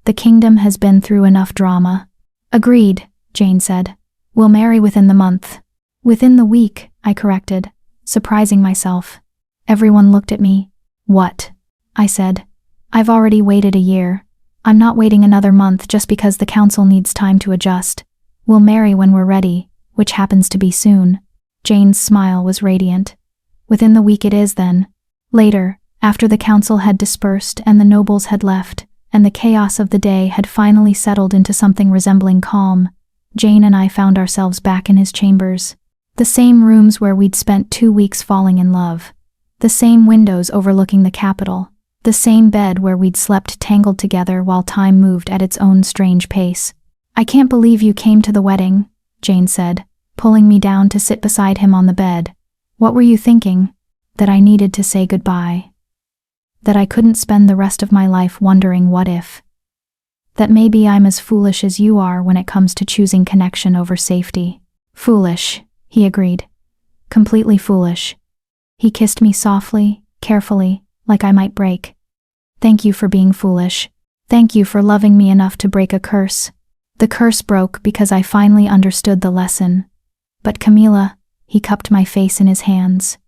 The kingdom has been through enough drama. Agreed, Jane said. We'll marry within the month. Within the week, I corrected, surprising myself. Everyone looked at me. What? I said. I've already waited a year. I'm not waiting another month just because the council needs time to adjust. We'll marry when we're ready, which happens to be soon. Jane's smile was radiant. Within the week it is then. Later, after the council had dispersed and the nobles had left, and the chaos of the day had finally settled into something resembling calm, Jane and I found ourselves back in his chambers. The same rooms where we'd spent 2 weeks falling in love. The same windows overlooking the capital. The same bed where we'd slept tangled together while time moved at its own strange pace. I can't believe you came to the wedding, Jane said, pulling me down to sit beside him on the bed. What were you thinking? That I needed to say goodbye. That I couldn't spend the rest of my life wondering what if. That maybe I'm as foolish as you are when it comes to choosing connection over safety. Foolish, he agreed. Completely foolish. He kissed me softly, carefully, like I might break. Thank you for being foolish. Thank you for loving me enough to break a curse. The curse broke because I finally understood the lesson. But Camila, he cupped my face in his hands.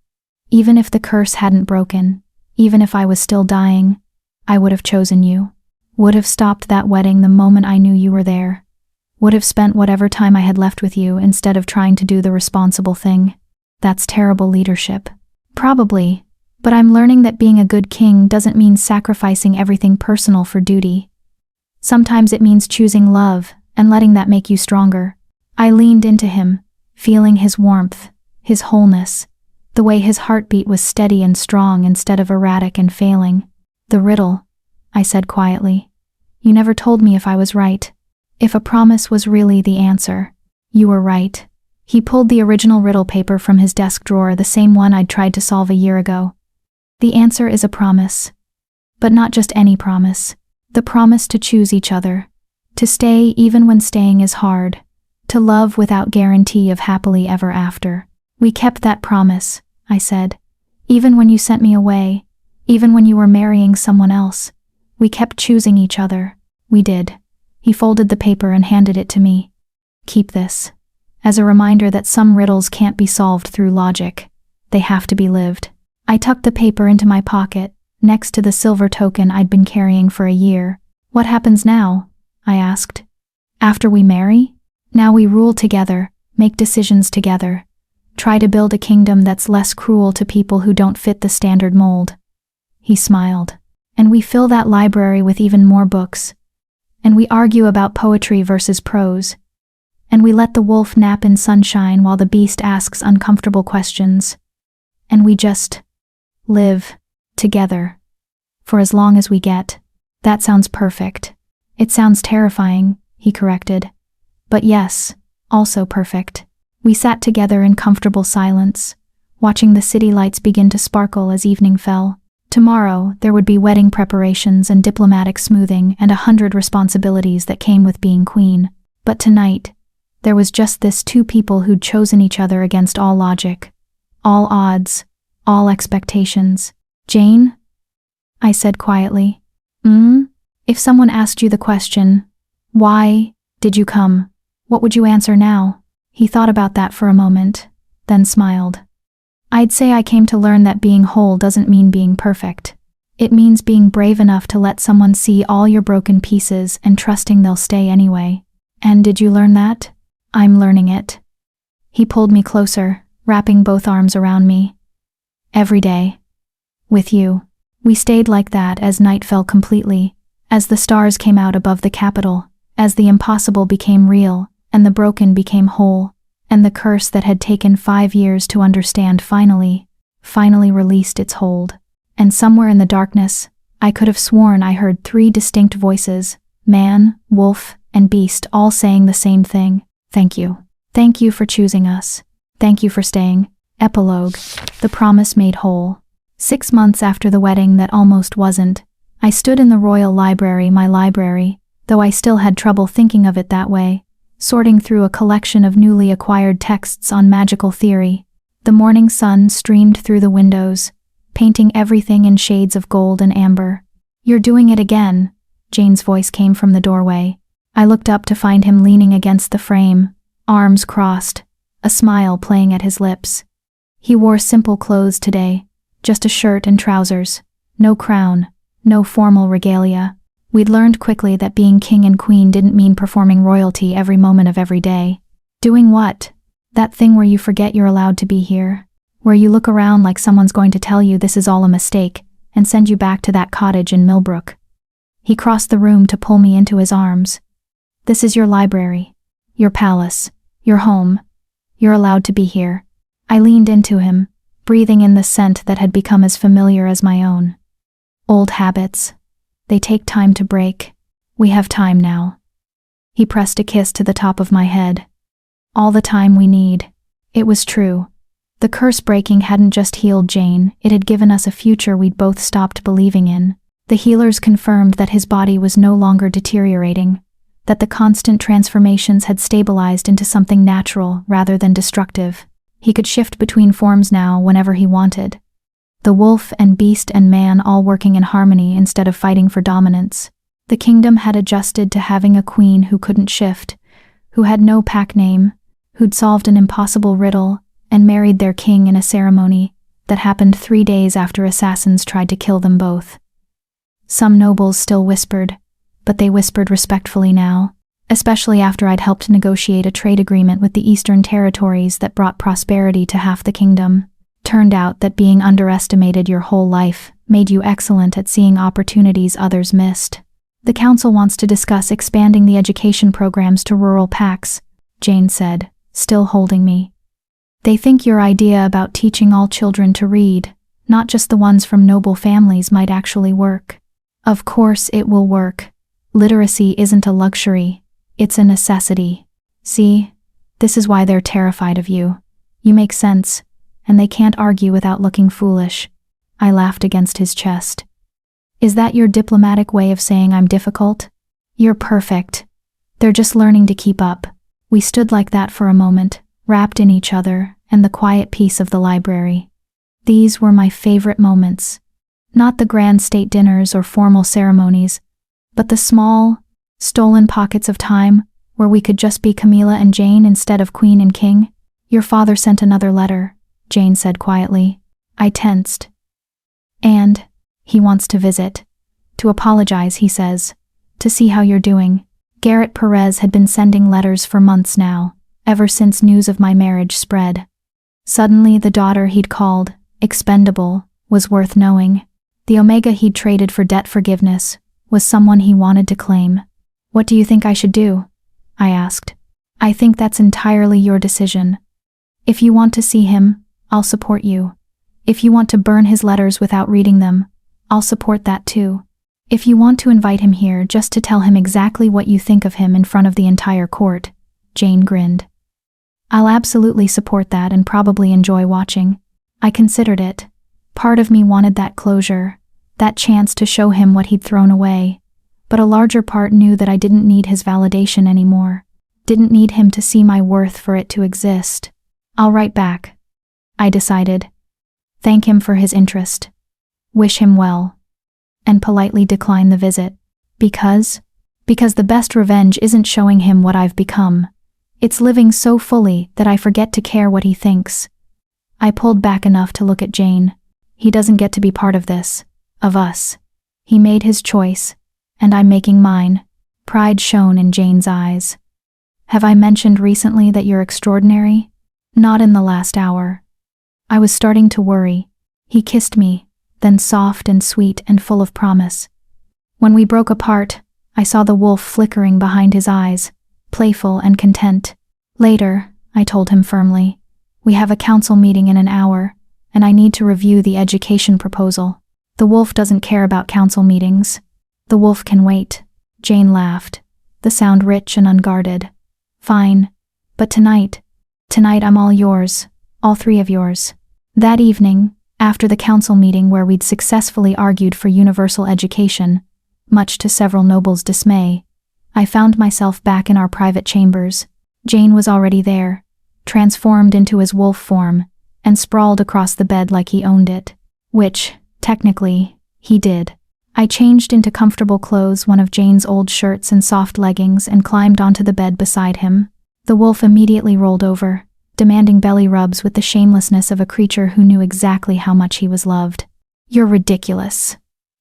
Even if the curse hadn't broken, even if I was still dying, I would have chosen you. Would have stopped that wedding the moment I knew you were there. Would have spent whatever time I had left with you instead of trying to do the responsible thing. That's terrible leadership. Probably, but I'm learning that being a good king doesn't mean sacrificing everything personal for duty. Sometimes it means choosing love and letting that make you stronger. I leaned into him, feeling his warmth, his wholeness, the way his heartbeat was steady and strong instead of erratic and failing. The riddle, I said quietly. You never told me if I was right. If a promise was really the answer. You were right. He pulled the original riddle paper from his desk drawer, the same one I'd tried to solve a year ago. The answer is a promise. But not just any promise. The promise to choose each other. To stay even when staying is hard. To love without guarantee of happily ever after. We kept that promise, I said. Even when you sent me away. Even when you were marrying someone else. We kept choosing each other. We did. He folded the paper and handed it to me. Keep this. As a reminder that some riddles can't be solved through logic. They have to be lived. I tucked the paper into my pocket, next to the silver token I'd been carrying for a year. What happens now? I asked. After we marry? Now we rule together, make decisions together. Try to build a kingdom that's less cruel to people who don't fit the standard mold. He smiled. And we fill that library with even more books. And we argue about poetry versus prose. And we let the wolf nap in sunshine while the beast asks uncomfortable questions. And we just live together. For as long as we get. That sounds perfect. It sounds terrifying, he corrected. But yes, also perfect. We sat together in comfortable silence, watching the city lights begin to sparkle as evening fell. Tomorrow, there would be wedding preparations and diplomatic smoothing and 100 responsibilities that came with being queen. But tonight, there was just this two people who'd chosen each other against all logic, all odds, all expectations. Jane? I said quietly. If someone asked you the question, why did you come? What would you answer now? He thought about that for a moment, then smiled. I'd say I came to learn that being whole doesn't mean being perfect. It means being brave enough to let someone see all your broken pieces and trusting they'll stay anyway. And did you learn that? I'm learning it. He pulled me closer, wrapping both arms around me. Every day. With you. We stayed like that as night fell completely, as the stars came out above the capital, as the impossible became real, and the broken became whole, and the curse that had taken 5 years to understand finally released its hold. And somewhere in the darkness, I could have sworn I heard 3 distinct voices, man, wolf, and beast, all saying the same thing. Thank you. Thank you for choosing us. Thank you for staying. Epilogue. The promise made whole. 6 months after the wedding that almost wasn't, I stood in the royal library, my library, though I still had trouble thinking of it that way, sorting through a collection of newly acquired texts on magical theory. The morning sun streamed through the windows, painting everything in shades of gold and amber. "You're doing it again," Jane's voice came from the doorway. I looked up to find him leaning against the frame, arms crossed, a smile playing at his lips. He wore simple clothes today, just a shirt and trousers, no crown, no formal regalia. We'd learned quickly that being king and queen didn't mean performing royalty every moment of every day. Doing what? That thing where you forget you're allowed to be here, where you look around like someone's going to tell you this is all a mistake and send you back to that cottage in Millbrook. He crossed the room to pull me into his arms. "This is your library, your palace, your home. You're allowed to be here." I leaned into him, breathing in the scent that had become as familiar as my own. Old habits. They take time to break. We have time now. He pressed a kiss to the top of my head. All the time we need. It was true. The curse breaking hadn't just healed Jane, it had given us a future we'd both stopped believing in. The healers confirmed that his body was no longer deteriorating, that the constant transformations had stabilized into something natural rather than destructive. He could shift between forms now whenever he wanted. The wolf and beast and man all working in harmony instead of fighting for dominance. The kingdom had adjusted to having a queen who couldn't shift, who had no pack name, who'd solved an impossible riddle and married their king in a ceremony that happened 3 days after assassins tried to kill them both. Some nobles still whispered, but they whispered respectfully now, especially after I'd helped negotiate a trade agreement with the Eastern Territories that brought prosperity to half the kingdom. Turned out that being underestimated your whole life made you excellent at seeing opportunities others missed. "The council wants to discuss expanding the education programs to rural packs," Jane said, still holding me. "They think your idea about teaching all children to read, not just the ones from noble families, might actually work." Of course it will work. Literacy isn't a luxury, it's a necessity. See, this is why they're terrified of you. You make sense, and they can't argue without looking foolish. I laughed against his chest. "Is that your diplomatic way of saying I'm difficult?" "You're perfect. They're just learning to keep up." We stood like that for a moment, wrapped in each other and the quiet peace of the library. These were my favorite moments. Not the grand state dinners or formal ceremonies, but the small, stolen pockets of time where we could just be Camila and Jane instead of queen and king. "Your father sent another letter," Jane said quietly. I tensed. "And he wants to visit. To apologize, he says. To see how you're doing." Garrett Perez had been sending letters for months now, ever since news of my marriage spread. Suddenly the daughter he'd called expendable was worth knowing. The Omega he'd traded for debt forgiveness was someone he wanted to claim. "What do you think I should do?" I asked. "I think that's entirely your decision. If you want to see him, I'll support you. If you want to burn his letters without reading them, I'll support that too. If you want to invite him here just to tell him exactly what you think of him in front of the entire court," Jane grinned. "I'll absolutely support that and probably enjoy watching." I considered it. Part of me wanted that closure, that chance to show him what he'd thrown away, but a larger part knew that I didn't need his validation anymore, didn't need him to see my worth for it to exist. "I'll write back," I decided. Thank him for his interest. Wish him well. And politely decline the visit. Because the best revenge isn't showing him what I've become. It's living so fully that I forget to care what he thinks. I pulled back enough to look at Jane. He doesn't get to be part of this, of us. He made his choice, and I'm making mine. Pride shone in Jane's eyes. "Have I mentioned recently that you're extraordinary?" "Not in the last hour." I was starting to worry. He kissed me, then soft and sweet and full of promise. When we broke apart, I saw the wolf flickering behind his eyes, playful and content. "Later," I told him firmly. "We have a council meeting in an hour, and I need to review the education proposal." The wolf doesn't care about council meetings. The wolf can wait. Jane laughed, the sound rich and unguarded. Fine. But tonight I'm all yours, all three of yours. That evening, after the council meeting where we'd successfully argued for universal education, much to several nobles' dismay, I found myself back in our private chambers. Jane was already there, transformed into his wolf form, and sprawled across the bed like he owned it. Which, technically, he did. I changed into comfortable clothes, one of Jane's old shirts and soft leggings, and climbed onto the bed beside him. The wolf immediately rolled over, demanding belly rubs with the shamelessness of a creature who knew exactly how much he was loved. "You're ridiculous,"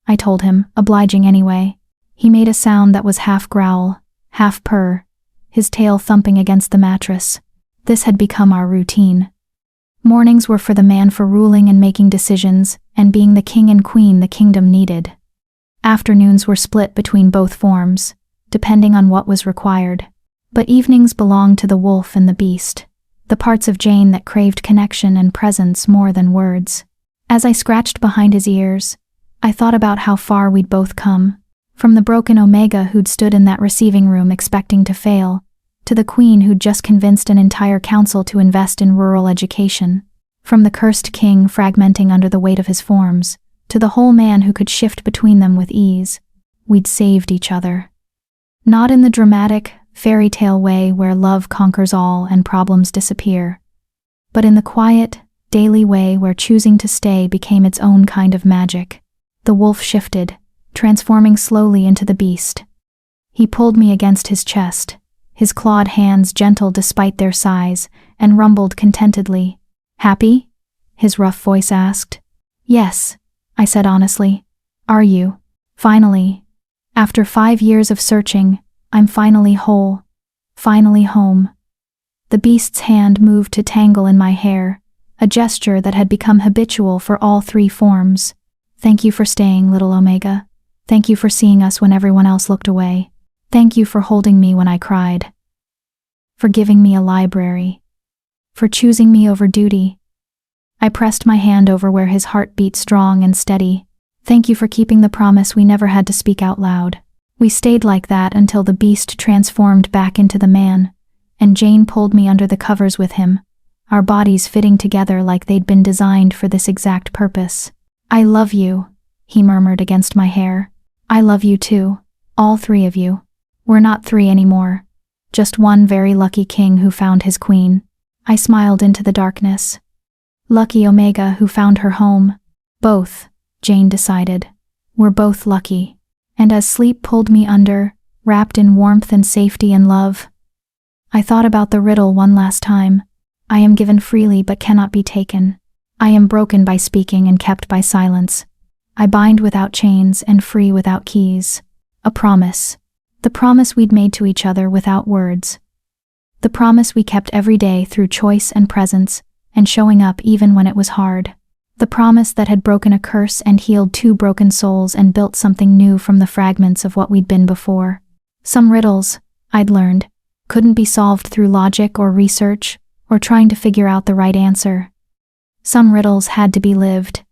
I told him, obliging anyway. He made a sound that was half growl, half purr, his tail thumping against the mattress. This had become our routine. Mornings were for the man for ruling and making decisions, and being the king and queen the kingdom needed. Afternoons were split between both forms, depending on what was required. But evenings belonged to the wolf and the beast, the parts of Jane that craved connection and presence more than words. As I scratched behind his ears, I thought about how far we'd both come, from the broken Omega who'd stood in that receiving room expecting to fail, to the queen who'd just convinced an entire council to invest in rural education, from the cursed king fragmenting under the weight of his forms, to the whole man who could shift between them with ease. We'd saved each other. Not in the dramatic, fairy tale way where love conquers all and problems disappear, but in the quiet, daily way where choosing to stay became its own kind of magic. The wolf shifted, transforming slowly into the beast. He pulled me against his chest, his clawed hands gentle despite their size, and rumbled contentedly. "Happy?" his rough voice asked. "Yes," I said honestly. "Are you?" "Finally. After 5 years of searching, I'm finally whole. Finally home." The beast's hand moved to tangle in my hair, a gesture that had become habitual for all three forms. "Thank you for staying, little Omega. Thank you for seeing us when everyone else looked away. Thank you for holding me when I cried. For giving me a library. For choosing me over duty." I pressed my hand over where his heart beat strong and steady. "Thank you for keeping the promise we never had to speak out loud." We stayed like that until the beast transformed back into the man, and Jane pulled me under the covers with him, our bodies fitting together like they'd been designed for this exact purpose. "I love you," he murmured against my hair. "I love you too, all three of you. We're not three anymore, just one very lucky king who found his queen." I smiled into the darkness. "Lucky Omega who found her home." "Both," Jane decided. "We're both lucky." And as sleep pulled me under, wrapped in warmth and safety and love, I thought about the riddle one last time. I am given freely but cannot be taken. I am broken by speaking and kept by silence. I bind without chains and free without keys. A promise. The promise we'd made to each other without words. The promise we kept every day through choice and presence, and showing up even when it was hard. The promise that had broken a curse and healed 2 broken souls and built something new from the fragments of what we'd been before. Some riddles, I'd learned, couldn't be solved through logic or research, or trying to figure out the right answer. Some riddles had to be lived,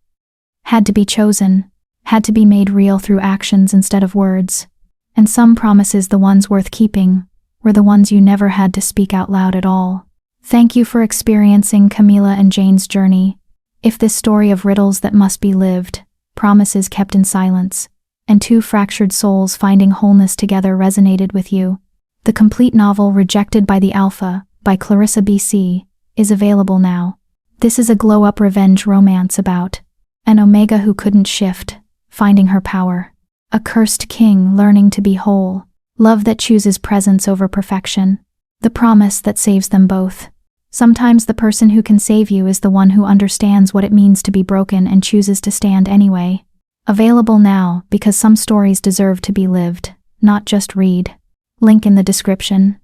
had to be chosen, had to be made real through actions instead of words. And some promises, the ones worth keeping, were the ones you never had to speak out loud at all. Thank you for experiencing Camila and Jane's journey. If this story of riddles that must be lived, promises kept in silence, and 2 fractured souls finding wholeness together resonated with you, the complete novel Rejected by the Alpha, by Clarissa B.C., is available now. This is a glow-up revenge romance about an Omega who couldn't shift, finding her power. A cursed king learning to be whole. Love that chooses presence over perfection. The promise that saves them both. Sometimes the person who can save you is the one who understands what it means to be broken and chooses to stand anyway. Available now because some stories deserve to be lived, not just read. Link in the description.